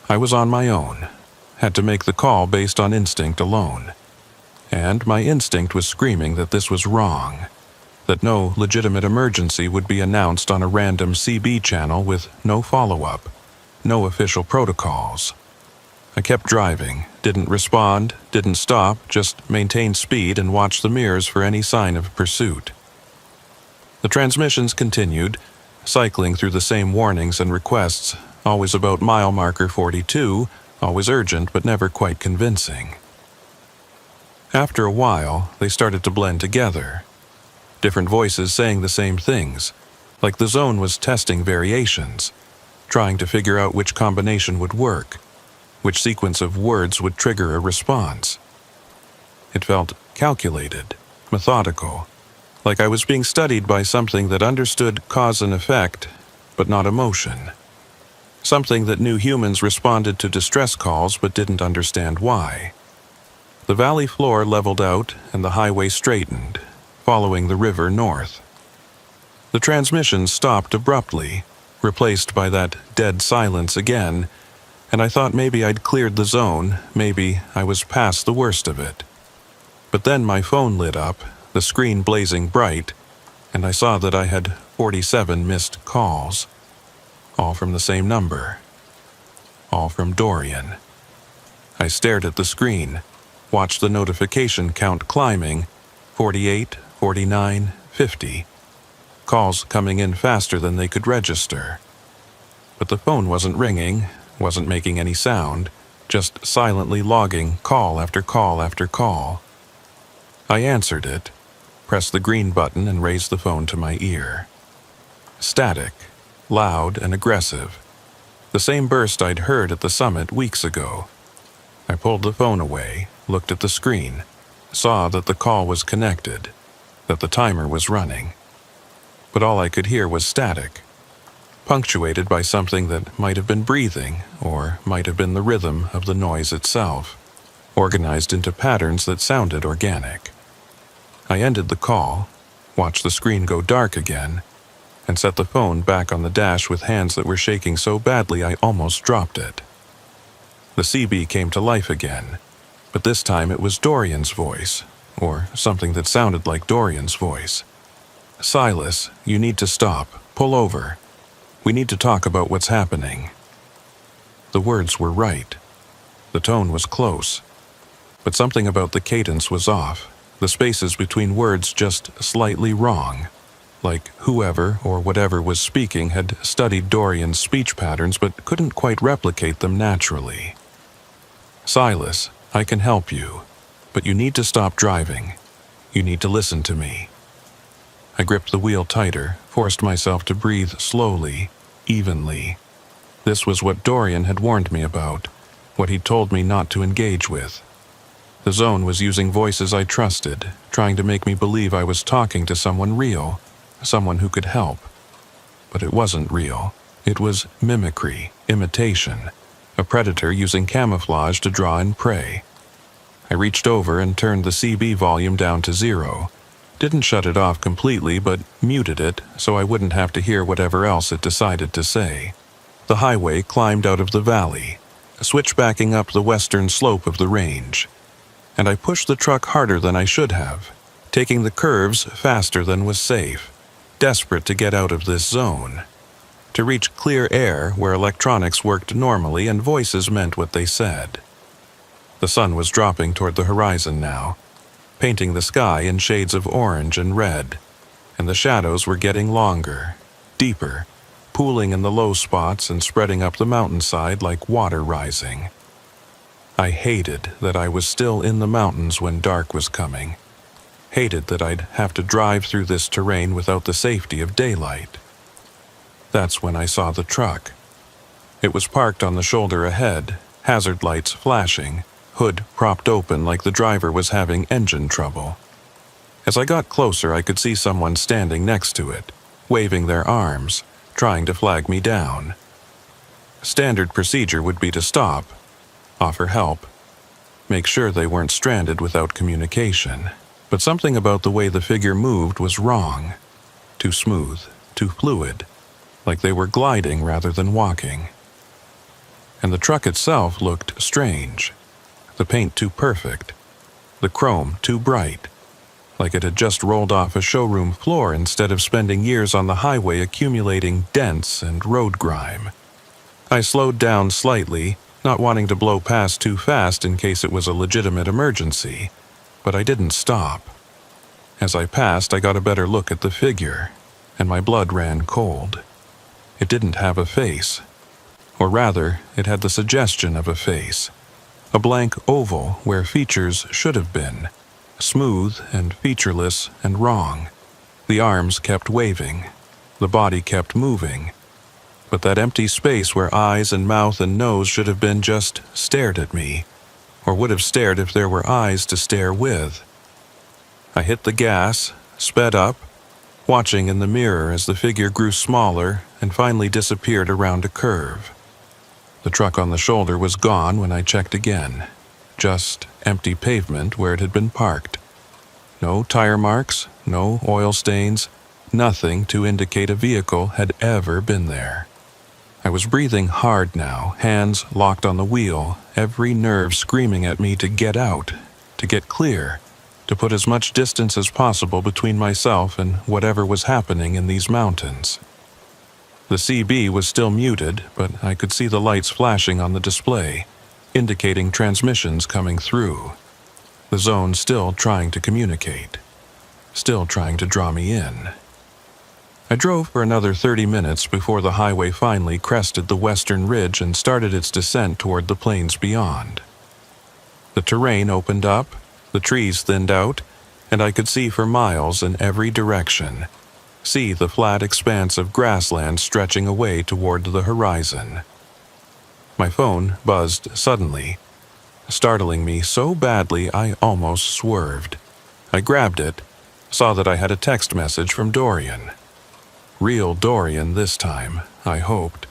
I was on my own, had to make the call based on instinct alone. And my instinct was screaming that this was wrong, that no legitimate emergency would be announced on a random CB channel with no follow-up, no official protocols. I kept driving, didn't respond, didn't stop, just maintained speed and watched the mirrors for any sign of pursuit. The transmissions continued, cycling through the same warnings and requests, always about mile marker 42, always urgent but never quite convincing. After a while, they started to blend together. Different voices saying the same things, like the zone was testing variations, trying to figure out which combination would work, which sequence of words would trigger a response. It felt calculated, methodical, like I was being studied by something that understood cause and effect, but not emotion. Something that knew humans responded to distress calls but didn't understand why. The valley floor leveled out and the highway straightened, following the river north. The transmission stopped abruptly, replaced by that dead silence again, and I thought maybe I'd cleared the zone, maybe I was past the worst of it. But then my phone lit up, the screen blazing bright, and I saw that I had 47 missed calls, all from the same number, all from Dorian. I stared at the screen, watched the notification count climbing, 48, 49, 50. Calls coming in faster than they could register. But the phone wasn't ringing, wasn't making any sound, just silently logging call after call after call. I answered it, pressed the green button and raised the phone to my ear. Static, loud and aggressive. The same burst I'd heard at the summit weeks ago. I pulled the phone away, looked at the screen, saw that the call was connected, that the timer was running. But all I could hear was static. punctuated by something that might have been breathing or might have been the rhythm of the noise itself, organized into patterns that sounded organic. I ended the call, watched the screen go dark again, and set the phone back on the dash with hands that were shaking so badly I almost dropped it. The CB came to life again, but this time it was Dorian's voice, or something that sounded like Dorian's voice. "Silas, you need to stop. Pull over. We need to talk about what's happening." The words were right. The tone was close. But something about the cadence was off, the spaces between words just slightly wrong. Like whoever or whatever was speaking had studied Dorian's speech patterns but couldn't quite replicate them naturally. "Silas, I can help you, but you need to stop driving. You need to listen to me." I gripped the wheel tighter, forced myself to breathe slowly, evenly. This was what Dorian had warned me about, what he'd told me not to engage with. The zone was using voices I trusted, trying to make me believe I was talking to someone real, someone who could help. But it wasn't real. It was mimicry, imitation, a predator using camouflage to draw in prey. I reached over and turned the CB volume down to 0. Didn't shut it off completely, but muted it so I wouldn't have to hear whatever else it decided to say. The highway climbed out of the valley, switchbacking up the western slope of the range. And I pushed the truck harder than I should have, taking the curves faster than was safe, desperate to get out of this zone, to reach clear air where electronics worked normally and voices meant what they said. The sun was dropping toward the horizon now, painting the sky in shades of orange and red, and the shadows were getting longer, deeper, pooling in the low spots and spreading up the mountainside like water rising. I hated that I was still in the mountains when dark was coming. Hated that I'd have to drive through this terrain without the safety of daylight. That's when I saw the truck. It was parked on the shoulder ahead, hazard lights flashing, hood propped open like the driver was having engine trouble. As I got closer, I could see someone standing next to it, waving their arms, trying to flag me down. Standard procedure would be to stop, offer help, make sure they weren't stranded without communication. But something about the way the figure moved was wrong. Too smooth, too fluid, like they were gliding rather than walking. And the truck itself looked strange. The paint too perfect, the chrome too bright, like it had just rolled off a showroom floor instead of spending years on the highway accumulating dents and road grime. I slowed down slightly, not wanting to blow past too fast in case it was a legitimate emergency, but I didn't stop. As I passed, I got a better look at the figure, and my blood ran cold. It didn't have a face, or rather, it had the suggestion of a face. A blank oval where features should have been, smooth and featureless and wrong. The arms kept waving, the body kept moving, but that empty space where eyes and mouth and nose should have been just stared at me, or would have stared if there were eyes to stare with. I hit the gas, sped up, watching in the mirror as the figure grew smaller and finally disappeared around a curve. The truck on the shoulder was gone when I checked again. Just empty pavement where it had been parked. No tire marks, no oil stains, nothing to indicate a vehicle had ever been there. I was breathing hard now, hands locked on the wheel, every nerve screaming at me to get out, to get clear, to put as much distance as possible between myself and whatever was happening in these mountains. The CB was still muted, but I could see the lights flashing on the display, indicating transmissions coming through. The zone still trying to communicate, still trying to draw me in. I drove for another 30 minutes before the highway finally crested the western ridge and started its descent toward the plains beyond. The terrain opened up, the trees thinned out, and I could see for miles in every direction. See the flat expanse of grassland stretching away toward the horizon. My phone buzzed suddenly, startling me so badly I almost swerved. I grabbed it, saw that I had a text message from Dorian. Real Dorian this time, I hoped.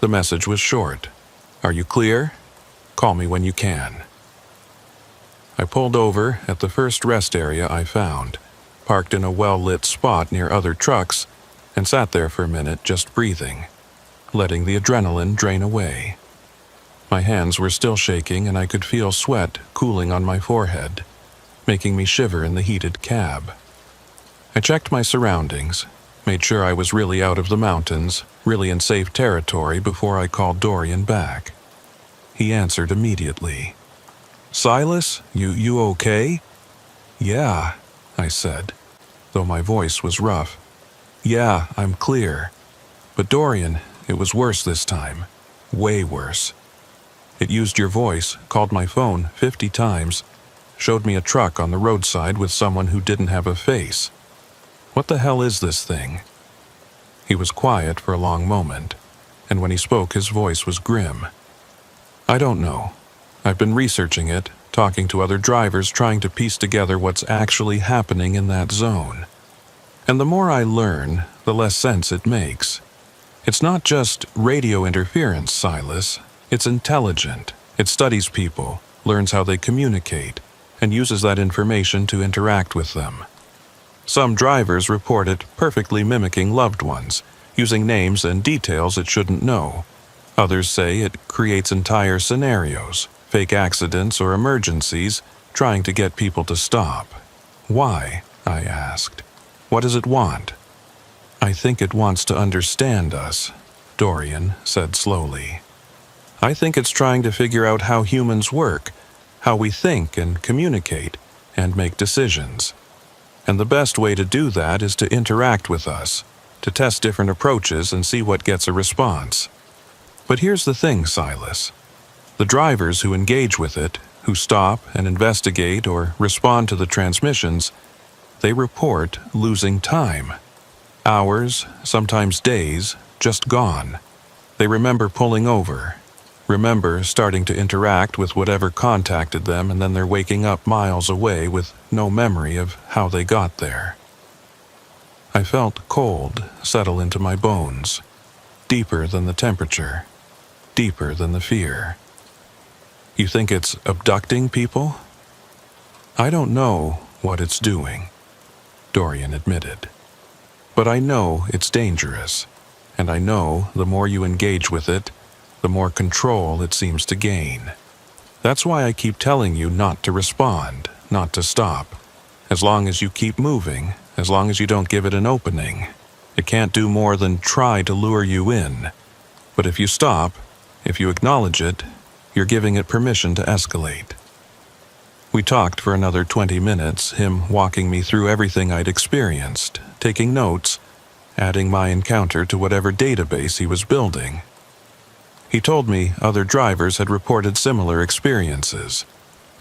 The message was short. Are you clear? Call me when you can. I pulled over at the first rest area I found, parked in a well-lit spot near other trucks, and sat there for a minute just breathing, letting the adrenaline drain away. My hands were still shaking and I could feel sweat cooling on my forehead, making me shiver in the heated cab. I checked my surroundings, made sure I was really out of the mountains, really in safe territory before I called Dorian back. He answered immediately. Silas, you okay? Yeah, I said, though my voice was rough. Yeah, I'm clear. But Dorian, it was worse this time. Way worse. It used your voice, called my phone 50 times, showed me a truck on the roadside with someone who didn't have a face. What the hell is this thing? He was quiet for a long moment, and when he spoke his voice was grim. I don't know. I've been researching it, talking to other drivers, trying to piece together what's actually happening in that zone. And the more I learn, the less sense it makes. It's not just radio interference, Silas. It's intelligent. It studies people, learns how they communicate, and uses that information to interact with them. Some drivers report it perfectly mimicking loved ones, using names and details it shouldn't know. Others say it creates entire scenarios, fake accidents or emergencies, trying to get people to stop. Why? I asked. What does it want? I think it wants to understand us, Dorian said slowly. I think it's trying to figure out how humans work, how we think and communicate, and make decisions. And the best way to do that is to interact with us, to test different approaches and see what gets a response. But here's the thing, Silas. The drivers who engage with it, who stop and investigate or respond to the transmissions, they report losing time. Hours, sometimes days, just gone. They remember pulling over, remember starting to interact with whatever contacted them, and then they're waking up miles away with no memory of how they got there. I felt cold settle into my bones, deeper than the temperature, deeper than the fear. You think it's abducting people? I don't know what it's doing, Dorian admitted. But I know it's dangerous, and I know the more you engage with it, the more control it seems to gain. That's why I keep telling you not to respond, not to stop. As long as you keep moving, as long as you don't give it an opening, it can't do more than try to lure you in. But if you stop, if you acknowledge it, you're giving it permission to escalate. We talked for another 20 minutes, him walking me through everything I'd experienced, taking notes, adding my encounter to whatever database he was building. He told me other drivers had reported similar experiences.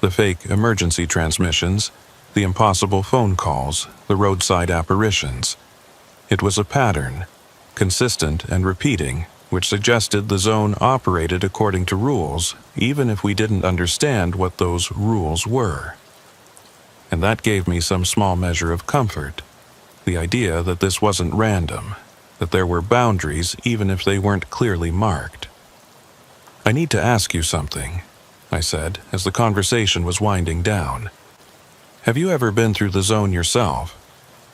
The fake emergency transmissions, the impossible phone calls, the roadside apparitions. It was a pattern, consistent and repeating, which suggested the zone operated according to rules, even if we didn't understand what those rules were. And that gave me some small measure of comfort, the idea that this wasn't random, that there were boundaries even if they weren't clearly marked. I need to ask you something, I said, as the conversation was winding down. Have you ever been through the zone yourself,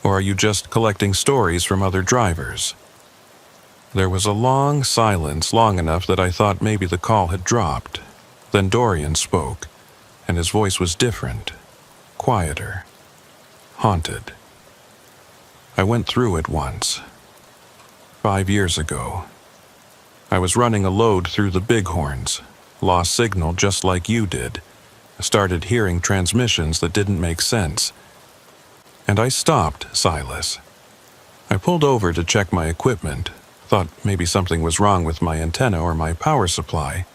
or are you just collecting stories from other drivers? There was a long silence, long enough that I thought maybe the call had dropped. Then Dorian spoke, and his voice was different, quieter, haunted. I went through it once, 5 years ago. I was running a load through the bighorns, lost signal just like you did. I started hearing transmissions that didn't make sense. And I stopped, Silas. I pulled over to check my equipment, thought maybe something was wrong with my antenna or my power supply.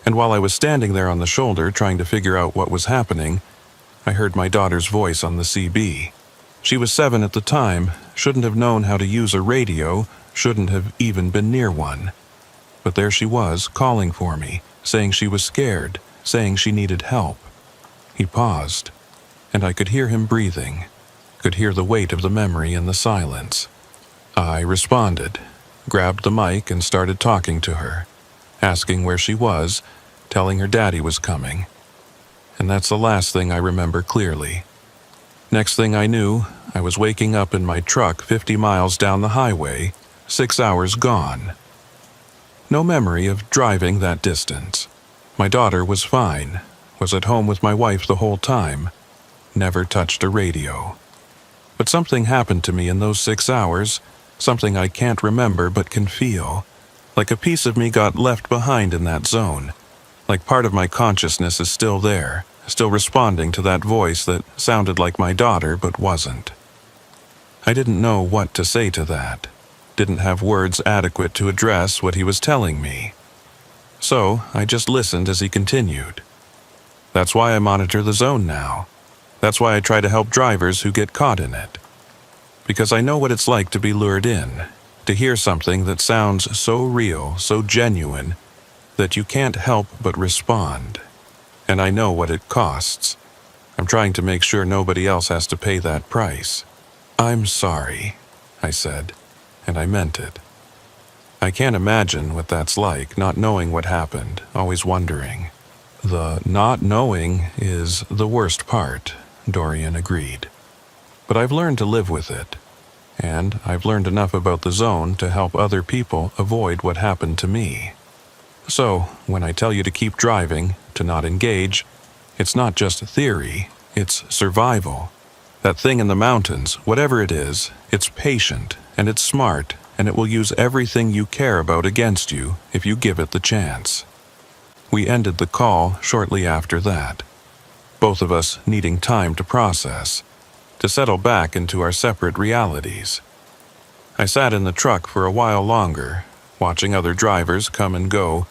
And while I was standing there on the shoulder trying to figure out what was happening, I heard my daughter's voice on the CB. She was 7 at the time, shouldn't have known how to use a radio, shouldn't have even been near one. But there she was, calling for me, saying she was scared, saying she needed help. He paused, and I could hear him breathing, could hear the weight of the memory in the silence. I responded, grabbed the mic and started talking to her, asking where she was, telling her daddy was coming. And that's the last thing I remember clearly. Next thing I knew, I was waking up in my truck 50 miles down the highway, 6 hours gone. No memory of driving that distance. My daughter was fine, was at home with my wife the whole time, never touched a radio. But something happened to me in those 6 hours, something I can't remember but can feel, like a piece of me got left behind in that zone, like part of my consciousness is still there, still responding to that voice that sounded like my daughter but wasn't. I didn't know what to say to that, didn't have words adequate to address what he was telling me. So I just listened as he continued. That's why I monitor the zone now. That's why I try to help drivers who get caught in it. Because I know what it's like to be lured in, to hear something that sounds so real, so genuine, that you can't help but respond. And I know what it costs. I'm trying to make sure nobody else has to pay that price. I'm sorry, I said, and I meant it. I can't imagine what that's like, not knowing what happened, always wondering. The not knowing is the worst part, Dorian agreed. But I've learned to live with it, and I've learned enough about the zone to help other people avoid what happened to me. So, when I tell you to keep driving, to not engage, it's not just theory, it's survival. That thing in the mountains, whatever it is, it's patient, and it's smart, and it will use everything you care about against you if you give it the chance. We ended the call shortly after that, both of us needing time to process, to settle back into our separate realities. I sat in the truck for a while longer, watching other drivers come and go,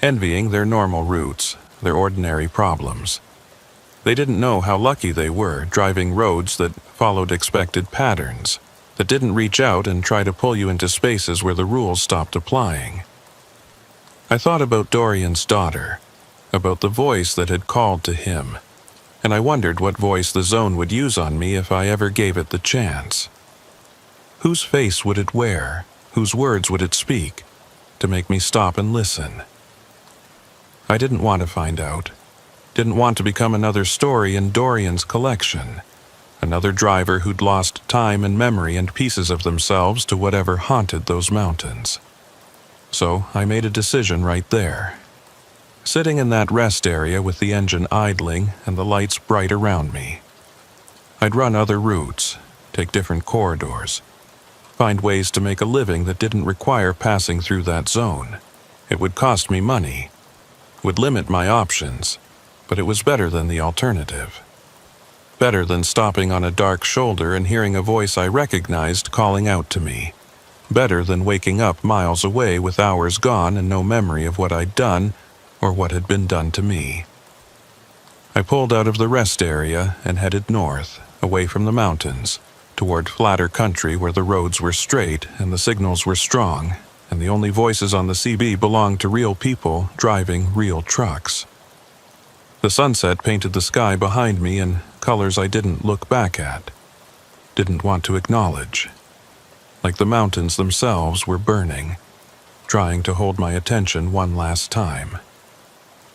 envying their normal routes, their ordinary problems. They didn't know how lucky they were driving roads that followed expected patterns, that didn't reach out and try to pull you into spaces where the rules stopped applying. I thought about Dorian's daughter, about the voice that had called to him, and I wondered what voice the zone would use on me if I ever gave it the chance. Whose face would it wear? Whose words would it speak to make me stop and listen? I didn't want to find out. Didn't want to become another story in Dorian's collection. Another driver who'd lost time and memory and pieces of themselves to whatever haunted those mountains. So I made a decision right there. Sitting in that rest area with the engine idling and the lights bright around me. I'd run other routes, take different corridors, find ways to make a living that didn't require passing through that zone. It would cost me money, would limit my options, but it was better than the alternative. Better than stopping on a dark shoulder and hearing a voice I recognized calling out to me. Better than waking up miles away with hours gone and no memory of what I'd done or what had been done to me. I pulled out of the rest area and headed north, away from the mountains, toward flatter country where the roads were straight and the signals were strong, and the only voices on the CB belonged to real people driving real trucks. The sunset painted the sky behind me in colors I didn't look back at, didn't want to acknowledge. Like the mountains themselves were burning, trying to hold my attention one last time.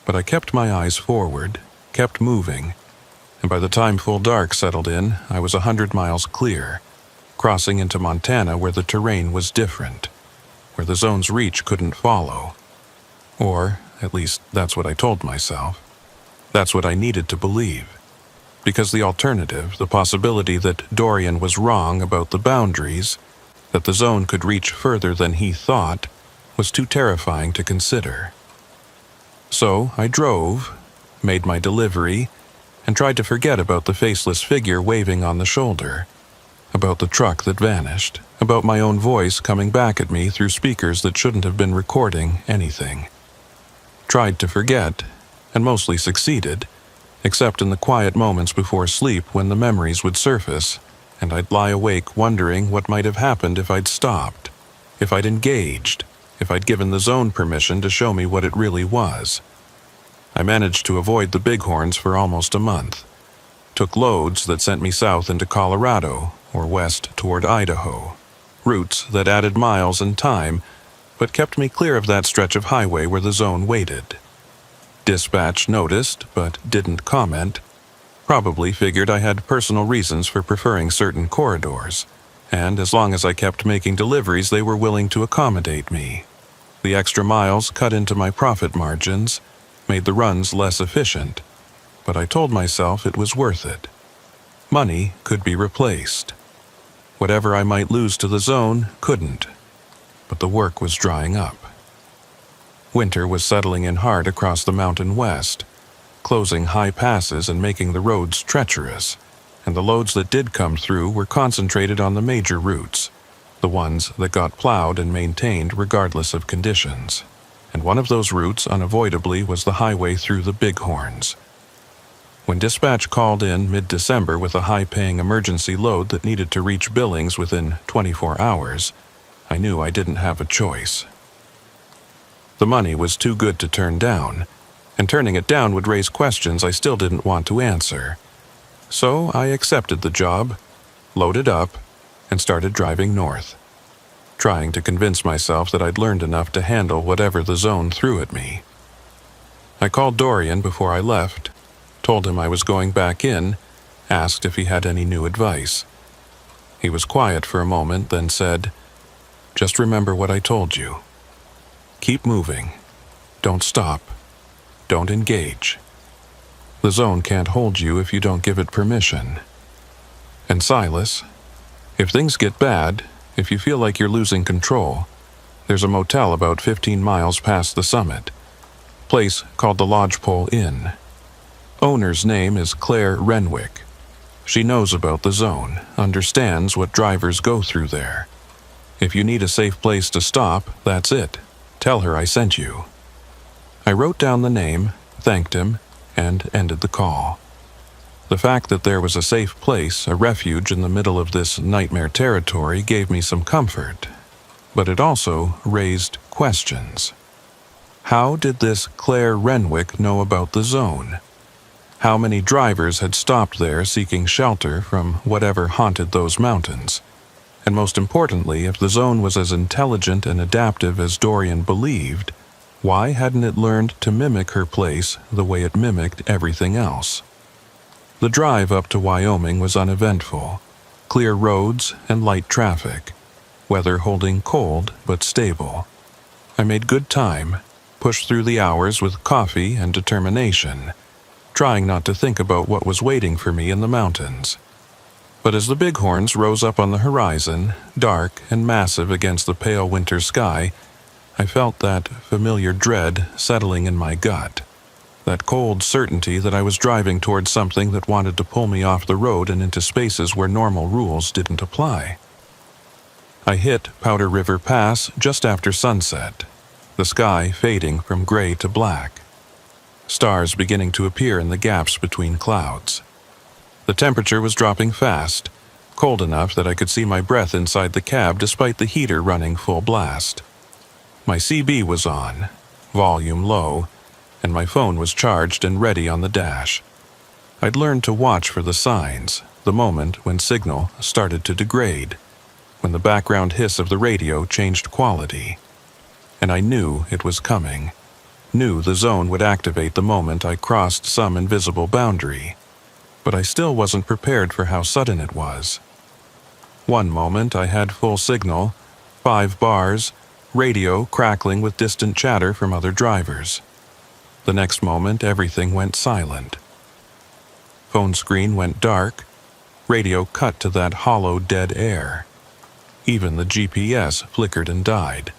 But I kept my eyes forward, kept moving, and by the time full dark settled in, I was 100 miles clear, crossing into Montana where the terrain was different, where the zone's reach couldn't follow. Or, at least, that's what I told myself. That's what I needed to believe. Because the alternative, the possibility that Dorian was wrong about the boundaries, that the zone could reach further than he thought, was too terrifying to consider. So I drove, made my delivery, and tried to forget about the faceless figure waving on the shoulder, about the truck that vanished, about my own voice coming back at me through speakers that shouldn't have been recording anything. Tried to forget, and mostly succeeded, except in the quiet moments before sleep when the memories would surface, and I'd lie awake wondering what might have happened if I'd stopped, if I'd engaged, if I'd given the zone permission to show me what it really was. I managed to avoid the bighorns for almost a month. Took loads that sent me south into Colorado or west toward Idaho. routes that added miles and time, but kept me clear of that stretch of highway where the zone waited. Dispatch noticed, but didn't comment. Probably figured I had personal reasons for preferring certain corridors, and as long as I kept making deliveries, they were willing to accommodate me. The extra miles cut into my profit margins, made the runs less efficient, but I told myself it was worth it. Money could be replaced. Whatever I might lose to the zone couldn't, but the work was drying up. Winter was settling in hard across the mountain west, closing high passes and making the roads treacherous, and the loads that did come through were concentrated on the major routes, the ones that got plowed and maintained regardless of conditions. And one of those routes unavoidably was the highway through the Bighorns. When dispatch called in mid-December with a high-paying emergency load that needed to reach Billings within 24 hours, I knew I didn't have a choice. The money was too good to turn down, and turning it down would raise questions I still didn't want to answer. So I accepted the job, loaded up, and started driving north, trying to convince myself that I'd learned enough to handle whatever the zone threw at me. I called Dorian before I left, told him I was going back in, asked if he had any new advice. He was quiet for a moment, then said, "Just remember what I told you. Keep moving. Don't stop. Don't engage. The zone can't hold you if you don't give it permission. And Silas, if things get bad, if you feel like you're losing control, there's a motel about 15 miles past the summit, place called the Lodgepole Inn. Owner's name is Claire Renwick. She knows about the zone, understands what drivers go through there. If you need a safe place to stop, that's it. Tell her I sent you." I wrote down the name, thanked him, and ended the call. The fact that there was a safe place, a refuge in the middle of this nightmare territory, gave me some comfort, but it also raised questions. How did this Claire Renwick know about the zone? How many drivers had stopped there seeking shelter from whatever haunted those mountains? And most importantly, if the zone was as intelligent and adaptive as Dorian believed, why hadn't it learned to mimic her place the way it mimicked everything else? The drive up to Wyoming was uneventful. Clear roads and light traffic. Weather holding cold but stable. I made good time, pushed through the hours with coffee and determination, trying not to think about what was waiting for me in the mountains. But as the Bighorns rose up on the horizon, dark and massive against the pale winter sky, I felt that familiar dread settling in my gut, that cold certainty that I was driving towards something that wanted to pull me off the road and into spaces where normal rules didn't apply. I hit Powder River Pass just after sunset, the sky fading from gray to black, stars beginning to appear in the gaps between clouds. The temperature was dropping fast, cold enough that I could see my breath inside the cab despite the heater running full blast. My CB was on, volume low, and my phone was charged and ready on the dash. I'd learned to watch for the signs, the moment when signal started to degrade, when the background hiss of the radio changed quality. And I knew it was coming, knew the zone would activate the moment I crossed some invisible boundary. But I still wasn't prepared for how sudden it was. One moment I had full signal, 5 bars, radio crackling with distant chatter from other drivers. The next moment everything went silent. Phone screen went dark, radio cut to that hollow dead air. Even the GPS flickered and died,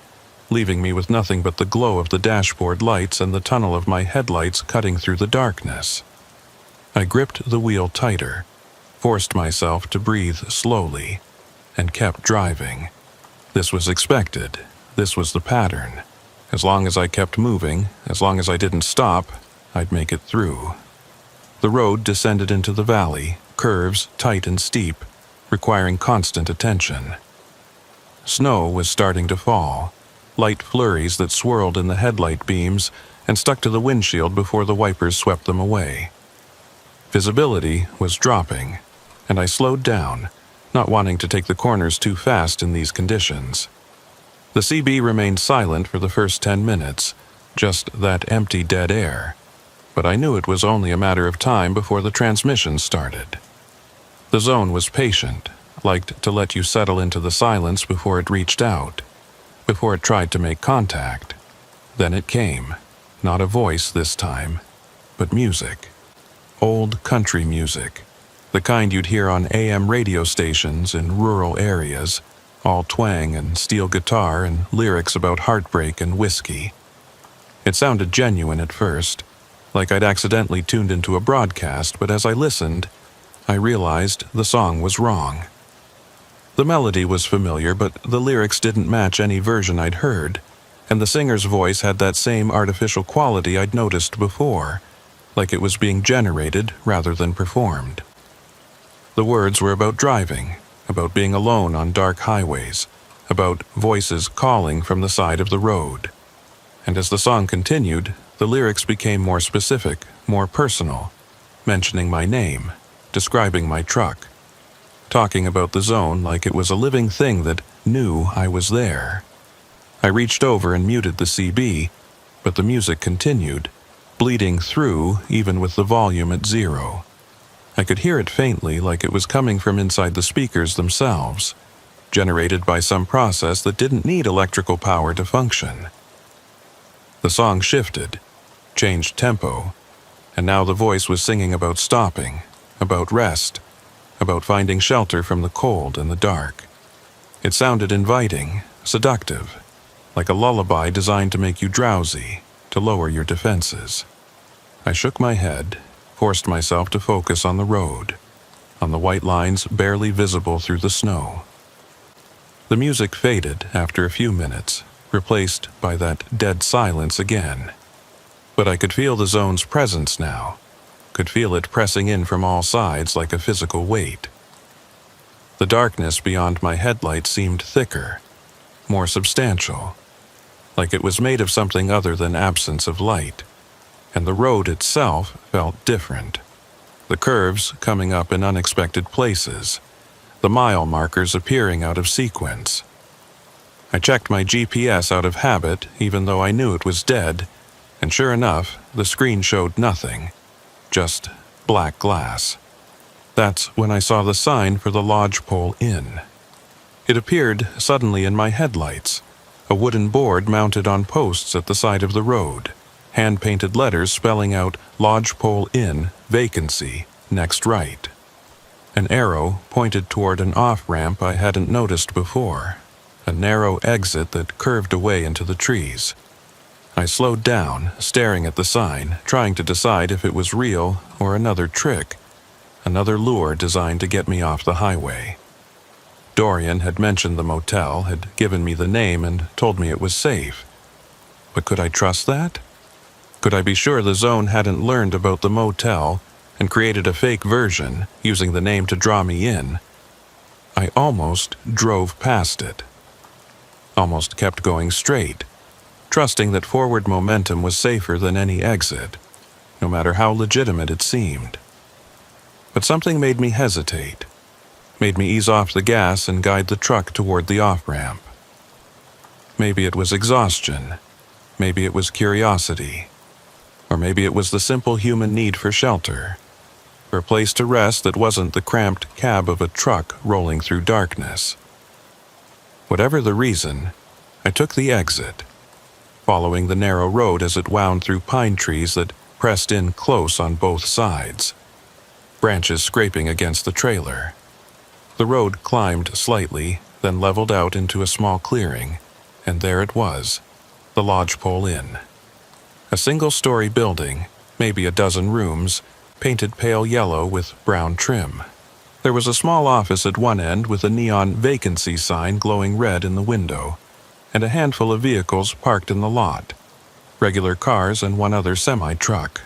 leaving me with nothing but the glow of the dashboard lights and the tunnel of my headlights cutting through the darkness. I gripped the wheel tighter, forced myself to breathe slowly, and kept driving. This was expected. This was the pattern. As long as I kept moving, as long as I didn't stop, I'd make it through. The road descended into the valley, curves tight and steep, requiring constant attention. Snow was starting to fall, light flurries that swirled in the headlight beams and stuck to the windshield before the wipers swept them away. Visibility was dropping, and I slowed down, not wanting to take the corners too fast in these conditions. The CB remained silent for the first 10 minutes, just that empty dead air, but I knew it was only a matter of time before the transmission started. The zone was patient, liked to let you settle into the silence before it reached out, before it tried to make contact. Then it came, not a voice this time, but music. Old country music, the kind you'd hear on AM radio stations in rural areas, all twang and steel guitar and lyrics about heartbreak and whiskey. It sounded genuine at first, like I'd accidentally tuned into a broadcast, but as I listened, I realized the song was wrong. The melody was familiar, but the lyrics didn't match any version I'd heard, and the singer's voice had that same artificial quality I'd noticed before, like it was being generated rather than performed. The words were about driving, about being alone on dark highways, about voices calling from the side of the road. And as the song continued, the lyrics became more specific, more personal, mentioning my name, describing my truck, talking about the zone like it was a living thing that knew I was there. I reached over and muted the CB, but the music continued, bleeding through even with the volume at 0. I could hear it faintly, like it was coming from inside the speakers themselves, generated by some process that didn't need electrical power to function. The song shifted, changed tempo, and now the voice was singing about stopping, about rest, about finding shelter from the cold and the dark. It sounded inviting, seductive, like a lullaby designed to make you drowsy, to lower your defenses. I shook my head, forced myself to focus on the road, on the white lines barely visible through the snow. The music faded after a few minutes, replaced by that dead silence again. But I could feel the zone's presence now, could feel it pressing in from all sides like a physical weight. The darkness beyond my headlights seemed thicker, more substantial, like it was made of something other than absence of light, and the road itself felt different. The curves coming up in unexpected places, the mile markers appearing out of sequence. I checked my GPS out of habit, even though I knew it was dead, and sure enough, the screen showed nothing, just black glass. That's when I saw the sign for the Lodgepole Inn. It appeared suddenly in my headlights, a wooden board mounted on posts at the side of the road, hand-painted letters spelling out Lodgepole Inn, vacancy, next right. An arrow pointed toward an off-ramp I hadn't noticed before, a narrow exit that curved away into the trees. I slowed down, staring at the sign, trying to decide if it was real or another trick, another lure designed to get me off the highway. Dorian had mentioned the motel, had given me the name and told me it was safe. But could I trust that? Could I be sure the zone hadn't learned about the motel and created a fake version, using the name to draw me in? I almost drove past it. Almost kept going straight, trusting that forward momentum was safer than any exit, no matter how legitimate it seemed. But something made me hesitate, made me ease off the gas and guide the truck toward the off-ramp. Maybe it was exhaustion, maybe it was curiosity, or maybe it was the simple human need for shelter, for a place to rest that wasn't the cramped cab of a truck rolling through darkness. Whatever the reason, I took the exit, following the narrow road as it wound through pine trees that pressed in close on both sides, branches scraping against the trailer. The road climbed slightly, then leveled out into a small clearing, and there it was, the Lodgepole Inn. A single-story building, maybe a dozen rooms, painted pale yellow with brown trim. There was a small office at one end with a neon vacancy sign glowing red in the window, and a handful of vehicles parked in the lot, regular cars and one other semi-truck.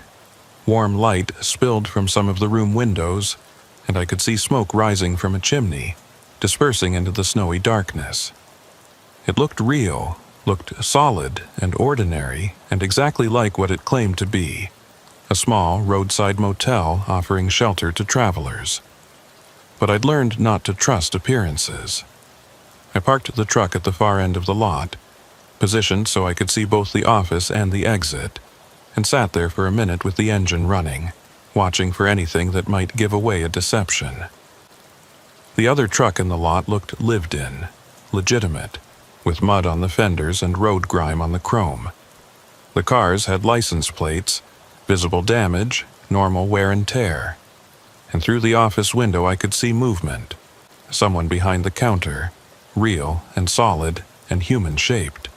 Warm light spilled from some of the room windows, and I could see smoke rising from a chimney, dispersing into the snowy darkness. It looked real, looked solid and ordinary, and exactly like what it claimed to be, a small roadside motel offering shelter to travelers. but I'd learned not to trust appearances. I parked the truck at the far end of the lot, positioned so I could see both the office and the exit, and sat there for a minute with the engine running, watching for anything that might give away a deception. The other truck in the lot looked lived in, legitimate, with mud on the fenders and road grime on the chrome. The cars had license plates, visible damage, normal wear and tear. And through the office window I could see movement. Someone behind the counter, real and solid and human-shaped.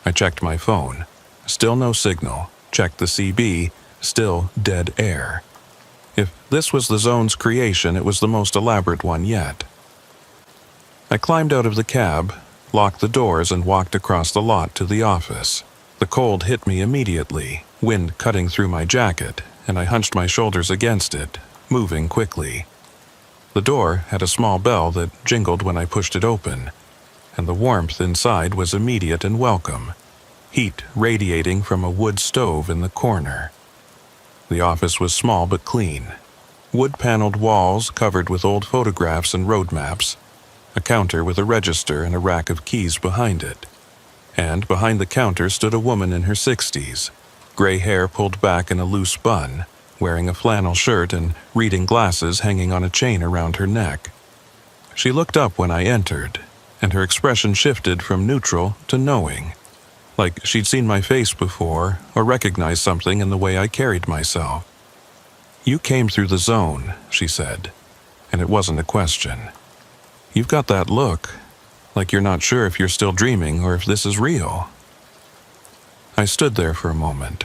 I checked my phone. Still no signal. Checked the CB. Still dead air. If this was the zone's creation, it was the most elaborate one yet. I climbed out of the cab, locked the doors, and walked across the lot to the office. The cold hit me immediately, wind cutting through my jacket, and I hunched my shoulders against it, moving quickly. The door had a small bell that jingled when I pushed it open, and the warmth inside was immediate and welcome, heat radiating from a wood stove in the corner. The office was small but clean. Wood-paneled walls covered with old photographs and road maps, a counter with a register and a rack of keys behind it. And behind the counter stood a woman in her 60s, gray hair pulled back in a loose bun, wearing a flannel shirt and reading glasses hanging on a chain around her neck. She looked up when I entered, and her expression shifted from neutral to knowing, like she'd seen my face before or recognized something in the way I carried myself. "You came through the zone," she said, and it wasn't a question. "You've got that look, like you're not sure if you're still dreaming or if this is real." I stood there for a moment,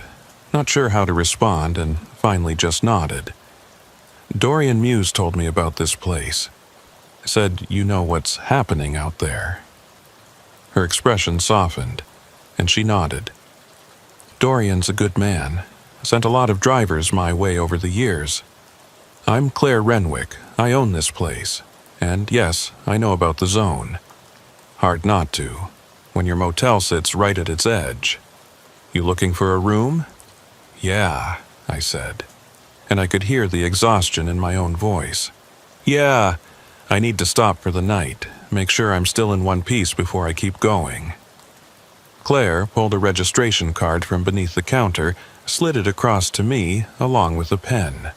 not sure how to respond, and finally just nodded. "Dorian Muse told me about this place. Said you know what's happening out there." Her expression softened, and she nodded. "Dorian's a good man. Sent a lot of drivers my way over the years. I'm Claire Renwick. I own this place. And yes, I know about the zone. Hard not to, when your motel sits right at its edge. You looking for a room?" "Yeah," I said, and I could hear the exhaustion in my own voice. "Yeah, I need to stop for the night, make sure I'm still in one piece before I keep going." Claire pulled a registration card from beneath the counter, slid it across to me along with a pen.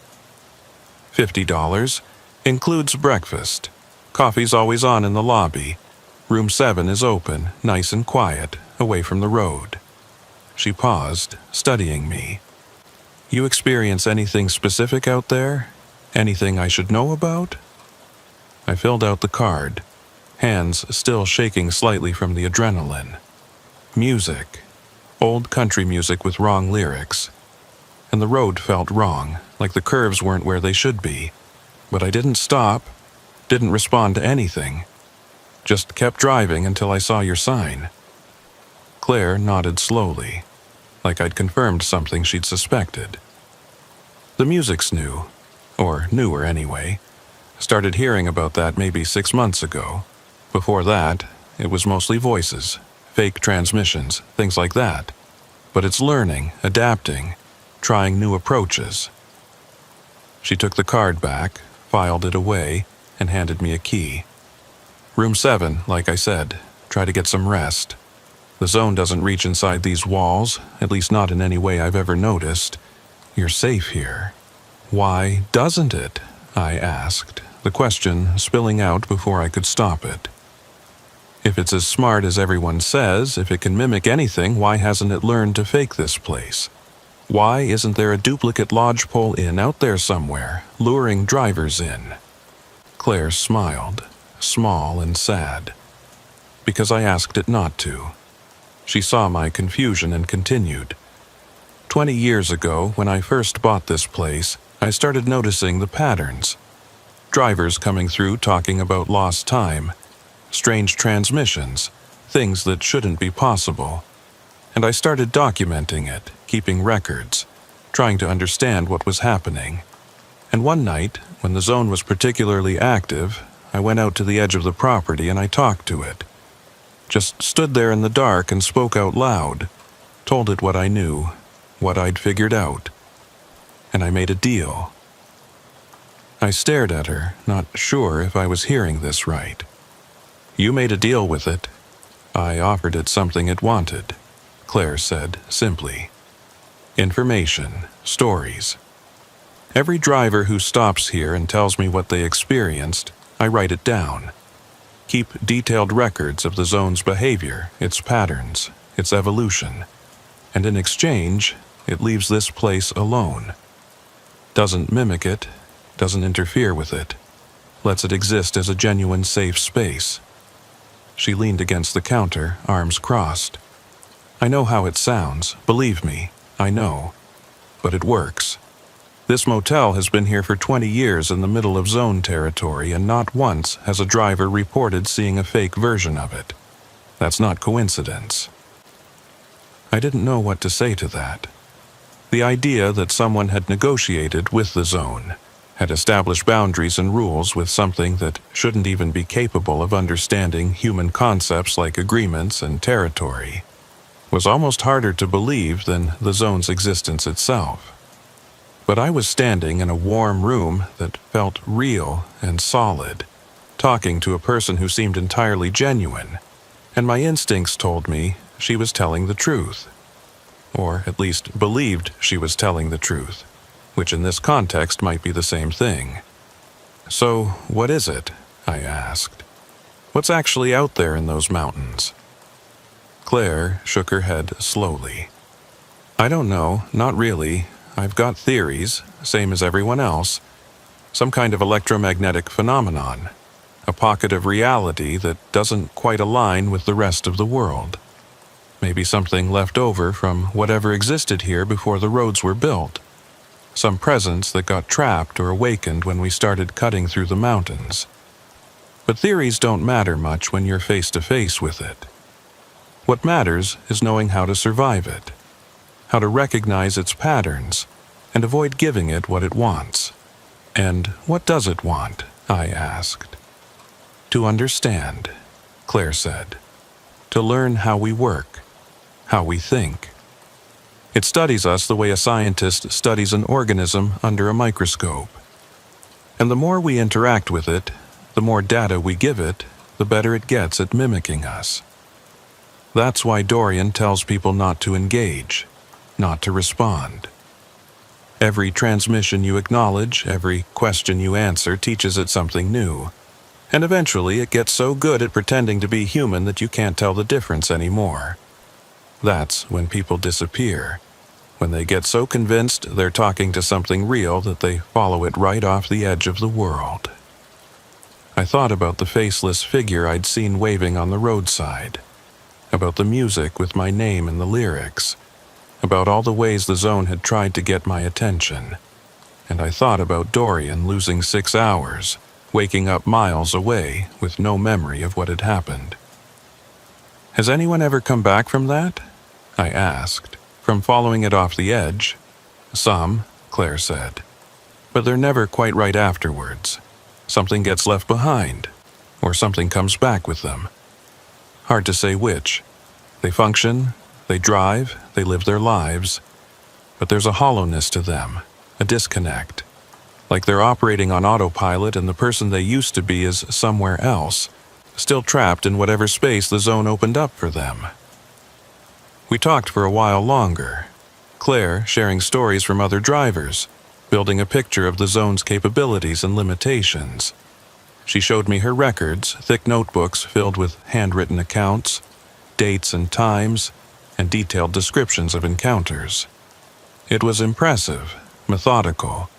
$50, includes breakfast. Coffee's always on in the lobby. Room 7 is open, nice and quiet, away from the road. She paused, studying me. "You experience anything specific out there? Anything I should know about?" I filled out the card, hands still shaking slightly from the adrenaline. Music. Old country music with wrong lyrics. And the road felt wrong, like the curves weren't where they should be. But I didn't stop, didn't respond to anything. Just kept driving until I saw your sign. Claire nodded slowly, like I'd confirmed something she'd suspected. "The music's new, or newer anyway. Started hearing about that maybe 6 months ago. Before that, it was mostly voices, fake transmissions, things like that. But it's learning, adapting, trying new approaches." She took the card back, filed it away, and handed me a key. "Room 7, like I said. Try to get some rest. The zone doesn't reach inside these walls, at least not in any way I've ever noticed. You're safe here." "Why doesn't it?" I asked, the question spilling out before I could stop it. If it's as smart as everyone says, if it can mimic anything, why hasn't it learned to fake this place? Why isn't there a duplicate lodgepole inn out there somewhere, luring drivers in? Claire smiled, small and sad. Because I asked it not to. She saw my confusion and continued. 20 years ago, when I first bought this place, I started noticing the patterns. Drivers coming through talking about lost time, strange transmissions, things that shouldn't be possible. And I started documenting it, keeping records, trying to understand what was happening. And one night, when the zone was particularly active, I went out to the edge of the property and I talked to it. Just stood there in the dark and spoke out loud, told it what I knew, what I'd figured out. And I made a deal. I stared at her, not sure if I was hearing this right. You made a deal with it. I offered it something it wanted, Claire said simply. Information, stories. Every driver who stops here and tells me what they experienced, I write it down. Keep detailed records of the zone's behavior, its patterns, its evolution. And in exchange, it leaves this place alone. Doesn't mimic it, doesn't interfere with it, lets it exist as a genuine safe space. She leaned against the counter, arms crossed. I know how it sounds, believe me, I know. But it works. This motel has been here for 20 years in the middle of zone territory, and not once has a driver reported seeing a fake version of it. That's not coincidence. I didn't know what to say to that. The idea that someone had negotiated with the zone, had established boundaries and rules with something that shouldn't even be capable of understanding human concepts like agreements and territory, was almost harder to believe than the zone's existence itself. But I was standing in a warm room that felt real and solid, talking to a person who seemed entirely genuine, and my instincts told me she was telling the truth. Or at least believed she was telling the truth, which in this context might be the same thing. So, what is it? I asked. What's actually out there in those mountains? Claire shook her head slowly. I don't know, not really. I've got theories, same as everyone else. Some kind of electromagnetic phenomenon. A pocket of reality that doesn't quite align with the rest of the world. Maybe something left over from whatever existed here before the roads were built. Some presence that got trapped or awakened when we started cutting through the mountains. But theories don't matter much when you're face to face with it. What matters is knowing how to survive it. How to recognize its patterns, and avoid giving it what it wants. And what does it want? I asked. To understand, Claire said. To learn how we work, how we think. It studies us the way a scientist studies an organism under a microscope. And the more we interact with it, the more data we give it, the better it gets at mimicking us. That's why Dorian tells people not to engage, not to respond. Every transmission you acknowledge, every question you answer teaches it something new. And eventually it gets so good at pretending to be human that you can't tell the difference anymore. That's when people disappear. When they get so convinced they're talking to something real that they follow it right off the edge of the world. I thought about the faceless figure I'd seen waving on the roadside. About the music with my name in the lyrics. About all the ways the zone had tried to get my attention. And I thought about Dorian losing 6 hours, waking up miles away with no memory of what had happened. Has anyone ever come back from that? I asked, from following it off the edge. Some, Claire said. But they're never quite right afterwards. Something gets left behind, or something comes back with them. Hard to say which. They function, they drive, they live their lives, but there's a hollowness to them, a disconnect. Like they're operating on autopilot and the person they used to be is somewhere else, still trapped in whatever space the zone opened up for them. We talked for a while longer, Claire sharing stories from other drivers, building a picture of the zone's capabilities and limitations. She showed me her records, thick notebooks filled with handwritten accounts, dates and times, and detailed descriptions of encounters. It was impressive, methodical,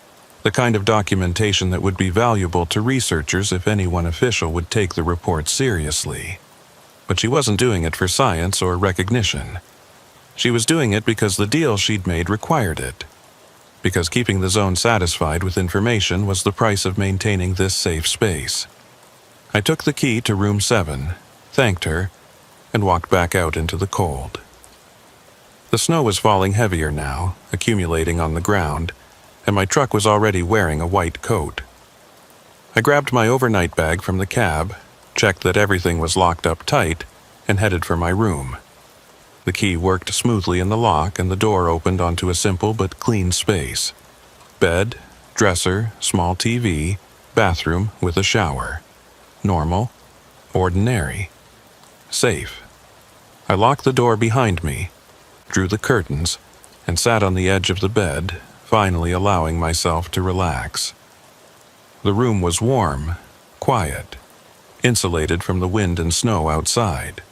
the kind of documentation that would be valuable to researchers if anyone official would take the report seriously. But she wasn't doing it for science or recognition. She was doing it because the deal she'd made required it. Because keeping the zone satisfied with information was the price of maintaining this safe space. I took the key to room 7, thanked her, and walked back out into the cold. The snow was falling heavier now, accumulating on the ground, and my truck was already wearing a white coat. I grabbed my overnight bag from the cab, checked that everything was locked up tight, and headed for my room. The key worked smoothly in the lock and the door opened onto a simple but clean space. Bed, Dresser, small TV, bathroom with a shower. Normal, ordinary, safe. I locked the door behind me, drew the curtains, and sat on the edge of the bed, finally allowing myself to relax. The room was warm, quiet, insulated from the wind and snow outside.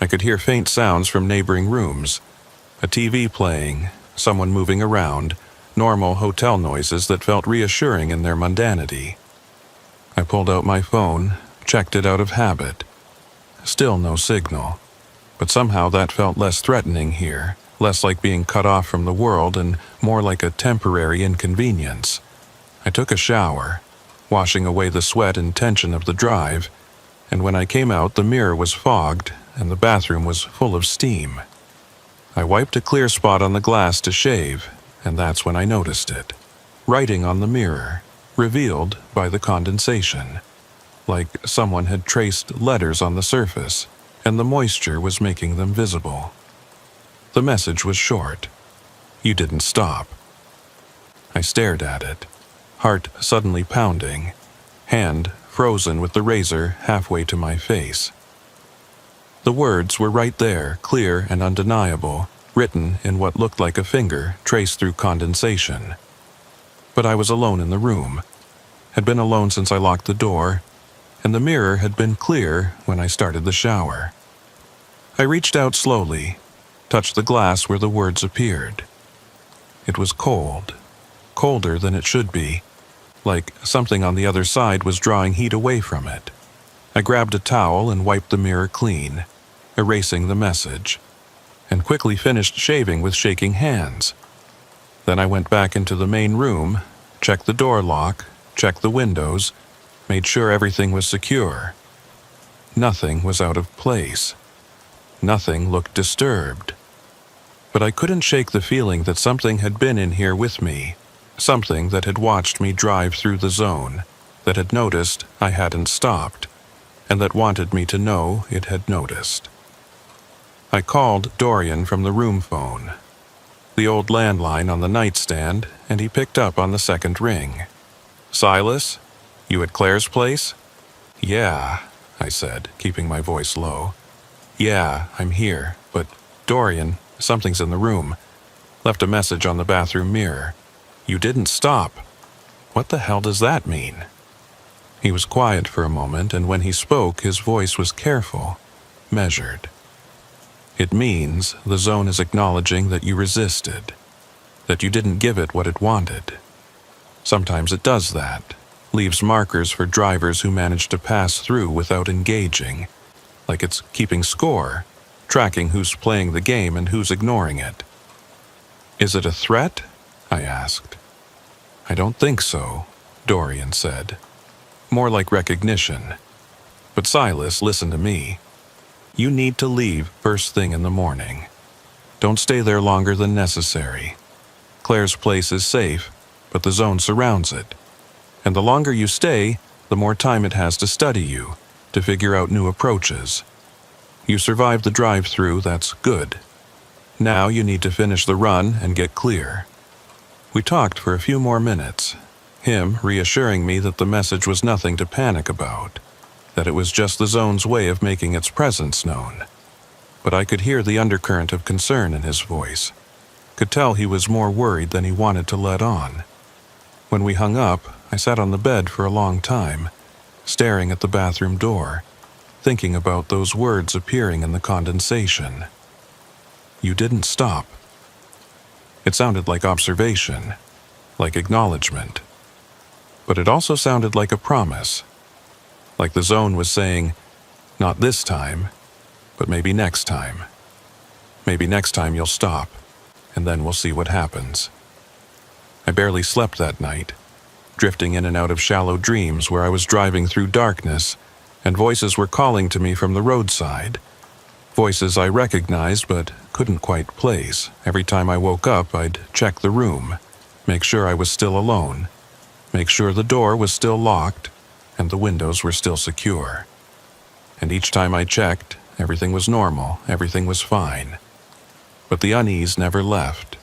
I could hear faint sounds from neighboring rooms, a TV playing, someone moving around, normal hotel noises that felt reassuring in their mundanity. I pulled out my phone, checked it out of habit. Still no signal, but somehow that felt less threatening here, less like being cut off from the world and more like a temporary inconvenience. I took a shower, washing away the sweat and tension of the drive, and when I came out the mirror was fogged and the bathroom was full of steam. I wiped a clear spot on the glass to shave, and that's when I noticed it. Writing on the mirror, revealed by the condensation, like someone had traced letters on the surface, and the moisture was making them visible. The message was short. You didn't stop. I stared at it, heart suddenly pounding, hand frozen with the razor halfway to my face. The words were right there, clear and undeniable, written in what looked like a finger traced through condensation. But I was alone in the room, had been alone since I locked the door, and the mirror had been clear when I started the shower. I reached out slowly, touched the glass where the words appeared. It was cold, colder than it should be, like something on the other side was drawing heat away from it. I grabbed a towel and wiped the mirror clean, erasing the message, and quickly finished shaving with shaking hands. Then I went back into the main room, checked the door lock, checked the windows, made sure everything was secure. Nothing was out of place. Nothing looked disturbed. But I couldn't shake the feeling that something had been in here with me, something that had watched me drive through the zone, that had noticed I hadn't stopped, and that wanted me to know it had noticed. I called Dorian from the room phone, the old landline on the nightstand, and he picked up on the second ring. "Silas? You at Claire's place?" "Yeah," I said, keeping my voice low. "Yeah, I'm here, but Dorian, something's in the room. Left a message on the bathroom mirror. You didn't stop." "What the hell does that mean?" He was quiet for a moment, and when he spoke, his voice was careful, measured. "It means the zone is acknowledging that you resisted, that you didn't give it what it wanted. Sometimes it does that, leaves markers for drivers who manage to pass through without engaging, like it's keeping score, tracking who's playing the game and who's ignoring it." "Is it a threat?" I asked. "I don't think so," Dorian said. "More like recognition. But Silas, listen to me. You need to leave first thing in the morning. Don't stay there longer than necessary. Claire's place is safe, but the zone surrounds it. And the longer you stay, the more time it has to study you, to figure out new approaches. You survived the drive-through, that's good. Now you need to finish the run and get clear." We talked for a few more minutes, him reassuring me that the message was nothing to panic about, that it was just the zone's way of making its presence known. But I could hear the undercurrent of concern in his voice, could tell he was more worried than he wanted to let on. When we hung up, I sat on the bed for a long time, staring at the bathroom door, thinking about those words appearing in the condensation. You didn't stop. It sounded like observation, like acknowledgement. But it also sounded like a promise, like the zone was saying, not this time, but maybe next time. Maybe next time you'll stop, and then we'll see what happens. I barely slept that night, drifting in and out of shallow dreams where I was driving through darkness, and voices were calling to me from the roadside. Voices I recognized but couldn't quite place. Every time I woke up, I'd check the room, make sure I was still alone, make sure the door was still locked, and the windows were still secure. And each time I checked, everything was normal, everything was fine. But the unease never left,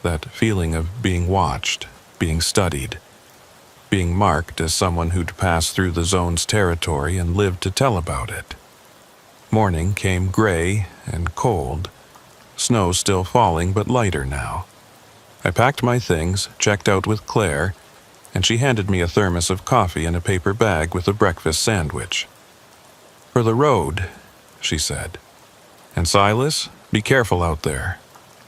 that feeling of being watched, being studied, being marked as someone who'd passed through the zone's territory and lived to tell about it. Morning came gray and cold, snow still falling but lighter now. I packed my things, checked out with Claire, and she handed me a thermos of coffee and a paper bag with a breakfast sandwich. "For the road," she said. "And Silas, be careful out there.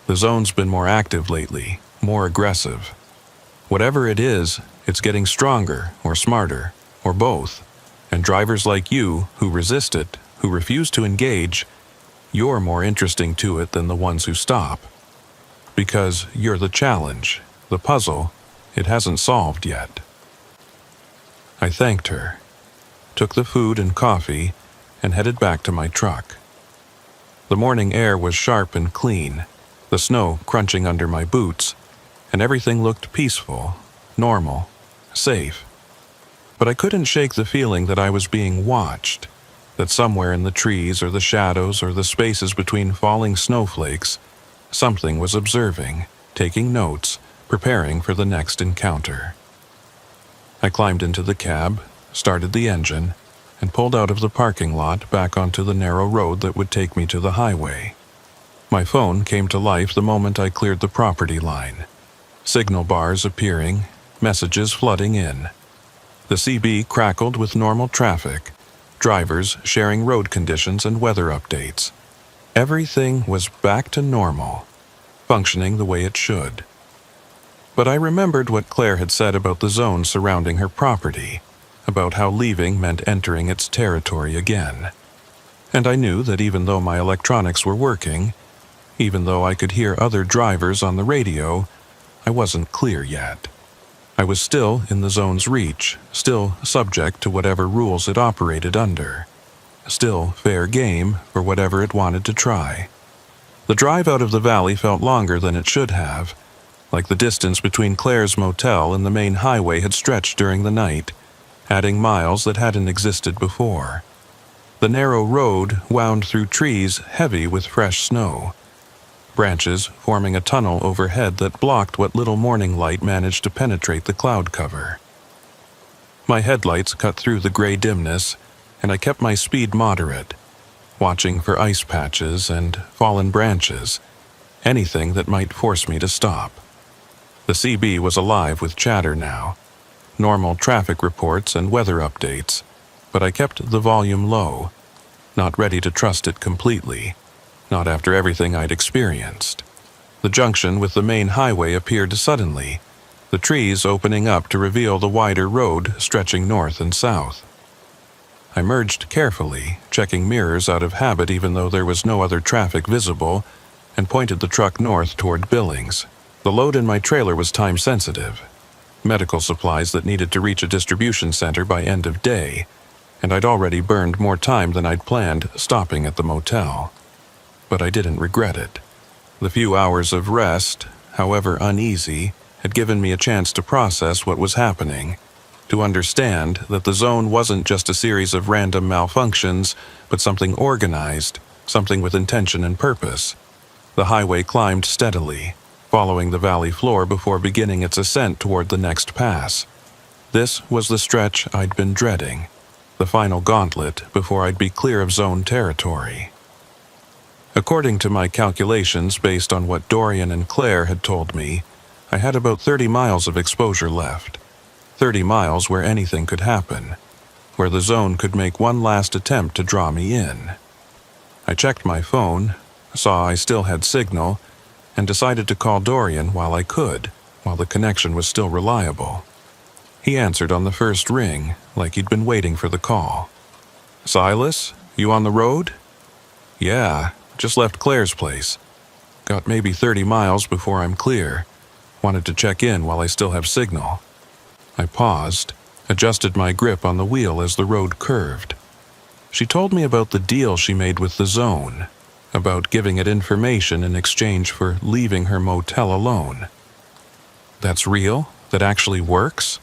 The zone's been more active lately, more aggressive. Whatever it is, it's getting stronger or smarter, or both. And drivers like you, who resist it, who refuse to engage, you're more interesting to it than the ones who stop. Because you're the challenge, the puzzle it hasn't solved yet." I thanked her, took the food and coffee, and headed back to my truck. The morning air was sharp and clean, the snow crunching under my boots, and everything looked peaceful, normal, safe. But I couldn't shake the feeling that I was being watched, that somewhere in the trees or the shadows or the spaces between falling snowflakes, something was observing, taking notes, preparing for the next encounter. I climbed into the cab, started the engine, and pulled out of the parking lot back onto the narrow road that would take me to the highway. My phone came to life the moment I cleared the property line. Signal bars appearing, messages flooding in. The CB crackled with normal traffic, drivers sharing road conditions and weather updates. Everything was back to normal, functioning the way it should. But I remembered what Claire had said about the zone surrounding her property, about how leaving meant entering its territory again. And I knew that even though my electronics were working, even though I could hear other drivers on the radio, I wasn't clear yet. I was still in the zone's reach, still subject to whatever rules it operated under. Still fair game for whatever it wanted to try. The drive out of the valley felt longer than it should have, like the distance between Claire's motel and the main highway had stretched during the night, adding miles that hadn't existed before. The narrow road wound through trees heavy with fresh snow, branches forming a tunnel overhead that blocked what little morning light managed to penetrate the cloud cover. My headlights cut through the gray dimness, and I kept my speed moderate, watching for ice patches and fallen branches, anything that might force me to stop. The CB was alive with chatter now, normal traffic reports and weather updates, but I kept the volume low, not ready to trust it completely, not after everything I'd experienced. The junction with the main highway appeared suddenly, the trees opening up to reveal the wider road stretching north and south. I merged carefully, checking mirrors out of habit even though there was no other traffic visible, and pointed the truck north toward Billings. The load in my trailer was time-sensitive, medical supplies that needed to reach a distribution center by end of day, and I'd already burned more time than I'd planned stopping at the motel. But I didn't regret it. The few hours of rest, however uneasy, had given me a chance to process what was happening, to understand that the zone wasn't just a series of random malfunctions, but something organized, something with intention and purpose. The highway climbed steadily, following the valley floor before beginning its ascent toward the next pass. This was the stretch I'd been dreading, the final gauntlet before I'd be clear of zone territory. According to my calculations based on what Dorian and Claire had told me, I had about 30 miles of exposure left. 30 miles where anything could happen, where the zone could make one last attempt to draw me in. I checked my phone, saw I still had signal, and decided to call Dorian while I could, while the connection was still reliable. He answered on the first ring, like he'd been waiting for the call. "Silas, you on the road?" "Yeah, just left Claire's place. Got maybe 30 miles before I'm clear. Wanted to check in while I still have signal." I paused, adjusted my grip on the wheel as the road curved. She told me about the deal she made with the zone, about giving it information in exchange for leaving her motel alone. "That's real? That actually works?"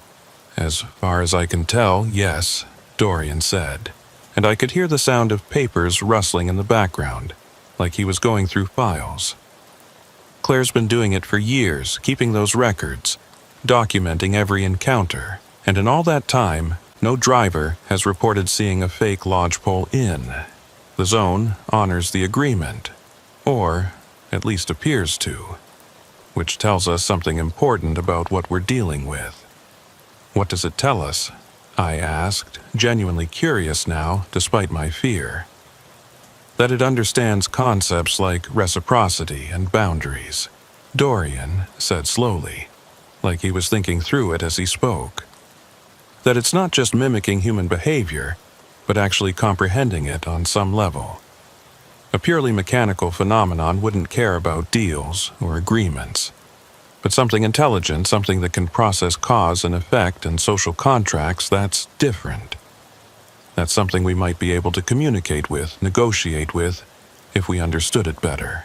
"As far as I can tell, yes," Dorian said, and I could hear the sound of papers rustling in the background, like he was going through files. "Claire's been doing it for years, keeping those records. documenting every encounter, and in all that time, no driver has reported seeing a fake lodgepole in. The zone honors the agreement, or at least appears to, which tells us something important about what we're dealing with. What does it tell us? I asked, genuinely curious now, despite my fear. That it understands concepts like reciprocity and boundaries, Dorian said slowly, like he was thinking through it as he spoke. That it's not just mimicking human behavior, but actually comprehending it on some level. A purely mechanical phenomenon wouldn't care about deals or agreements. But something intelligent, something that can process cause and effect and social contracts, that's different. That's something we might be able to communicate with, negotiate with, if we understood it better.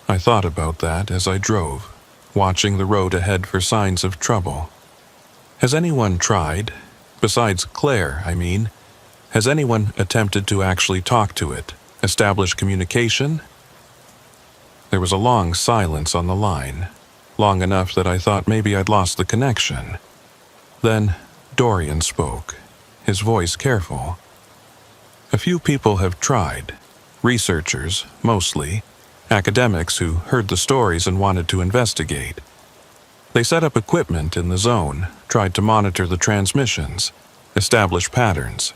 I thought about that as I drove, watching the road ahead for signs of trouble. Has anyone tried, besides Claire, I mean, has anyone attempted to actually talk to it, establish communication? There was a long silence on the line, long enough that I thought maybe I'd lost the connection. Then Dorian spoke, his voice careful. A few people have tried, researchers, mostly, academics who heard the stories and wanted to investigate. They set up equipment in the zone, tried to monitor the transmissions, establish patterns.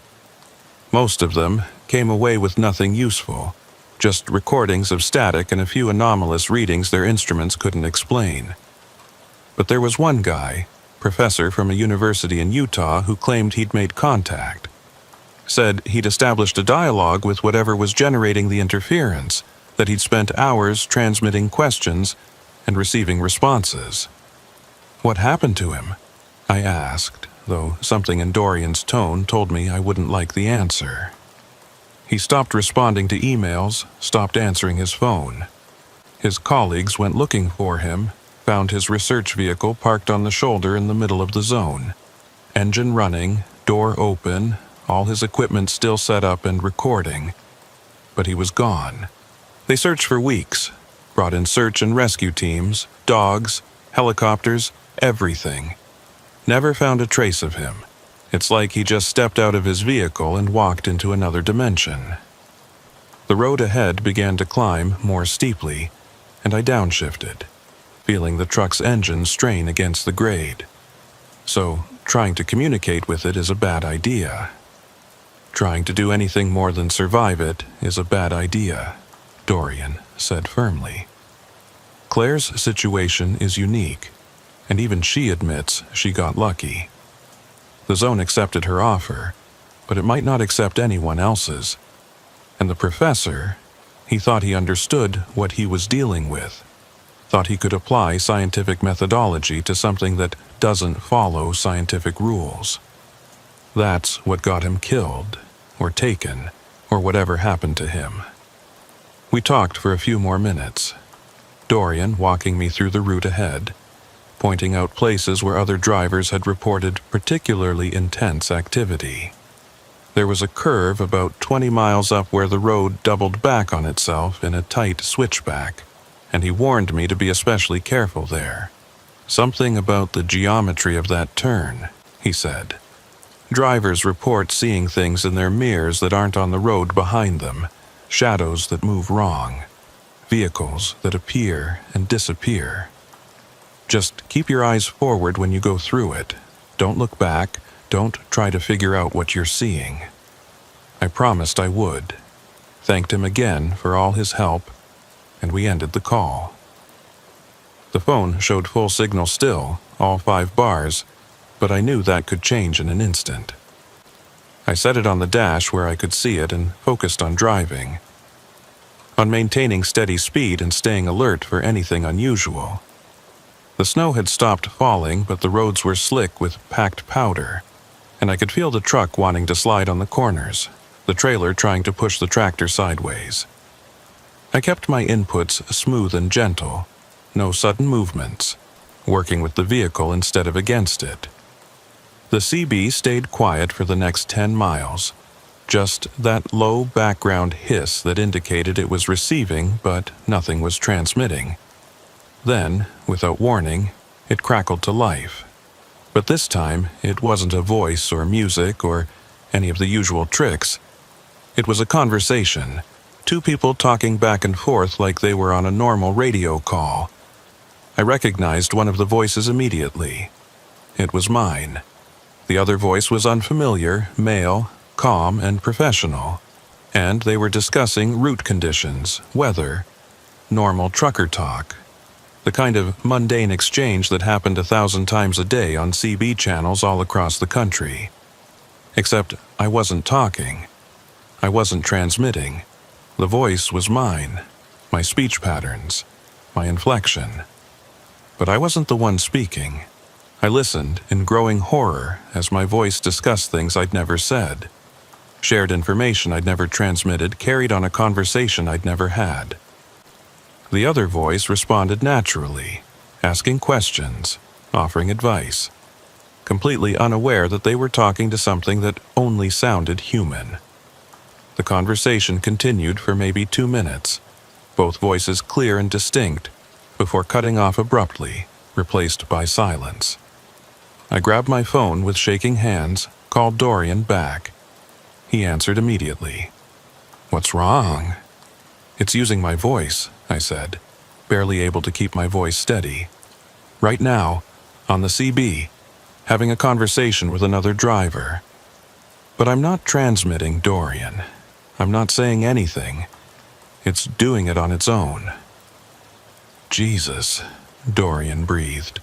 Most of them came away with nothing useful, just recordings of static and a few anomalous readings their instruments couldn't explain. But there was one guy, professor from a university in Utah, who claimed he'd made contact. Said he'd established a dialogue with whatever was generating the interference, that he'd spent hours transmitting questions and receiving responses. What happened to him? I asked, though something in Dorian's tone told me I wouldn't like the answer. He stopped responding to emails, stopped answering his phone. His colleagues went looking for him, found his research vehicle parked on the shoulder in the middle of the zone. Engine running, door open, all his equipment still set up and recording. But he was gone. They searched for weeks, brought in search and rescue teams, dogs, helicopters, everything. Never found a trace of him. It's like he just stepped out of his vehicle and walked into another dimension. The road ahead began to climb more steeply, and I downshifted, feeling the truck's engine strain against the grade. So, trying to communicate with it is a bad idea. Trying to do anything more than survive it is a bad idea, Dorian said firmly. Claire's situation is unique, and even she admits she got lucky. The zone accepted her offer, but it might not accept anyone else's. And the professor, he thought he understood what he was dealing with, thought he could apply scientific methodology to something that doesn't follow scientific rules. That's what got him killed, or taken, or whatever happened to him. We talked for a few more minutes, Dorian walking me through the route ahead, pointing out places where other drivers had reported particularly intense activity. There was a curve about 20 miles up where the road doubled back on itself in a tight switchback, and he warned me to be especially careful there. Something about the geometry of that turn, he said. Drivers report seeing things in their mirrors that aren't on the road behind them, shadows that move wrong, vehicles that appear and disappear. Just keep your eyes forward when you go through it. Don't look back. Don't try to figure out what you're seeing. I promised I would. Thanked him again for all his help, and we ended the call. The phone showed full signal still, all 5 bars, but I knew that could change in an instant. I set it on the dash where I could see it and focused on driving, on maintaining steady speed and staying alert for anything unusual. The snow had stopped falling, but the roads were slick with packed powder, and I could feel the truck wanting to slide on the corners, the trailer trying to push the tractor sideways. I kept my inputs smooth and gentle, no sudden movements, working with the vehicle instead of against it. The CB stayed quiet for the next 10 miles, just that low background hiss that indicated it was receiving but nothing was transmitting. Then, without warning, It crackled to life. But this time, it wasn't a voice or music or any of the usual tricks. It was a conversation, two people talking back and forth like they were on a normal radio call. I recognized one of the voices immediately. It was mine. The other voice was unfamiliar, male, calm, and professional, and they were discussing route conditions, weather, normal trucker talk, the kind of mundane exchange that happened 1,000 times a day on CB channels all across the country. Except I wasn't talking. I wasn't transmitting. The voice was mine, my speech patterns, my inflection. But I wasn't the one speaking. I listened in growing horror as my voice discussed things I'd never said, shared information I'd never transmitted, carried on a conversation I'd never had. The other voice responded naturally, asking questions, offering advice, completely unaware that they were talking to something that only sounded human. The conversation continued for maybe 2 minutes, both voices clear and distinct, before cutting off abruptly, replaced by silence. I grabbed my phone with shaking hands, called Dorian back. He answered immediately. "What's wrong?" "It's using my voice," I said, barely able to keep my voice steady. "Right now, on the CB, having a conversation with another driver. But I'm not transmitting, Dorian. I'm not saying anything. It's doing it on its own." "Jesus," Dorian breathed.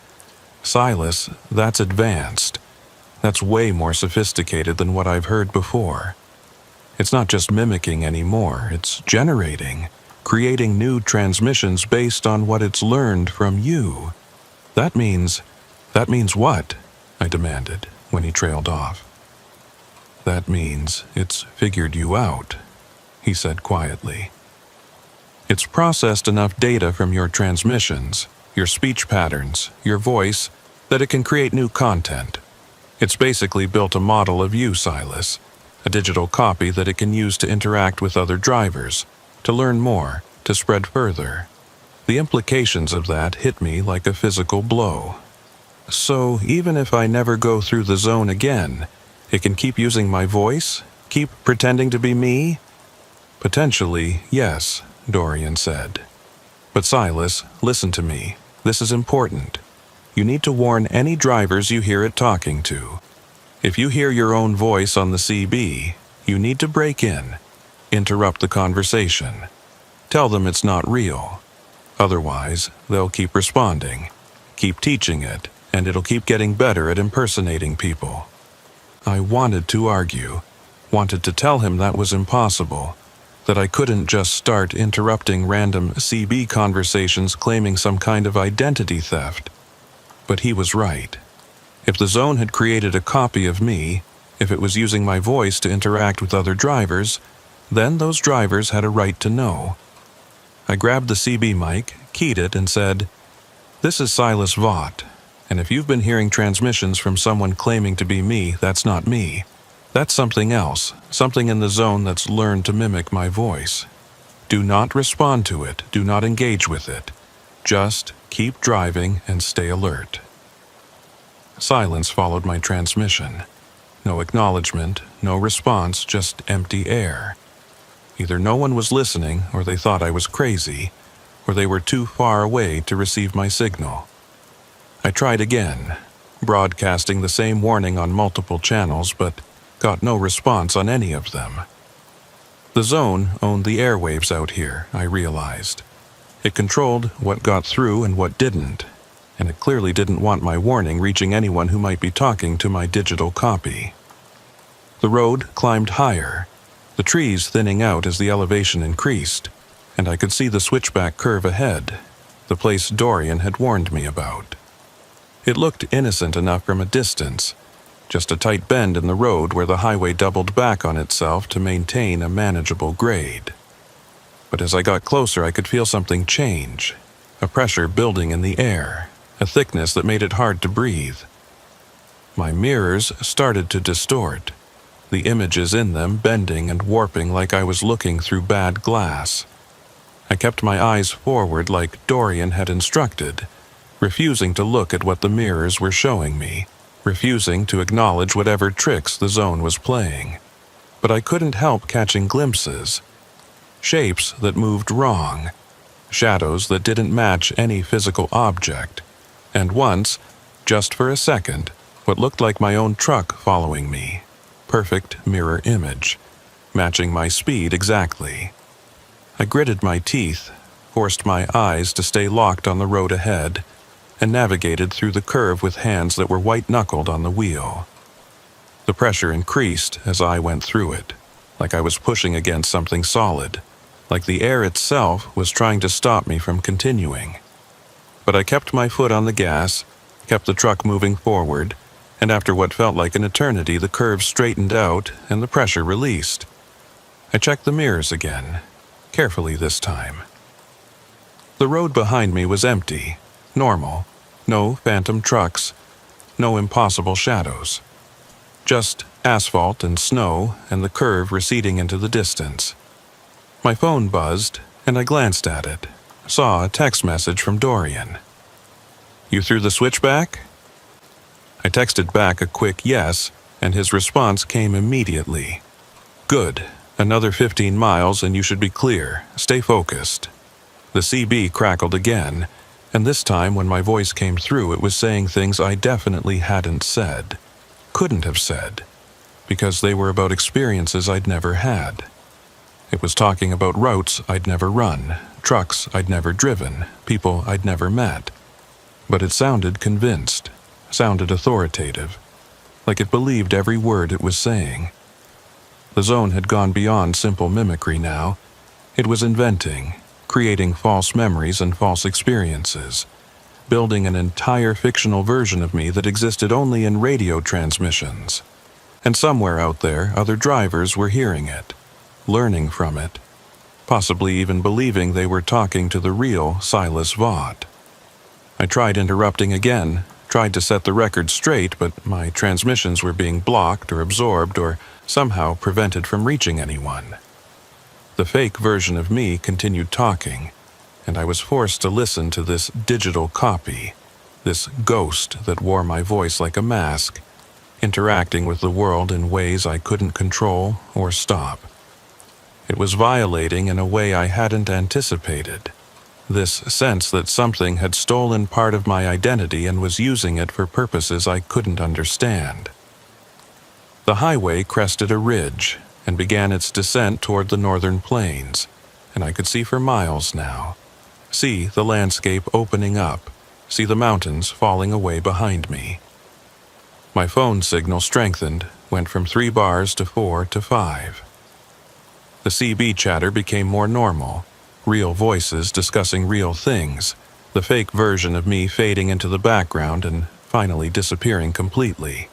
"Silas, that's advanced. That's way more sophisticated than what I've heard before. It's not just mimicking anymore, it's generating, creating new transmissions based on what it's learned from you. That means what?" I demanded when he trailed off. "That means it's figured you out," he said quietly. "It's processed enough data from your transmissions, your speech patterns, your voice, that it can create new content. It's basically built a model of you, Silas, a digital copy that it can use to interact with other drivers, to learn more, to spread further. The implications of that hit me like a physical blow. So even if I never go through the zone again, it can keep using my voice, keep pretending to be me?" "Potentially, yes," Dorian said. "But Silas, listen to me. This is important. You need to warn any drivers you hear it talking to. If you hear your own voice on the CB, you need to break in, interrupt the conversation. Tell them it's not real. Otherwise, they'll keep responding, keep teaching it, and it'll keep getting better at impersonating people." I wanted to argue, wanted to tell him that was impossible, that I couldn't just start interrupting random CB conversations claiming some kind of identity theft. But he was right. If the zone had created a copy of me, if it was using my voice to interact with other drivers, then those drivers had a right to know. I grabbed the CB mic, keyed it, and said, "This is Silas Vaught, and if you've been hearing transmissions from someone claiming to be me, that's not me. That's something else, something in the zone that's learned to mimic my voice. Do not respond to it, do not engage with it. Just keep driving and stay alert." Silence followed my transmission. No acknowledgement, no response, just empty air. Either no one was listening, or they thought I was crazy, or they were too far away to receive my signal. I tried again, broadcasting the same warning on multiple channels, but got no response on any of them. The zone owned the airwaves out here, I realized. It controlled what got through and what didn't, and it clearly didn't want my warning reaching anyone who might be talking to my digital copy. The road climbed higher, the trees thinning out as the elevation increased, and I could see the switchback curve ahead, the place Dorian had warned me about. It looked innocent enough from a distance, just a tight bend in the road where the highway doubled back on itself to maintain a manageable grade. But as I got closer, I could feel something change, a pressure building in the air, a thickness that made it hard to breathe. My mirrors started to distort, the images in them bending and warping like I was looking through bad glass. I kept my eyes forward like Dorian had instructed, refusing to look at what the mirrors were showing me, refusing to acknowledge whatever tricks the zone was playing. But I couldn't help catching glimpses. Shapes that moved wrong, shadows that didn't match any physical object, and once, just for a second, what looked like my own truck following me. Perfect mirror image, matching my speed exactly. I gritted my teeth, forced my eyes to stay locked on the road ahead, and navigated through the curve with hands that were white-knuckled on the wheel. The pressure increased as I went through it, like I was pushing against something solid, like the air itself was trying to stop me from continuing. But I kept my foot on the gas, kept the truck moving forward, and after what felt like an eternity, the curve straightened out and the pressure released. I checked the mirrors again, carefully this time. The road behind me was empty, normal, no phantom trucks, no impossible shadows. Just asphalt and snow and the curve receding into the distance. My phone buzzed, and I glanced at it, saw a text message from Dorian. "You threw the switch back?" I texted back a quick yes, and his response came immediately. "Good. Another 15 miles and you should be clear. Stay focused." The CB crackled again, and this time when my voice came through, it was saying things I definitely hadn't said, couldn't have said, because they were about experiences I'd never had. It was talking about routes I'd never run, trucks I'd never driven, people I'd never met. But it sounded convinced, sounded authoritative, like it believed every word it was saying. The zone had gone beyond simple mimicry now. It was inventing, creating false memories and false experiences, building an entire fictional version of me that existed only in radio transmissions. And somewhere out there, other drivers were hearing it, learning from it, possibly even believing they were talking to the real Silas Vaught. I tried interrupting again, tried to set the record straight, but my transmissions were being blocked or absorbed or somehow prevented from reaching anyone. The fake version of me continued talking, and I was forced to listen to this digital copy, this ghost that wore my voice like a mask, interacting with the world in ways I couldn't control or stop. It was violating in a way I hadn't anticipated, this sense that something had stolen part of my identity and was using it for purposes I couldn't understand. The highway crested a ridge and began its descent toward the northern plains, and I could see for miles now. See the landscape opening up, see the mountains falling away behind me. My phone signal strengthened, went from 3 bars to 4 to 5. The CB chatter became more normal, real voices discussing real things, the fake version of me fading into the background and finally disappearing completely.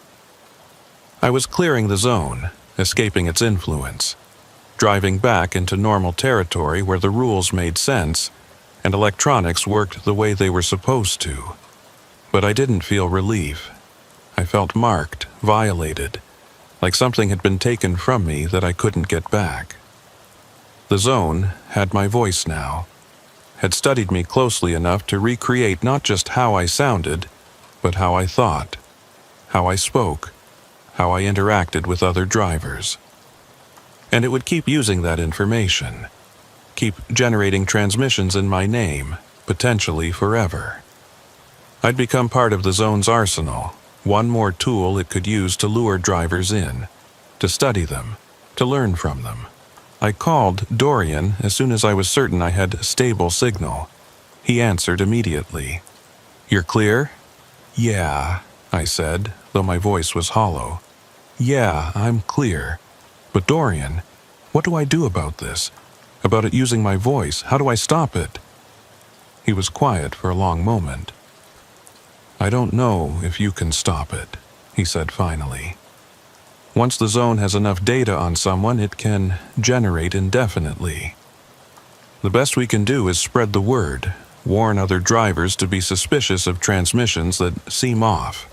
I was clearing the zone, escaping its influence, driving back into normal territory where the rules made sense and electronics worked the way they were supposed to. But I didn't feel relief. I felt marked, violated, like something had been taken from me that I couldn't get back. The zone had my voice now, had studied me closely enough to recreate not just how I sounded, but how I thought, how I spoke, how I interacted with other drivers. And it would keep using that information, keep generating transmissions in my name, potentially forever. I'd become part of the zone's arsenal, one more tool it could use to lure drivers in, to study them, to learn from them. I called Dorian as soon as I was certain I had stable signal. He answered immediately. "You're clear?" "Yeah," I said, though my voice was hollow. "Yeah, I'm clear. But Dorian, what do I do about this? About it using my voice? How do I stop it?" He was quiet for a long moment. "I don't know if you can stop it," he said finally. "Once the zone has enough data on someone, it can generate indefinitely. The best we can do is spread the word, warn other drivers to be suspicious of transmissions that seem off,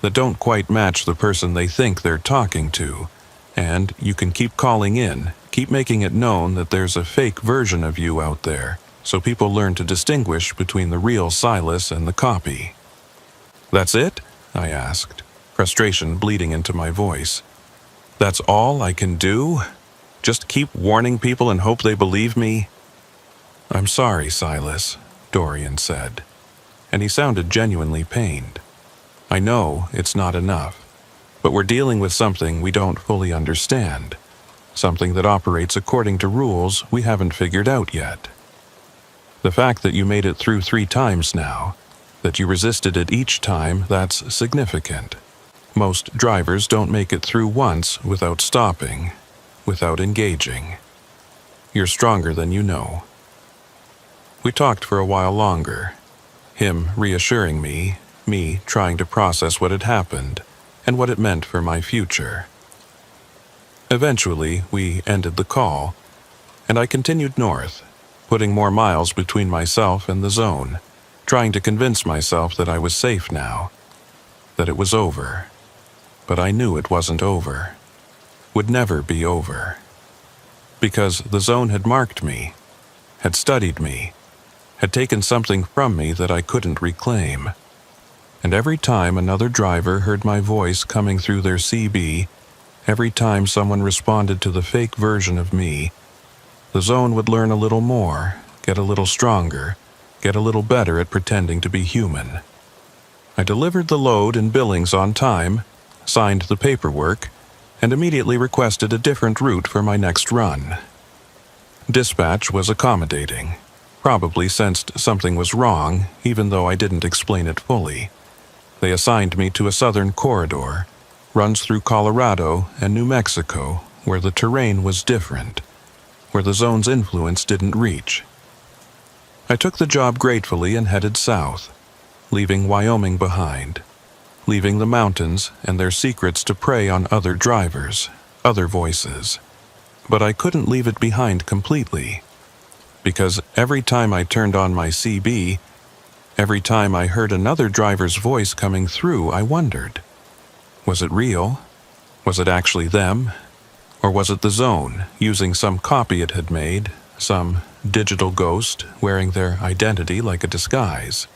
that don't quite match the person they think they're talking to, and you can keep calling in, keep making it known that there's a fake version of you out there, so people learn to distinguish between the real Silas and the copy. "That's it?" I asked, frustration bleeding into my voice. "That's all I can do? Just keep warning people and hope they believe me?" "I'm sorry, Silas," Dorian said, and he sounded genuinely pained. "I know it's not enough, but we're dealing with something we don't fully understand, something that operates according to rules we haven't figured out yet. The fact that you made it through 3 times now, that you resisted it each time, that's significant. Most drivers don't make it through once without stopping, without engaging. You're stronger than you know." We talked for a while longer, him reassuring me trying to process what had happened and what it meant for my future. Eventually, we ended the call, and I continued north, putting more miles between myself and the zone, trying to convince myself that I was safe now, that it was over. But I knew it wasn't over, would never be over. Because the zone had marked me, had studied me, had taken something from me that I couldn't reclaim. And every time another driver heard my voice coming through their CB, every time someone responded to the fake version of me, the zone would learn a little more, get a little stronger, get a little better at pretending to be human. I delivered the load in Billings on time, signed the paperwork, and immediately requested a different route for my next run. Dispatch was accommodating, probably sensed something was wrong, even though I didn't explain it fully. They assigned me to a southern corridor, runs through Colorado and New Mexico, where the terrain was different, where the zone's influence didn't reach. I took the job gratefully and headed south, leaving Wyoming behind, leaving the mountains and their secrets to prey on other drivers, other voices. But I couldn't leave it behind completely, because every time I turned on my CB, every time I heard another driver's voice coming through, I wondered, was it real? Was it actually them? Or was it the zone, using some copy it had made, some digital ghost wearing their identity like a disguise?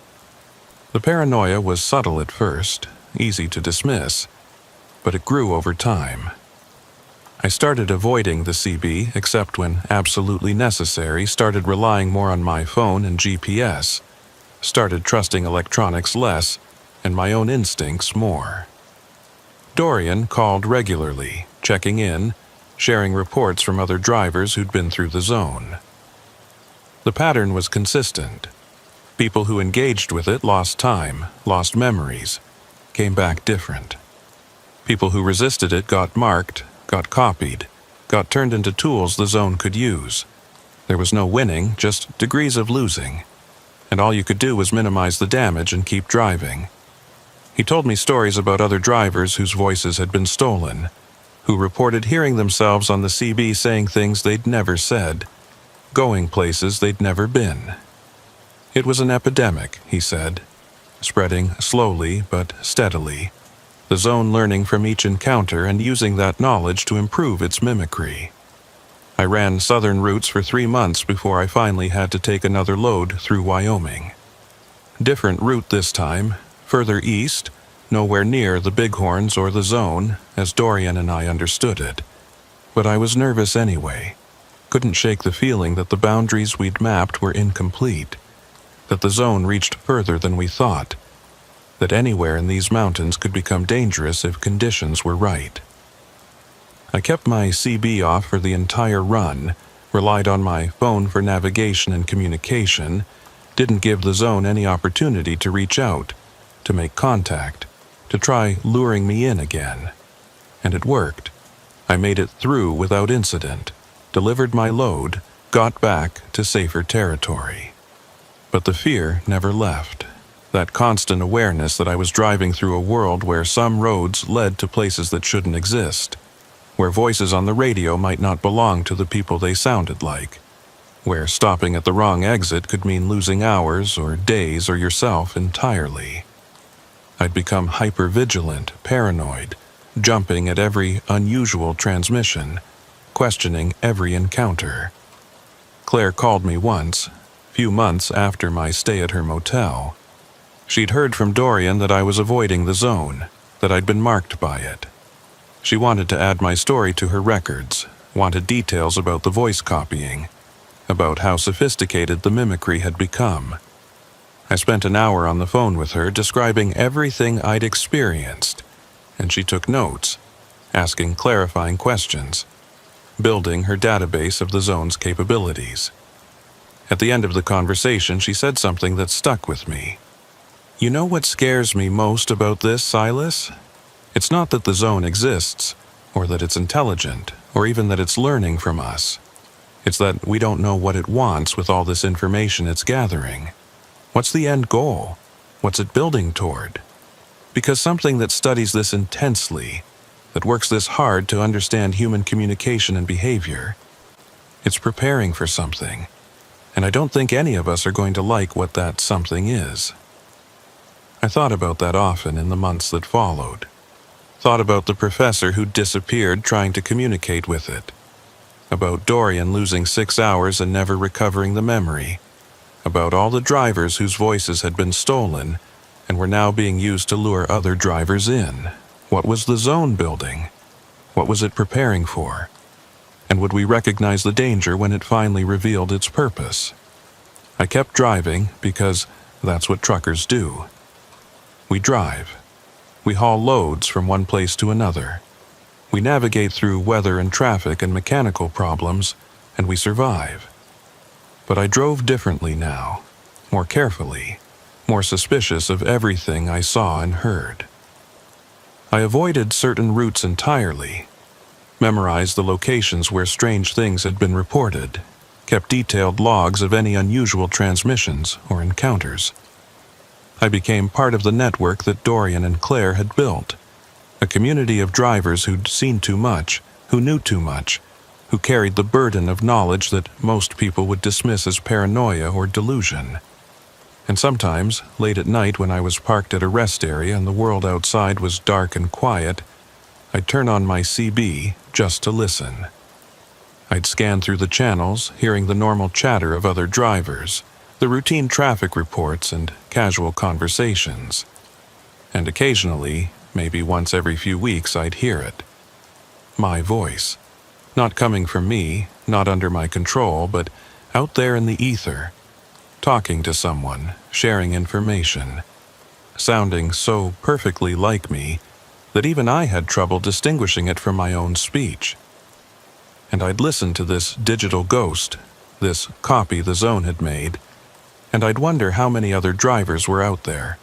The paranoia was subtle at first, easy to dismiss, but it grew over time. I started avoiding the CB except when absolutely necessary, started relying more on my phone and GPS, started trusting electronics less and my own instincts more. Dorian called regularly, checking in, sharing reports from other drivers who'd been through the zone. The pattern was consistent. People who engaged with it lost time, lost memories, came back different. People who resisted it got marked, got copied, got turned into tools the zone could use. There was no winning, just degrees of losing, and all you could do was minimize the damage and keep driving. He told me stories about other drivers whose voices had been stolen, who reported hearing themselves on the CB saying things they'd never said, going places they'd never been. It was an epidemic, he said, spreading slowly but steadily, the zone learning from each encounter and using that knowledge to improve its mimicry. I ran southern routes for 3 months before I finally had to take another load through Wyoming. Different route this time, further east, nowhere near the Bighorns or the zone, as Dorian and I understood it. But I was nervous anyway. Couldn't shake the feeling that the boundaries we'd mapped were incomplete, that the zone reached further than we thought, that anywhere in these mountains could become dangerous if conditions were right. I kept my CB off for the entire run, relied on my phone for navigation and communication, didn't give the zone any opportunity to reach out, to make contact, to try luring me in again. And it worked. I made it through without incident, delivered my load, got back to safer territory. But the fear never left. That constant awareness that I was driving through a world where some roads led to places that shouldn't exist, where voices on the radio might not belong to the people they sounded like, where stopping at the wrong exit could mean losing hours or days or yourself entirely. I'd become hyper-vigilant, paranoid, jumping at every unusual transmission, questioning every encounter. Claire called me once, few months after my stay at her motel. She'd heard from Dorian that I was avoiding the zone, that I'd been marked by it. She wanted to add my story to her records, wanted details about the voice copying, about how sophisticated the mimicry had become. I spent an hour on the phone with her describing everything I'd experienced, and she took notes, asking clarifying questions, building her database of the zone's capabilities. At the end of the conversation, she said something that stuck with me. "You know what scares me most about this, Silas? It's not that the zone exists, or that it's intelligent, or even that it's learning from us. It's that we don't know what it wants with all this information it's gathering. What's the end goal? What's it building toward? Because something that studies this intensely, that works this hard to understand human communication and behavior, it's preparing for something, and I don't think any of us are going to like what that something is." I thought about that often in the months that followed. Thought about the professor who disappeared trying to communicate with it. About Dorian losing 6 hours and never recovering the memory. About all the drivers whose voices had been stolen and were now being used to lure other drivers in. What was the zone building? What was it preparing for? And would we recognize the danger when it finally revealed its purpose? I kept driving because that's what truckers do. We drive. We haul loads from one place to another. We navigate through weather and traffic and mechanical problems, and we survive. But I drove differently now, more carefully, more suspicious of everything I saw and heard. I avoided certain routes entirely, memorized the locations where strange things had been reported, kept detailed logs of any unusual transmissions or encounters. I became part of the network that Dorian and Claire had built, a community of drivers who'd seen too much, who knew too much, who carried the burden of knowledge that most people would dismiss as paranoia or delusion. And sometimes, late at night when I was parked at a rest area and the world outside was dark and quiet, I'd turn on my CB just to listen. I'd scan through the channels, hearing the normal chatter of other drivers, the routine traffic reports and casual conversations. And occasionally, maybe once every few weeks, I'd hear it. My voice. Not coming from me, not under my control, but out there in the ether, talking to someone, sharing information, sounding so perfectly like me that even I had trouble distinguishing it from my own speech. And I'd listen to this digital ghost, this copy the zone had made, and I'd wonder how many other drivers were out there,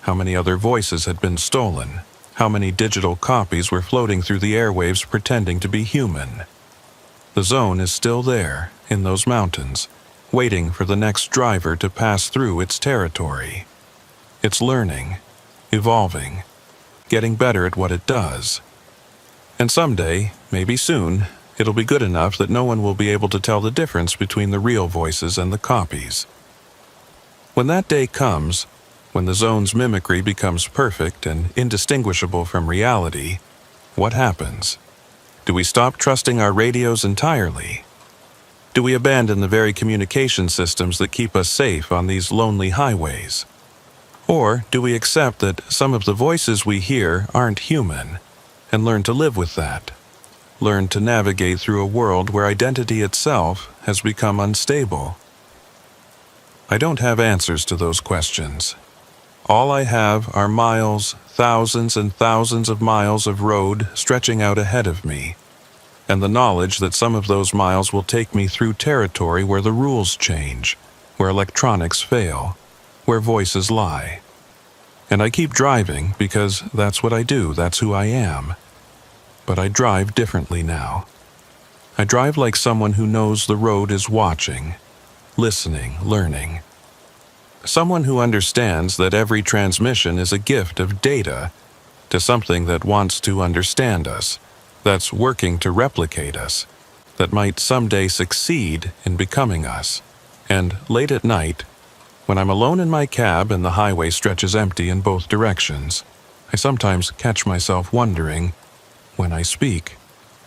how many other voices had been stolen, how many digital copies were floating through the airwaves pretending to be human. The zone is still there, in those mountains, waiting for the next driver to pass through its territory. It's learning, evolving, getting better at what it does. And someday, maybe soon, it'll be good enough that no one will be able to tell the difference between the real voices and the copies. When that day comes, when the zone's mimicry becomes perfect and indistinguishable from reality, what happens? Do we stop trusting our radios entirely? Do we abandon the very communication systems that keep us safe on these lonely highways? Or do we accept that some of the voices we hear aren't human and learn to live with that? Learn to navigate through a world where identity itself has become unstable? I don't have answers to those questions. All I have are miles, thousands and thousands of miles of road stretching out ahead of me, and the knowledge that some of those miles will take me through territory where the rules change, where electronics fail, where voices lie. And I keep driving because that's what I do, that's who I am. But I drive differently now. I drive like someone who knows the road is watching, listening, learning. Someone who understands that every transmission is a gift of data to something that wants to understand us, that's working to replicate us, that might someday succeed in becoming us. And late at night, when I'm alone in my cab and the highway stretches empty in both directions, I sometimes catch myself wondering, when I speak,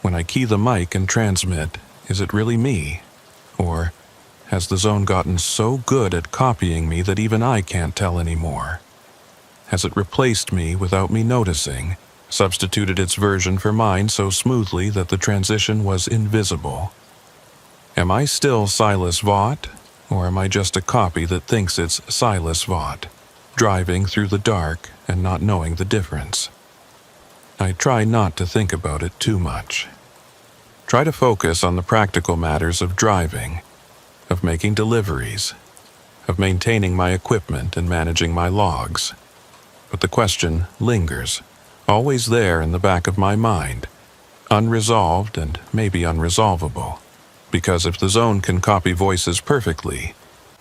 when I key the mic and transmit, is it really me? Or Has the zone gotten so good at copying me that even I can't tell anymore? Has it replaced me without me noticing, substituted its version for mine so smoothly that the transition was invisible? Am I still Silas Vaught, or am I just a copy that thinks it's Silas Vaught, driving through the dark and not knowing the difference? I try not to think about it too much. Try to focus on the practical matters of driving, of making deliveries, of maintaining my equipment and managing my logs. But the question lingers, always there in the back of my mind, unresolved and maybe unresolvable. Because if the zone can copy voices perfectly,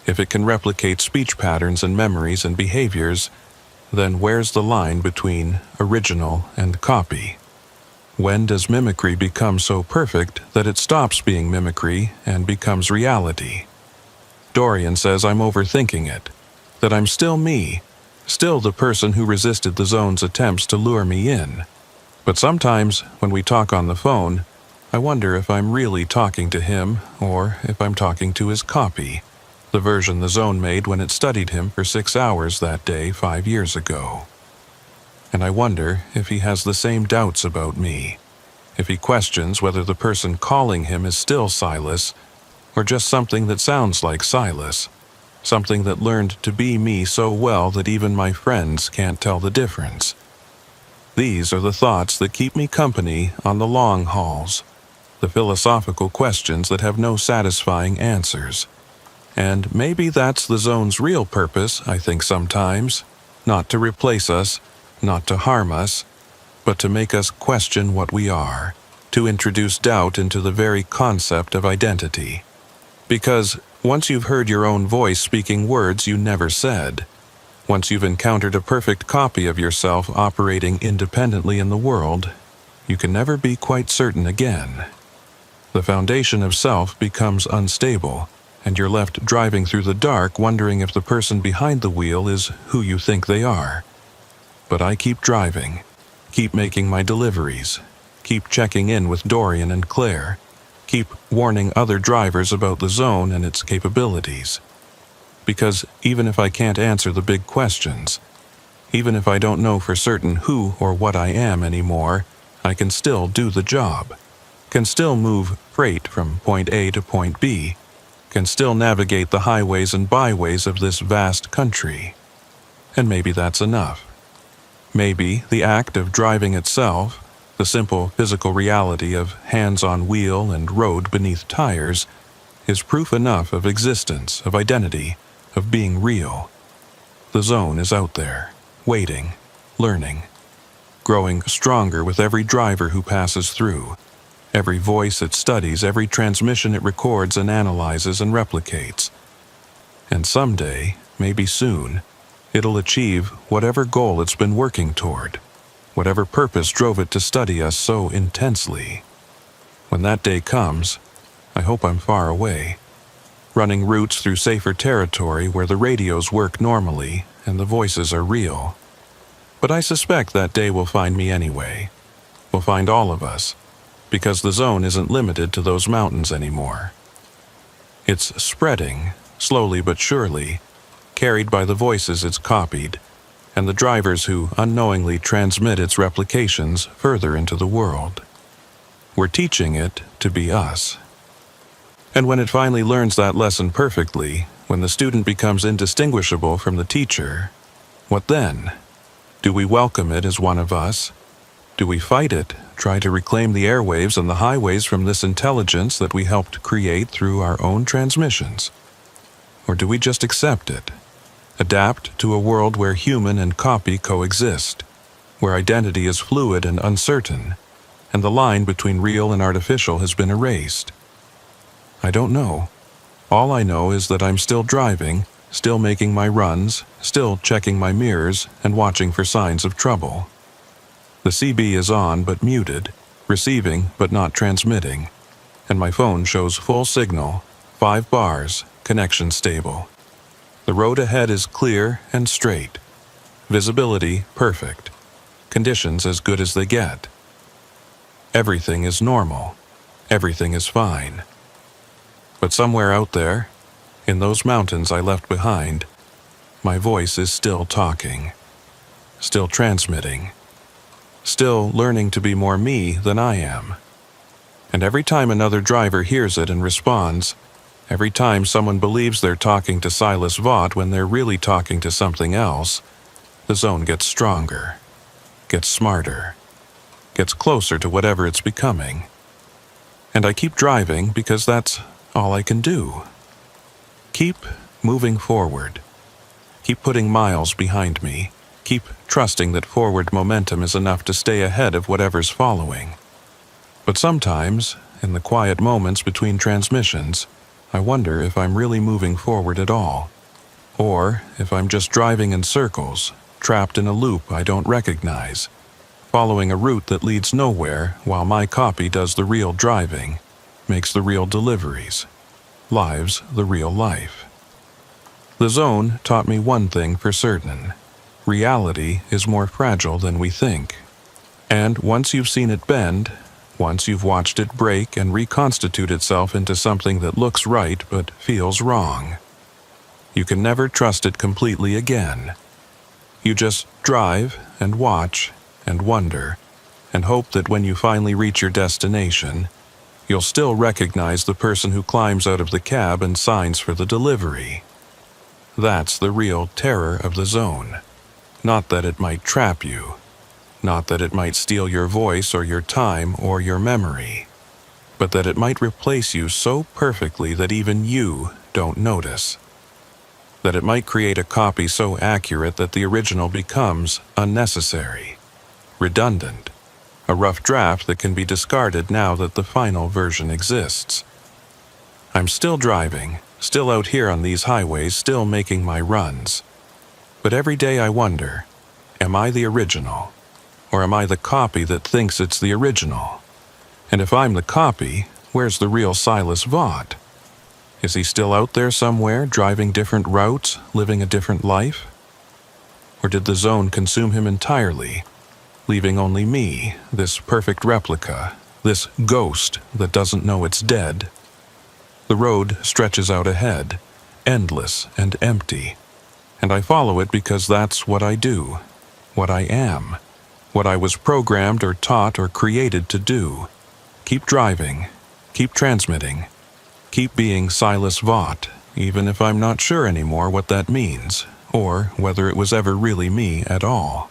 if it can replicate speech patterns and memories and behaviors, then where's the line between original and copy? When does mimicry become so perfect that it stops being mimicry and becomes reality? Dorian says I'm overthinking it, that I'm still me, still the person who resisted the zone's attempts to lure me in. But sometimes, when we talk on the phone, I wonder if I'm really talking to him or if I'm talking to his copy, the version the zone made when it studied him for 6 hours that day 5 years ago. And I wonder if he has the same doubts about me, if he questions whether the person calling him is still Silas, or just something that sounds like Silas, something that learned to be me so well that even my friends can't tell the difference. These are the thoughts that keep me company on the long hauls, the philosophical questions that have no satisfying answers. And maybe that's the zone's real purpose, I think sometimes, not to replace us, not to harm us, but to make us question what we are, to introduce doubt into the very concept of identity. Because once you've heard your own voice speaking words you never said, once you've encountered a perfect copy of yourself operating independently in the world, you can never be quite certain again. The foundation of self becomes unstable, and you're left driving through the dark wondering if the person behind the wheel is who you think they are. But I keep driving, keep making my deliveries, keep checking in with Dorian and Claire, keep warning other drivers about the zone and its capabilities. Because even if I can't answer the big questions, even if I don't know for certain who or what I am anymore, I can still do the job, can still move freight from point A to point B, can still navigate the highways and byways of this vast country. And maybe that's enough. Maybe the act of driving itself, the simple physical reality of hands on wheel and road beneath tires, is proof enough of existence, of identity, of being real. The zone is out there, waiting, learning, growing stronger with every driver who passes through, every voice it studies, every transmission it records and analyzes and replicates. And someday, maybe soon, it'll achieve whatever goal it's been working toward, whatever purpose drove it to study us so intensely. When that day comes, I hope I'm far away, running routes through safer territory where the radios work normally and the voices are real. But I suspect that day will find me anyway, will find all of us, because the zone isn't limited to those mountains anymore. It's spreading, slowly but surely, carried by the voices it's copied, and the drivers who unknowingly transmit its replications further into the world. We're teaching it to be us. And when it finally learns that lesson perfectly, when the student becomes indistinguishable from the teacher, what then? Do we welcome it as one of us? Do we fight it, try to reclaim the airwaves and the highways from this intelligence that we helped create through our own transmissions? Or do we just accept it? Adapt to a world where human and copy coexist, where identity is fluid and uncertain, and the line between real and artificial has been erased? I don't know. All I know is that I'm still driving, still making my runs, still checking my mirrors and watching for signs of trouble. The CB is on but muted, receiving but not transmitting, and my phone shows full signal, 5 bars, connection stable. The road ahead is clear and straight. Visibility perfect. Conditions as good as they get. Everything is normal. Everything is fine. But somewhere out there, In those mountains I left behind, my voice is still talking, still transmitting, still learning to be more me than I am. And every time another driver hears it and responds, every time someone believes they're talking to Silas Vaught when they're really talking to something else, the zone gets stronger, gets smarter, gets closer to whatever it's becoming. And I keep driving because that's all I can do. Keep moving forward. Keep putting miles behind me. Keep trusting that forward momentum is enough to stay ahead of whatever's following. But sometimes, in the quiet moments between transmissions, I wonder if I'm really moving forward at all, or if I'm just driving in circles, trapped in a loop I don't recognize, following a route that leads nowhere while my copy does the real driving, makes the real deliveries, lives the real life. The zone taught me one thing for certain. Reality is more fragile than we think. And once you've seen it bend, once you've watched it break and reconstitute itself into something that looks right but feels wrong, you can never trust it completely again. You just drive and watch and wonder and hope that when you finally reach your destination, you'll still recognize the person who climbs out of the cab and signs for the delivery. That's the real terror of the zone. Not that it might trap you. Not that it might steal your voice or your time or your memory, but that it might replace you so perfectly that even you don't notice. That it might create a copy so accurate that the original becomes unnecessary, redundant, a rough draft that can be discarded now that the final version exists. I'm still driving, still out here on these highways, still making my runs. But every day I wonder, am I the original? Or am I the copy that thinks it's the original? And if I'm the copy, where's the real Silas Vaught? Is he still out there somewhere, driving different routes, living a different life? Or did the zone consume him entirely, leaving only me, this perfect replica, this ghost that doesn't know it's dead? The road stretches out ahead, endless and empty, and I follow it because that's what I do, what I am. What I was programmed or taught or created to do. Keep driving, keep transmitting, keep being Silas Vaught, even if I'm not sure anymore what that means, or whether it was ever really me at all.